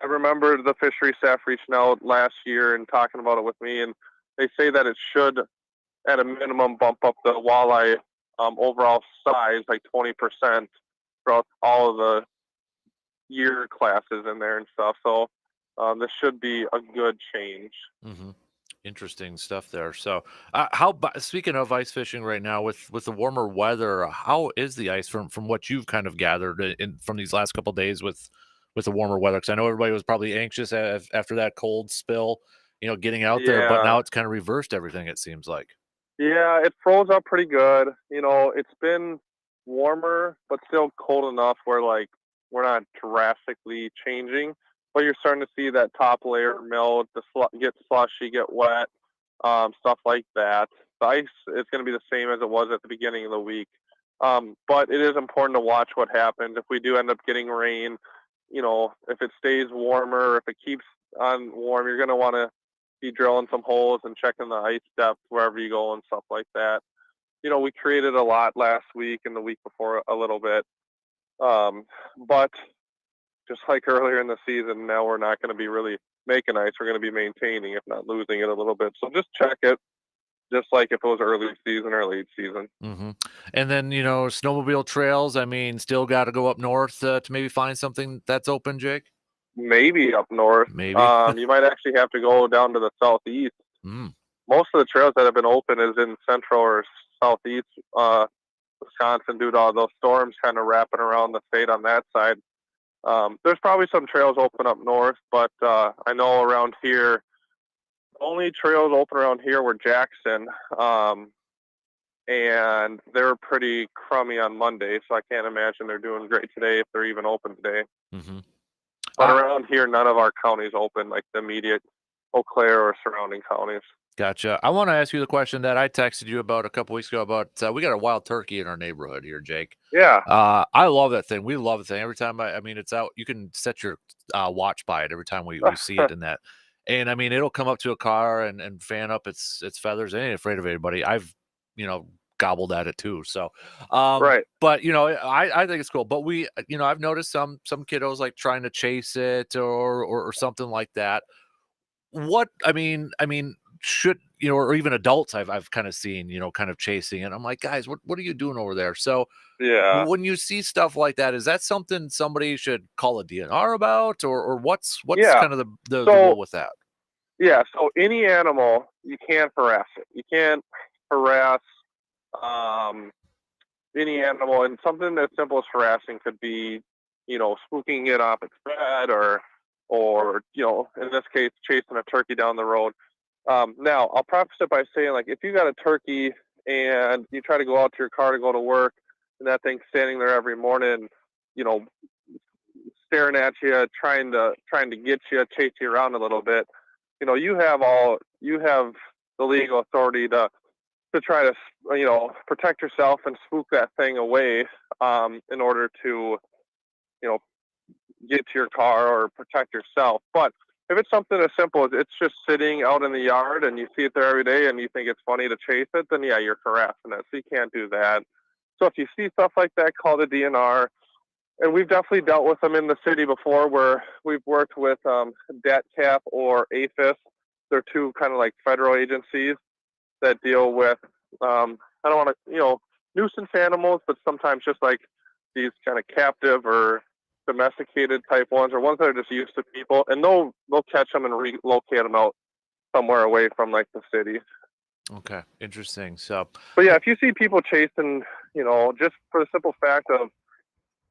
I remember the fishery staff reaching out last year and talking about it with me, and they say that it should, at a minimum, bump up the walleye overall size, like 20% throughout all of the year classes in there and stuff. So this should be a good change. Mm-hmm. Interesting stuff there. So, speaking of ice fishing right now, with the warmer weather, how is the ice from what you've kind of gathered from these last couple of days with the warmer weather? Because I know everybody was probably anxious after that cold spill, getting out there, but Yeah. now it's kind of reversed everything. It seems like. Yeah, it froze up pretty good. It's been warmer, but still cold enough where like we're not drastically changing. But you're starting to see that top layer melt, get slushy, get wet, stuff like that. The ice is going to be the same as it was at the beginning of the week. But it is important to watch what happens if we do end up getting rain. If it stays warmer, if it keeps on warm, you're going to want to be drilling some holes and checking the ice depth wherever you go and stuff like that. We created a lot last week and the week before a little bit. But just like earlier in the season, now we're not going to be really making ice. We're going to be maintaining, if not losing it a little bit. So just check it, just like if it was early season or late season. Mm-hmm. And then snowmobile trails. I mean, still got to go up north to maybe find something that's open, Jake. Maybe up north. Maybe. You might actually have to go down to the southeast. Mm. Most of the trails that have been open is in central or southeast Wisconsin due to all those storms kind of wrapping around the state on that side. There's probably some trails open up north, but I know around here, only trails open around here were Jackson, and they're pretty crummy on Monday, so I can't imagine they're doing great today if they're even open today. Mm-hmm. But around here, none of our counties open, like the immediate Eau Claire or surrounding counties. Gotcha. I want to ask you the question that I texted you about a couple weeks ago about we got a wild turkey in our neighborhood here, Jake. Yeah. I love that thing. We love the thing. Every time I mean, it's out. You can set your watch by it every time we see it in that. And I mean, it'll come up to a car and fan up its feathers. It ain't afraid of anybody. I've gobbled at it too. So, Right. But I think it's cool. But I've noticed some kiddos like trying to chase it or something like that. What I mean, should or even adults I've kind of seen kind of chasing it. I'm like, guys, what are you doing over there? So Yeah. when you see stuff like that, is that something somebody should call a DNR about, or what's Yeah. kind of the rule with that? Yeah. So any animal, you can't harass it. You can't harass any animal, and something as simple as harassing could be, spooking it off its bed, or in this case, chasing a turkey down the road. Now, I'll preface it by saying, like, if you got a turkey and you try to go out to your car to go to work, and that thing's standing there every morning, staring at you, trying to get you, chase you around a little bit, you have the legal authority to try to protect yourself and spook that thing away in order to get to your car or protect yourself. But if it's something as simple as it's just sitting out in the yard and you see it there every day and you think it's funny to chase it, then yeah, you're harassing it. So you can't do that. So if you see stuff like that, call the DNR. And we've definitely dealt with them in the city before, where we've worked with DATCAP or APHIS. They're two kind of like federal agencies that deal with, I don't want to, nuisance animals, but sometimes just like these kind of captive or domesticated type ones, or ones that are just used to people, and they'll catch them and relocate them out somewhere away from like the city. Okay, interesting. So, but yeah, if you see people chasing, just for the simple fact of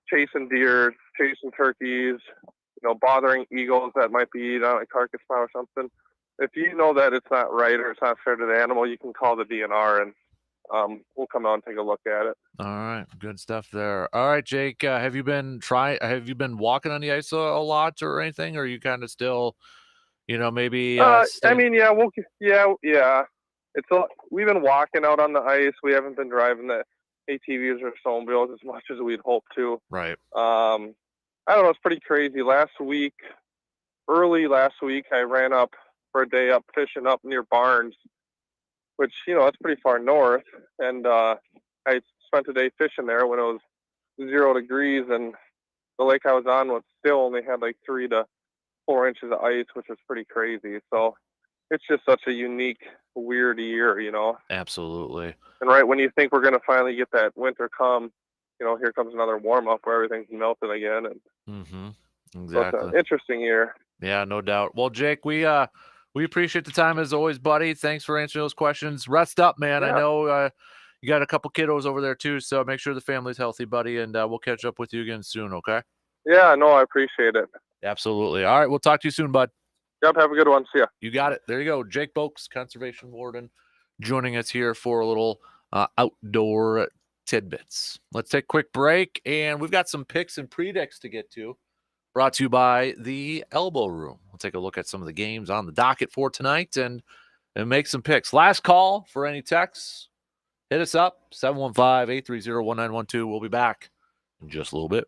chasing deer, chasing turkeys, bothering eagles that might be eating on a carcass pile or something, if you know that it's not right or it's not fair to the animal, you can call the DNR and we'll come out and take a look at it. All right, good stuff there. All right, Jake, have you been walking on the ice a lot or anything, or are you kind of still, maybe? I mean, yeah, we've been walking out on the ice. We haven't been driving the ATVs or snowmobiles as much as we'd hoped to. Right. I don't know. It's pretty crazy. Early last week, I ran up for a day up fishing up near Barnes, which, that's pretty far north. And I spent a day fishing there when it was 0 degrees, and the lake I was on still only had like 3 to 4 inches of ice, which was pretty crazy. So it's just such a unique, weird year, you know. Absolutely. And right when you think we're gonna finally get that winter come, you know, here comes another warm up where everything's melting again, and so it's Exactly. an interesting year. Yeah, no doubt. Well, Jake, we appreciate the time as always, buddy. Thanks for answering those questions. Rest up, man. I Yeah, know you got a couple kiddos over there too, so make sure the family's healthy, buddy, and we'll catch up with you again soon, okay? yeah, no, I appreciate it. Absolutely. All right, we'll talk to you soon, bud. Yep, have a good one. See ya. You got it. There you go. Jake Boakes, conservation warden, joining us here for a little outdoor tidbits. Let's take a quick break, and we've got some picks and predicts to get to. Brought to you by the Elbow Room. We'll take a look at some of the games on the docket for tonight and make some picks. Last call for any texts. Hit us up, 715-830-1912. We'll be back in just a little bit.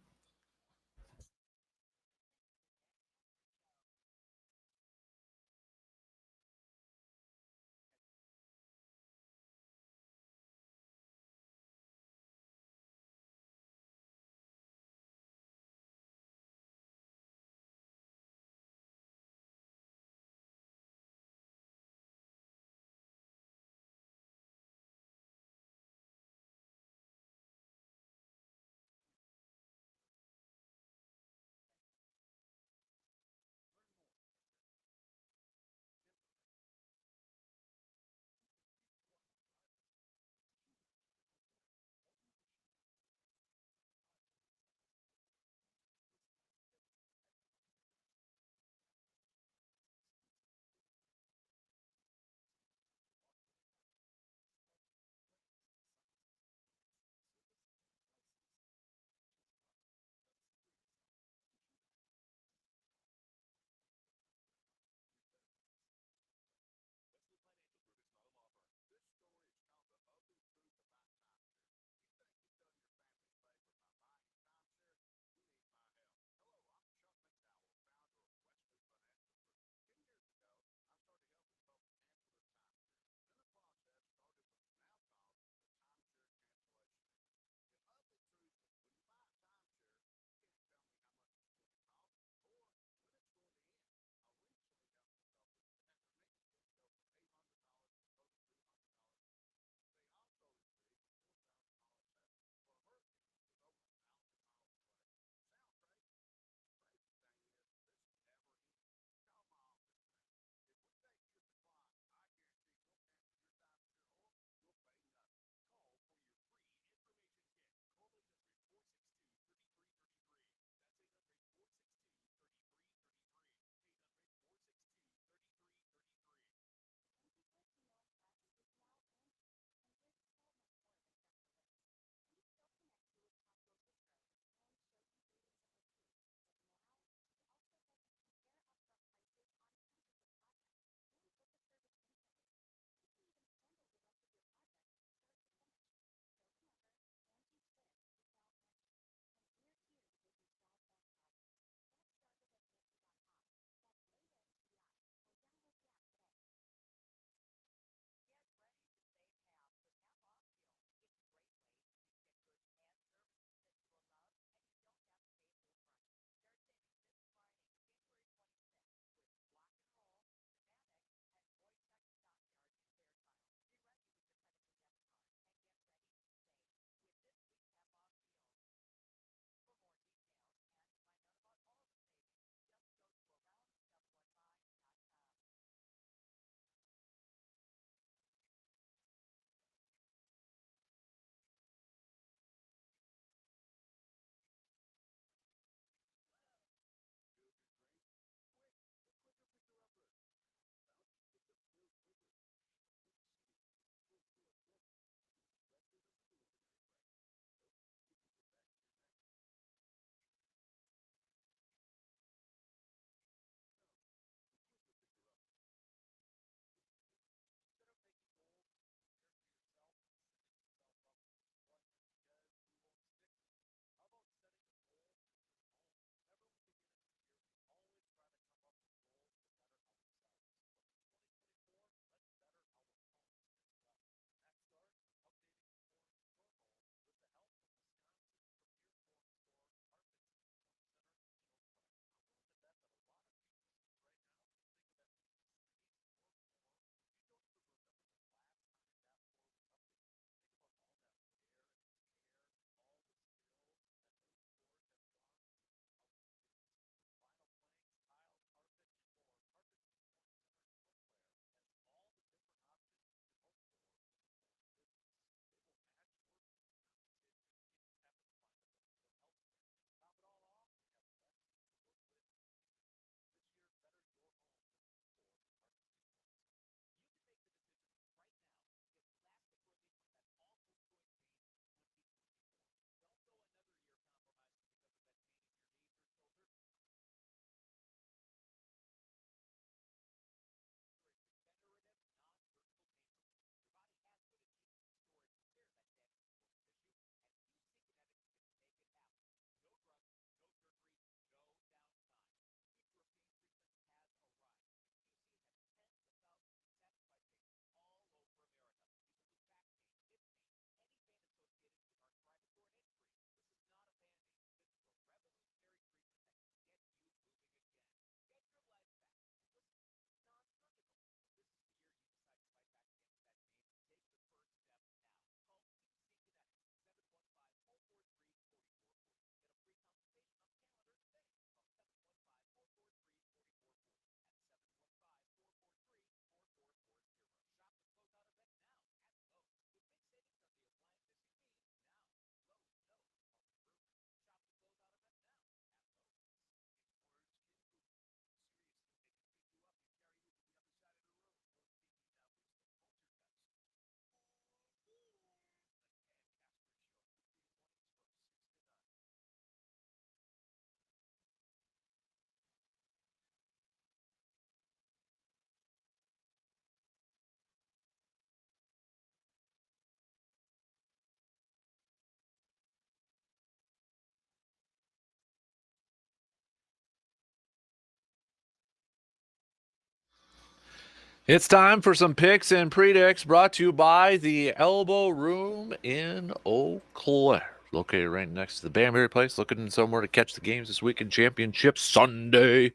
It's time for some picks and predicts brought to you by the Elbow Room in Eau Claire. Located right next to the Banbury Place. Looking somewhere to catch the games this weekend. Championship Sunday.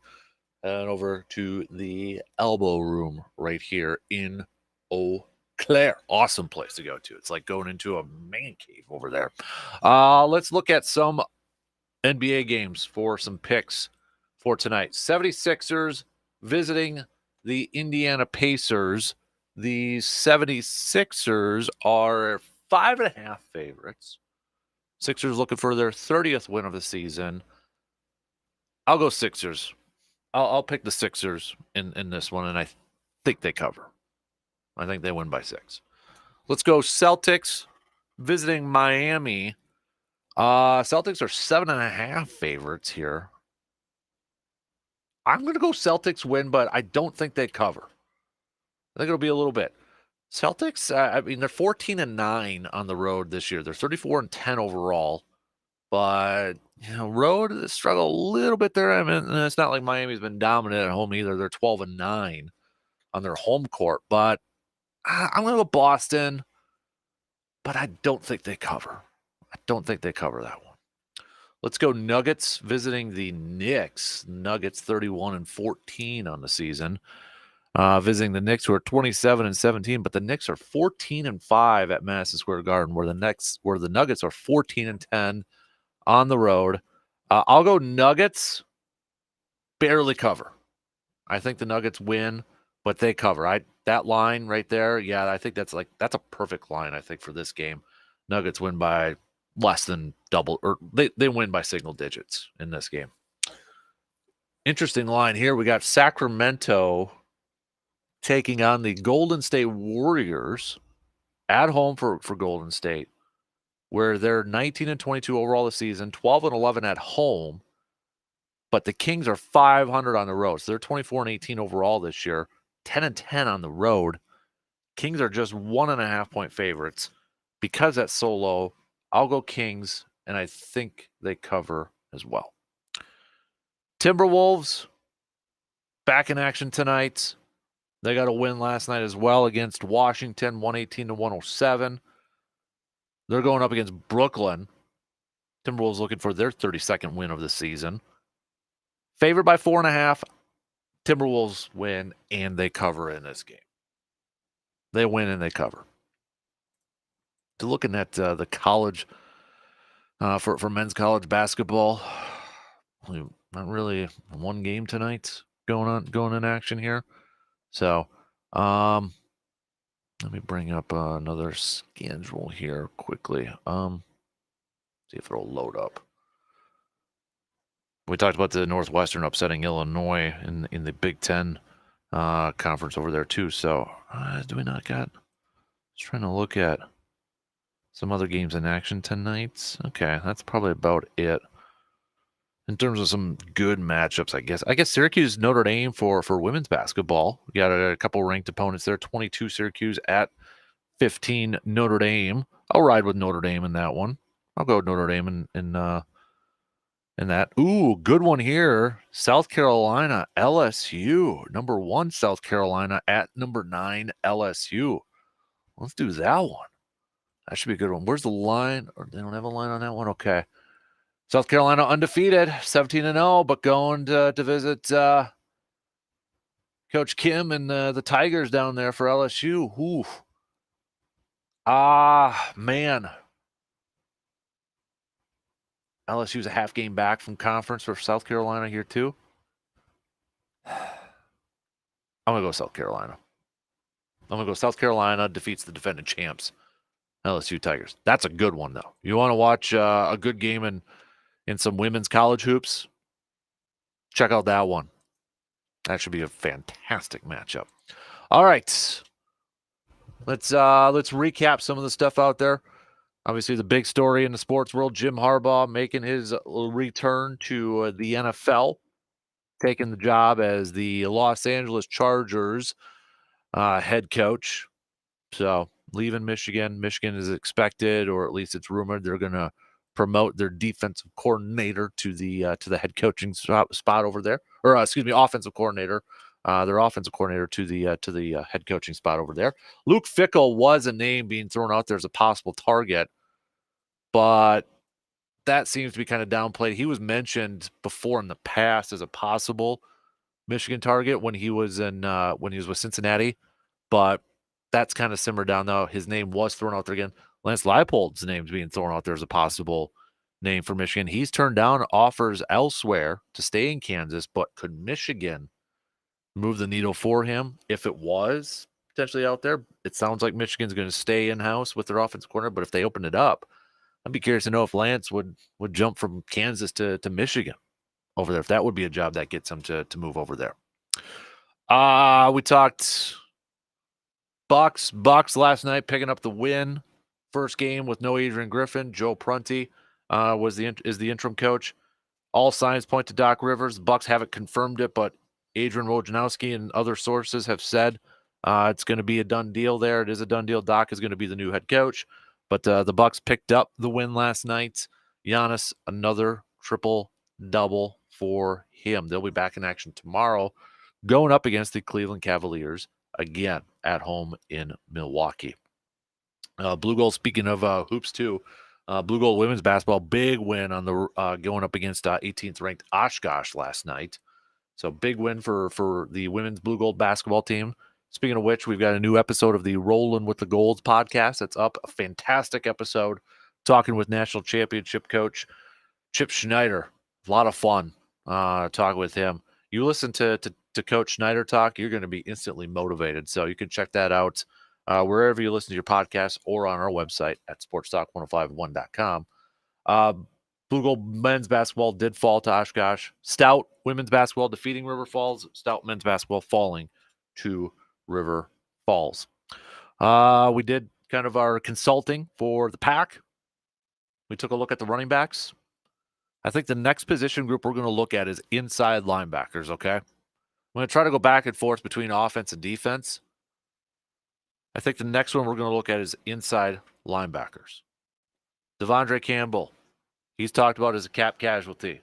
And over to the Elbow Room right here in Eau Claire. Awesome place to go to. It's like going into a man cave over there. Let's look at some NBA games for some picks for tonight. 76ers visiting the Indiana Pacers. The 76ers are 5.5 favorites. Sixers looking for their 30th win of the season. I'll go Sixers. I'll pick the Sixers in this one, and I think they cover. I think they win by 6. Let's go Celtics visiting Miami. Celtics are 7.5 favorites here. I'm going to go Celtics win, but I don't think they cover. I think it'll be a little bit. Celtics, I mean, they're 14-9 on the road this year. They're 34-10 overall, but road struggle a little bit there. I mean, it's not like Miami's been dominant at home either. They're 12-9 on their home court, but I'm going to go Boston, but I don't think they cover. I don't think they cover that one. Let's go Nuggets visiting the Knicks. Nuggets 31-14 on the season. Visiting the Knicks, who are 27-17, but the Knicks are 14-5 at Madison Square Garden, where the Nuggets are 14-10 on the road. I'll go Nuggets, barely cover. I think the Nuggets win, but they cover. That line right there, yeah, I think that's a perfect line, I think, for this game. Nuggets win by less than double, or they win by single digits in this game. Interesting line here. We got Sacramento taking on the Golden State Warriors at home for Golden State, where they're 19-22 overall this season, 12-11 at home, but the Kings are 500 on the road. So they're 24-18 overall this year, 10-10 on the road. Kings are just 1.5 point favorites. Because that's so low, I'll go Kings, and I think they cover as well. Timberwolves back in action tonight. They got a win last night as well against Washington, 118-107. They're going up against Brooklyn. Timberwolves looking for their 32nd win of the season. Favored by 4.5. Timberwolves win, and they cover in this game. They win and they cover. To looking at the college for men's college basketball, not really one game tonight going in action here. So let me bring up another schedule here quickly. See if it'll load up. We talked about the Northwestern upsetting Illinois in the Big Ten conference over there too. So do we not got? Just trying to look at some other games in action tonight. Okay, that's probably about it. In terms of some good matchups, I guess Syracuse, Notre Dame for women's basketball. We got a couple ranked opponents there. 22 Syracuse at 15 Notre Dame. I'll ride with Notre Dame in that one. I'll go with Notre Dame in that. Ooh, good one here. South Carolina, LSU. Number 1 South Carolina at number 9 LSU. Let's do that one. That should be a good one. Where's the line? Or they don't have a line on that one? Okay. South Carolina undefeated, 17-0, but going to visit Coach Kim and the Tigers down there for LSU. Ooh. Man. LSU's a half game back from conference for South Carolina here too. I'm going to go South Carolina. I'm going to go South Carolina defeats the defending champs, LSU Tigers. That's a good one, though. You want to watch a good game in some women's college hoops? Check out that one. That should be a fantastic matchup. All right. Let's recap some of the stuff out there. Obviously, the big story in the sports world, Jim Harbaugh making his return to the NFL, taking the job as the Los Angeles Chargers head coach. So leaving Michigan. Michigan is expected, or at least it's rumored, they're going to promote their defensive coordinator to the head coaching spot over there, or offensive coordinator their offensive coordinator, to the head coaching spot over there. Luke Fickell was a name being thrown out there as a possible target, but that seems to be kind of downplayed. He was mentioned before in the past as a possible Michigan target when he was with Cincinnati, but that's kind of simmered down now. His name was thrown out there again. Lance Leipold's name's being thrown out there as a possible name for Michigan. He's turned down offers elsewhere to stay in Kansas, but could Michigan move the needle for him if it was potentially out there? It sounds like Michigan's going to stay in-house with their offensive corner, but if they open it up, I'd be curious to know if Lance would jump from Kansas to Michigan over there, if that would be a job that gets him to move over there. We talked Bucks last night picking up the win. First game with no Adrian Griffin. Joe Prunty is the interim coach. All signs point to Doc Rivers. The Bucks haven't confirmed it, but Adrian Wojnarowski and other sources have said it's going to be a done deal there. It is a done deal. Doc is going to be the new head coach. But the Bucks picked up the win last night. Giannis, another triple-double for him. They'll be back in action tomorrow, going up against the Cleveland Cavaliers again at home in Milwaukee. Blue Gold, speaking of hoops too, Blue Gold women's basketball, big win on the going up against 18th ranked Oshkosh last night. So big win for the women's Blue Gold basketball team. Speaking of which, we've got a new episode of the Rollin' with the Golds podcast. That's up. A fantastic episode talking with national championship coach Chip Schneider. A lot of fun talking with him. You listen to Coach Schneider talk, you're going to be instantly motivated. So you can check that out wherever you listen to your podcast or on our website at sportstalk1051.com. Blue Gold men's basketball did fall to Oshkosh. Stout women's basketball defeating River Falls. Stout men's basketball falling to River Falls. We did kind of our consulting for the pack. We took a look at the running backs. I think the next position group we're going to look at is inside linebackers, okay? I'm going to try to go back and forth between offense and defense. I think the next one we're going to look at is inside linebackers. Devondre Campbell, he's talked about as a cap casualty.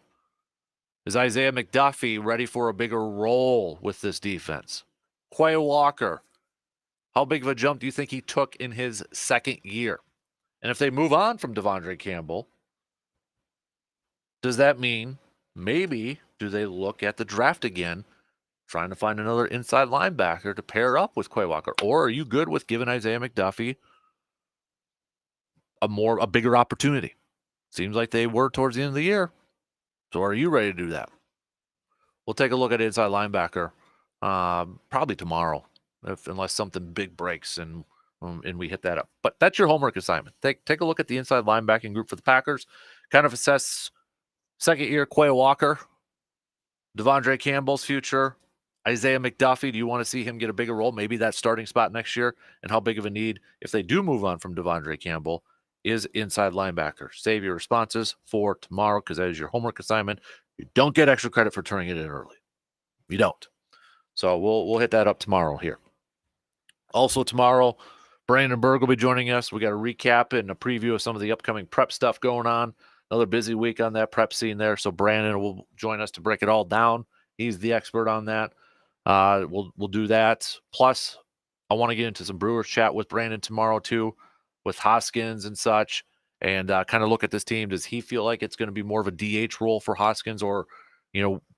Is Isaiah McDuffie ready for a bigger role with this defense? Quay Walker, how big of a jump do you think he took in his second year? And if they move on from Devondre Campbell, does that mean maybe do they look at the draft again, trying to find another inside linebacker to pair up with Quay Walker? Or are you good with giving Isaiah McDuffie a bigger opportunity? Seems like they were towards the end of the year. So are you ready to do that? We'll take a look at inside linebacker probably tomorrow, unless something big breaks and we hit that up. But that's your homework assignment. Take a look at the inside linebacking group for the Packers. Kind of assess second year Quay Walker, Devondre Campbell's future, Isaiah McDuffie. Do you want to see him get a bigger role? Maybe that starting spot next year, and how big of a need, if they do move on from Devondre Campbell, is inside linebacker. Save your responses for tomorrow, because that is your homework assignment. You don't get extra credit for turning it in early. You don't. So we'll hit that up tomorrow here. Also tomorrow, Brandon Berg will be joining us. We got a recap and a preview of some of the upcoming prep stuff going on. Another busy week on that prep scene there. So Brandon will join us to break it all down. He's the expert on that. We'll do that. Plus, I want to get into some Brewers chat with Brandon tomorrow too, with Hoskins and such, and kind of look at this team. Does he feel like it's going to be more of a DH role for Hoskins, or,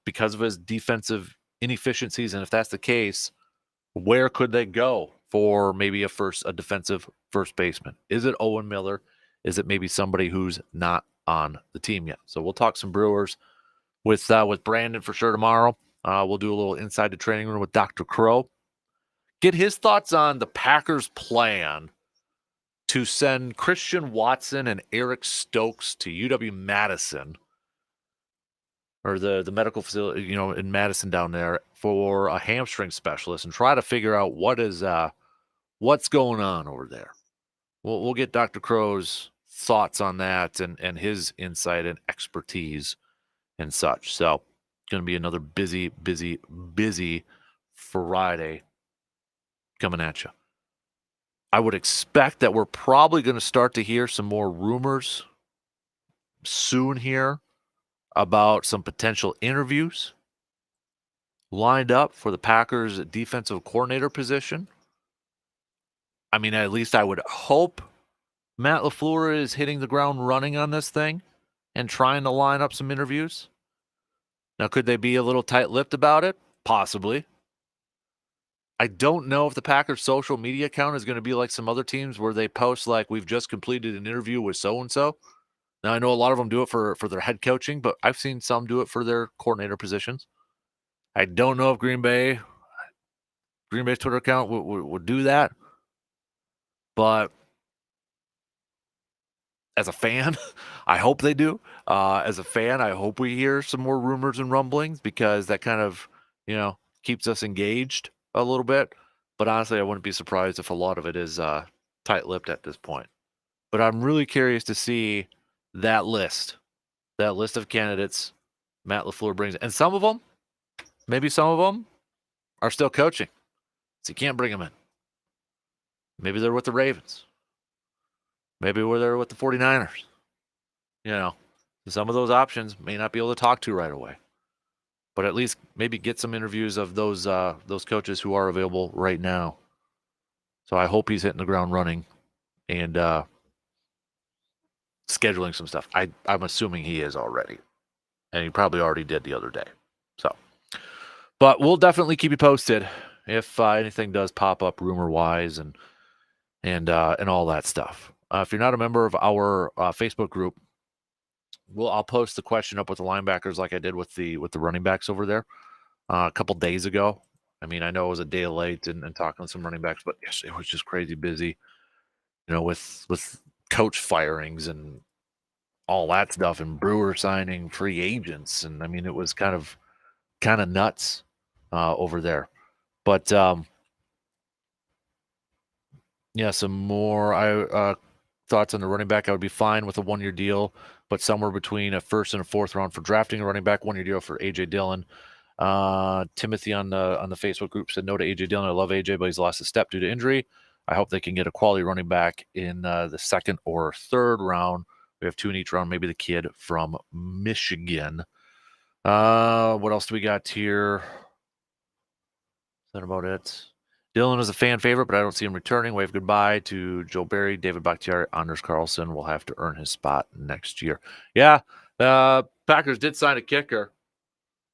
because of his defensive inefficiencies? And if that's the case, where could they go for maybe a defensive first baseman? Is it Owen Miller? Is it maybe somebody who's not on the team yet? So we'll talk some Brewers with Brandon for sure tomorrow. We'll do a little inside the training room with Dr. Crow. Get his thoughts on the Packers' plan to send Christian Watson and Eric Stokes to UW-Madison, or the medical facility, in Madison down there, for a hamstring specialist, and try to figure out what's going on over there. We'll get Dr. Crow's thoughts on that and his insight and expertise and such. So it's going to be another busy Friday coming at you. I would expect that we're probably going to start to hear some more rumors soon here about some potential interviews lined up for the Packers defensive coordinator position. I mean, at least I would hope Matt LaFleur is hitting the ground running on this thing and trying to line up some interviews. Now, could they be a little tight-lipped about it? Possibly. I don't know if the Packers' social media account is going to be like some other teams where they post like, we've just completed an interview with so-and-so. Now, I know a lot of them do it for their head coaching, but I've seen some do it for their coordinator positions. I don't know if Green Bay's Twitter account would do that. But as a fan, I hope they do. As a fan, I hope we hear some more rumors and rumblings because that kind of, keeps us engaged a little bit. But honestly, I wouldn't be surprised if a lot of it is tight-lipped at this point. But I'm really curious to see that list of candidates Matt LaFleur brings. And some of them, maybe some of them are still coaching. So you can't bring them in. Maybe they're with the Ravens. Maybe they're with the 49ers. Some of those options may not be able to talk to right away. But at least maybe get some interviews of those coaches who are available right now. So I hope he's hitting the ground running and scheduling some stuff. I'm assuming he is already. And he probably already did the other day. So, but we'll definitely keep you posted if anything does pop up rumor-wise and all that stuff. If you're not a member of our Facebook group, I'll post the question up with the linebackers like I did with the running backs over there a couple days ago. I mean, I know it was a day late and talking to some running backs, but yes, it was just crazy busy, with coach firings and all that stuff and Brewer signing free agents. And I mean, it was kind of nuts over there. But some more thoughts on the running back. I would be fine with a 1-year deal, but somewhere between a first and a fourth round for drafting a running back. 1-year deal for AJ Dillon. Timothy on the Facebook group said no to AJ Dillon. I love AJ, but he's lost a step due to injury. I hope they can get a quality running back in the second or third round. We have 2 in each round. Maybe the kid from Michigan. What else do we got here? Is that about it? Dylan is a fan favorite, but I don't see him returning. Wave goodbye to Joe Barry, David Bakhtiari, Anders Carlson will have to earn his spot next year. Yeah, Packers did sign a kicker.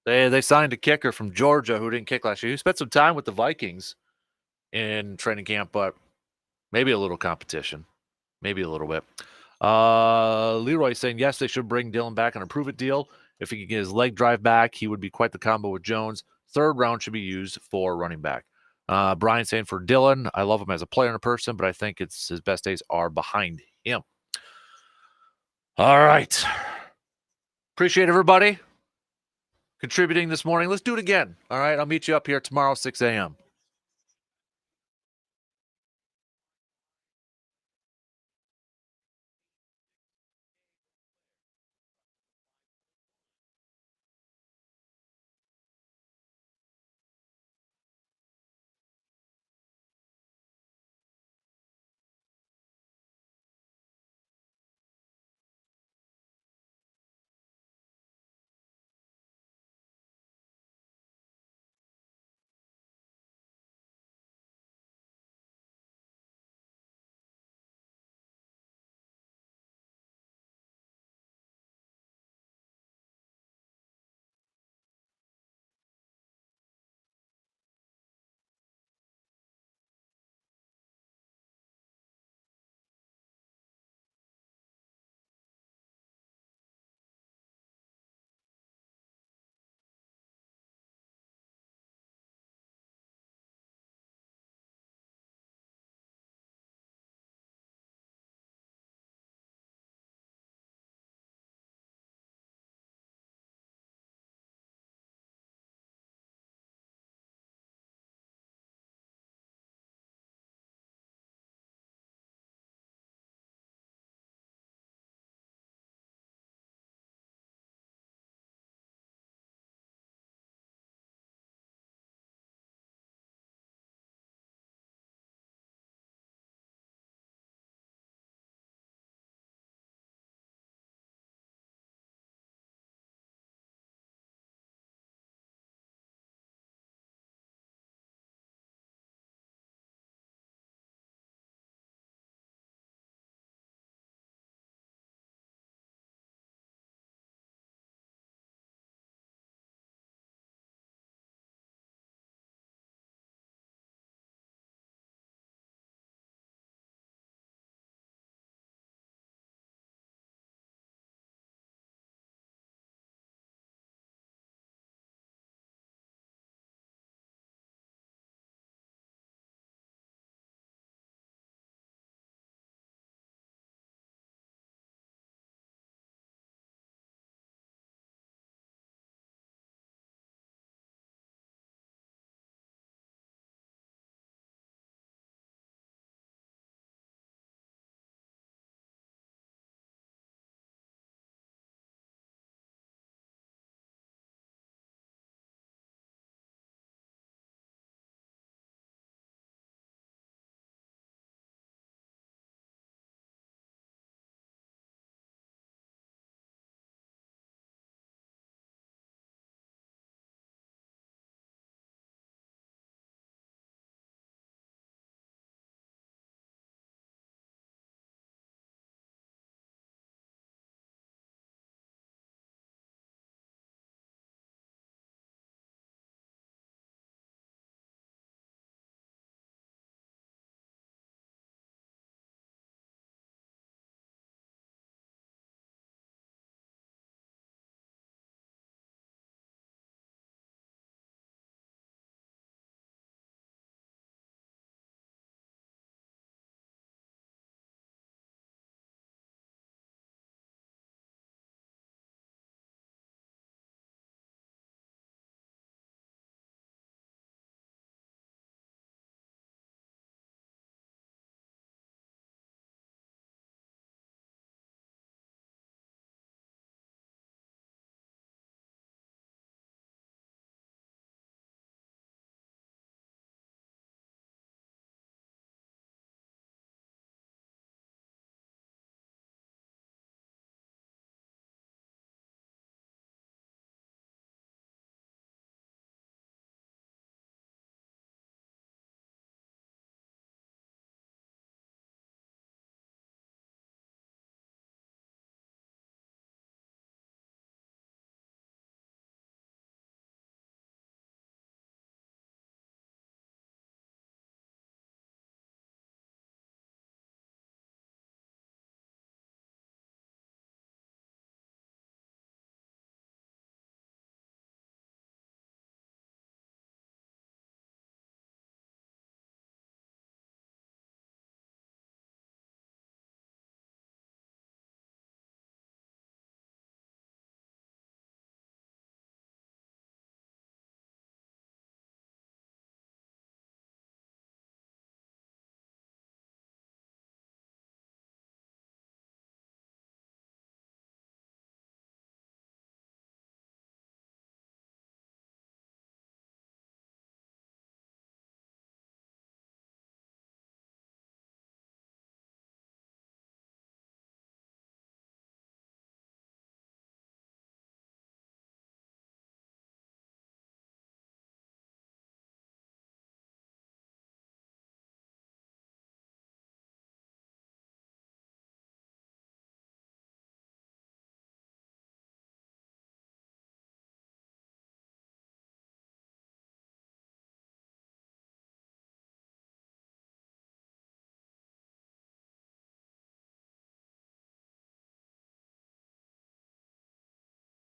They signed a kicker from Georgia who didn't kick last year. He spent some time with the Vikings in training camp, but maybe a little competition. Maybe a little bit. Leroy saying, yes, they should bring Dylan back on a prove-it deal. If he could get his leg drive back, he would be quite the combo with Jones. Third round should be used for running back. Brian saying for Dylan, I love him as a player and a person, but I think his best days are behind him. All right. Appreciate everybody contributing this morning. Let's do it again. All right. I'll meet you up here tomorrow, 6 a.m.